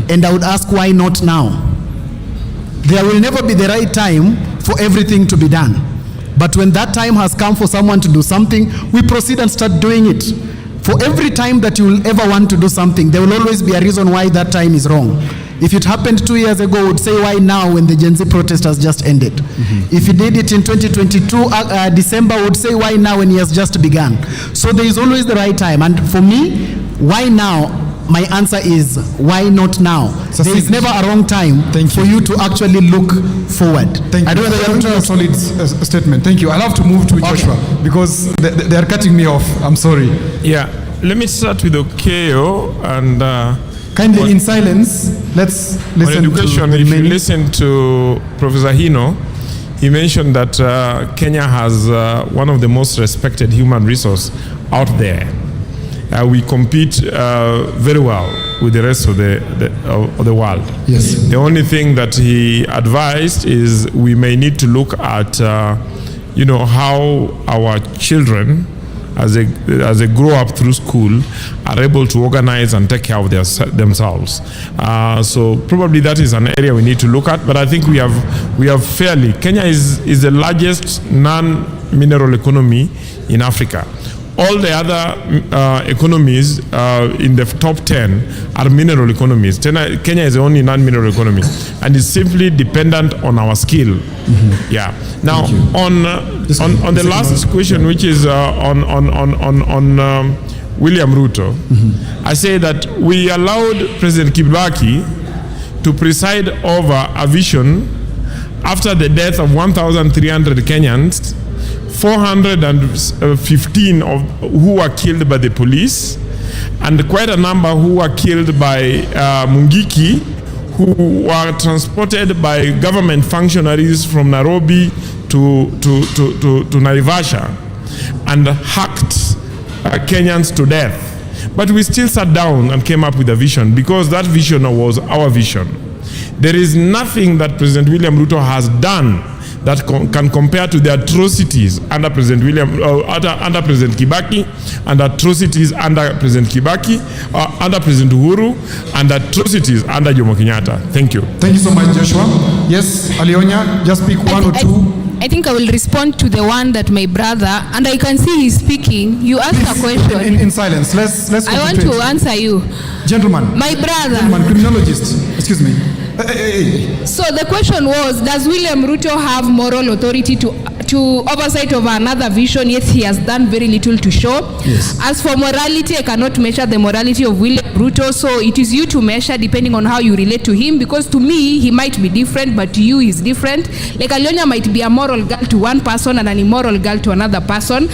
And I would ask, why not now? There will never be the right time for everything to be done. But when that time has come for someone to do something, we proceed and start doing it. For every time that you will ever want to do something, there will always be a reason why that time is wrong. If it happened 2 years ago, we would say why now when the Gen Z protest has just ended. If he did it in 2022, December, we would say why now when he has just begun. So there is always the right time. And for me, why now? My answer is, why not now? There is never a wrong time for you to actually look forward. Thank you. I don't know whether you have a solid statement. Thank you. I'll have to move to Joshua because they are cutting me off. I'm sorry. Yeah. Let me start with Okeo and... kindly in silence, let's listen on education, if you listen to Professor Hino, he mentioned that Kenya has one of the most respected human resources out there. We compete very well with the rest of the world. Yes. The only thing that he advised is we may need to look at, how our children, as they grow up through school, are able to organize and take care of themselves. So probably that is an area we need to look at. But I think we have fairly. Kenya is the largest non-mineral economy in Africa. All the other economies in the top 10 are mineral economies. Kenya is the only non-mineral economy, and it's simply dependent on our skill. Yeah. Now on the last question, which is on William Ruto, I say that we allowed President Kibaki to preside over a vision after the death of 1,300 Kenyans. 415 who were killed by the police, and quite a number who were killed by Mungiki, who were transported by government functionaries from Nairobi to Naivasha and hacked Kenyans to death. But we still sat down and came up with a vision because that vision was our vision. There is nothing that President William Ruto has done that can compare to the atrocities under President under President Kibaki, and atrocities under President Kibaki, under President Uhuru, and atrocities under Jomo Kenyatta. Thank you. Thank you so much, Joshua. Yes, Alionya, just pick one or two. I think I will respond to the one that my brother, and I can see he's speaking. You asked a question. In silence. Let's I want to answer you. Gentleman. My brother. Gentleman, criminologist. Excuse me. So the question was, does William Ruto have moral authority to oversight of another vision? Yes, he has done very little to show. Yes. As for morality, I cannot measure the morality of William Ruto, so it is you to measure depending on how you relate to him, because to me, he might be different, but to you, he's different. Like Alionya might be a moral girl to one person and an immoral girl to another person,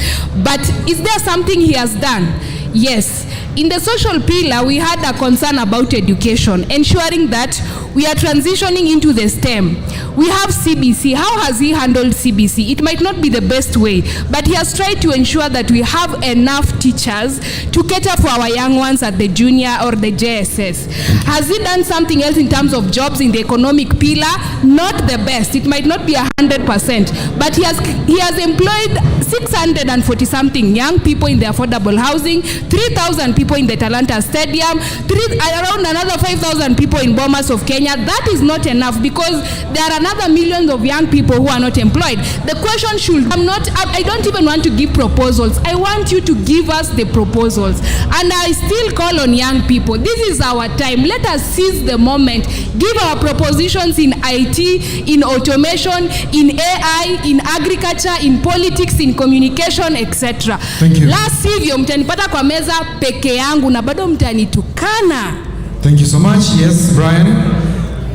but is there something he has done? Yes. in the social pillar, we had a concern about education, ensuring that we are transitioning into the STEM. We have CBC. How has he handled CBC? It might not be the best way, but he has tried to ensure that we have enough teachers to cater for our young ones at the junior or the JSS. Has he done something else in terms of jobs in the economic pillar? Not the best. It might not be 100%, but he has employed 640 something young people in the affordable housing, 3,000 people in the Talanta Stadium, around another 5,000 people in Bomas of Kenya. That is not enough, because there are another millions of young people who are not employed. The question should, I don't even want to give proposals. I want you to give us the proposals. And I still call on young people. This is our time. Let us seize the moment. Give our propositions in IT, in automation, in AI, in agriculture, in politics, in communication, etc. Thank you. La sivyo mtanipata kwa meza peke yangu na bado mtanitukana. Thank you so much. Yes, Brian.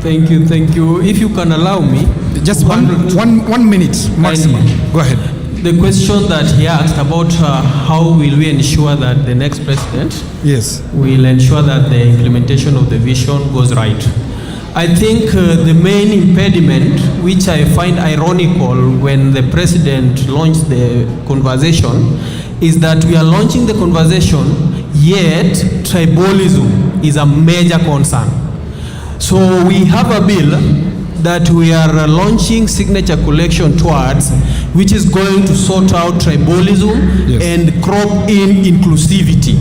Thank you. If you can allow me. Just one minute maximum. Go ahead. The question that he asked about how will we ensure that the next president will ensure that the implementation of the vision goes right. I think the main impediment, which I find ironical when the president launched the conversation, is that we are launching the conversation, yet tribalism is a major concern. So we have a bill that we are launching signature collection towards, which is going to sort out tribalism and crop in inclusivity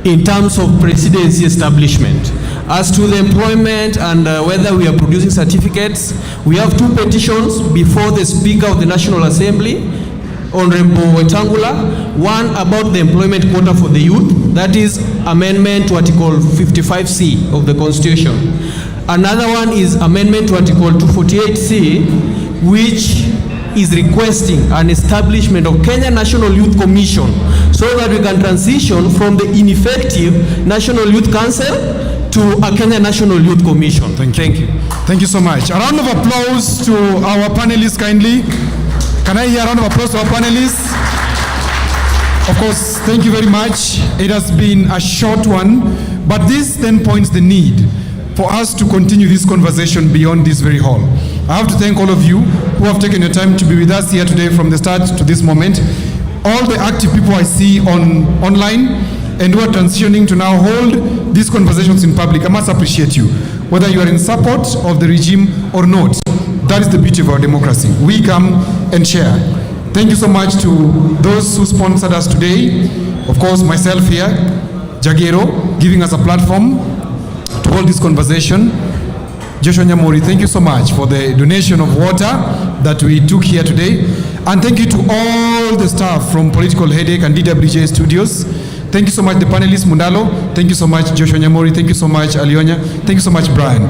in terms of presidency establishment. As to the employment and whether we are producing certificates, we have 2 petitions before the Speaker of the National Assembly, Honorable Wetangula. One about the employment quota for the youth, that is amendment to Article 55C of the Constitution. Another one is amendment to Article 248C, which is requesting an establishment of Kenya National Youth Commission so that we can transition from the ineffective National Youth Council to a Kenya National Youth Commission. Thank you. Thank you so much. A round of applause to our panelists kindly. Can I hear a round of applause to our panelists? Of course, thank you very much. It has been a short one, but this then points the need for us to continue this conversation beyond this very hall. I have to thank all of you who have taken your time to be with us here today from the start to this moment. All the active people I see online and who are transitioning to now hold these conversations in public, I must appreciate you, whether you are in support of the regime or not. That is the beauty of our democracy. We come and share. Thank you so much to those who sponsored us today. Of course, myself here, Jagero, giving us a platform to hold this conversation. Joshua Nyamori, thank you so much for the donation of water that we took here today. And thank you to all the staff from Political Headache and DWJ Studios. Thank you so much, the panelists, Mundalo. Thank you so much, Joshua Nyamori. Thank you so much, Alionya. Thank you so much, Brian.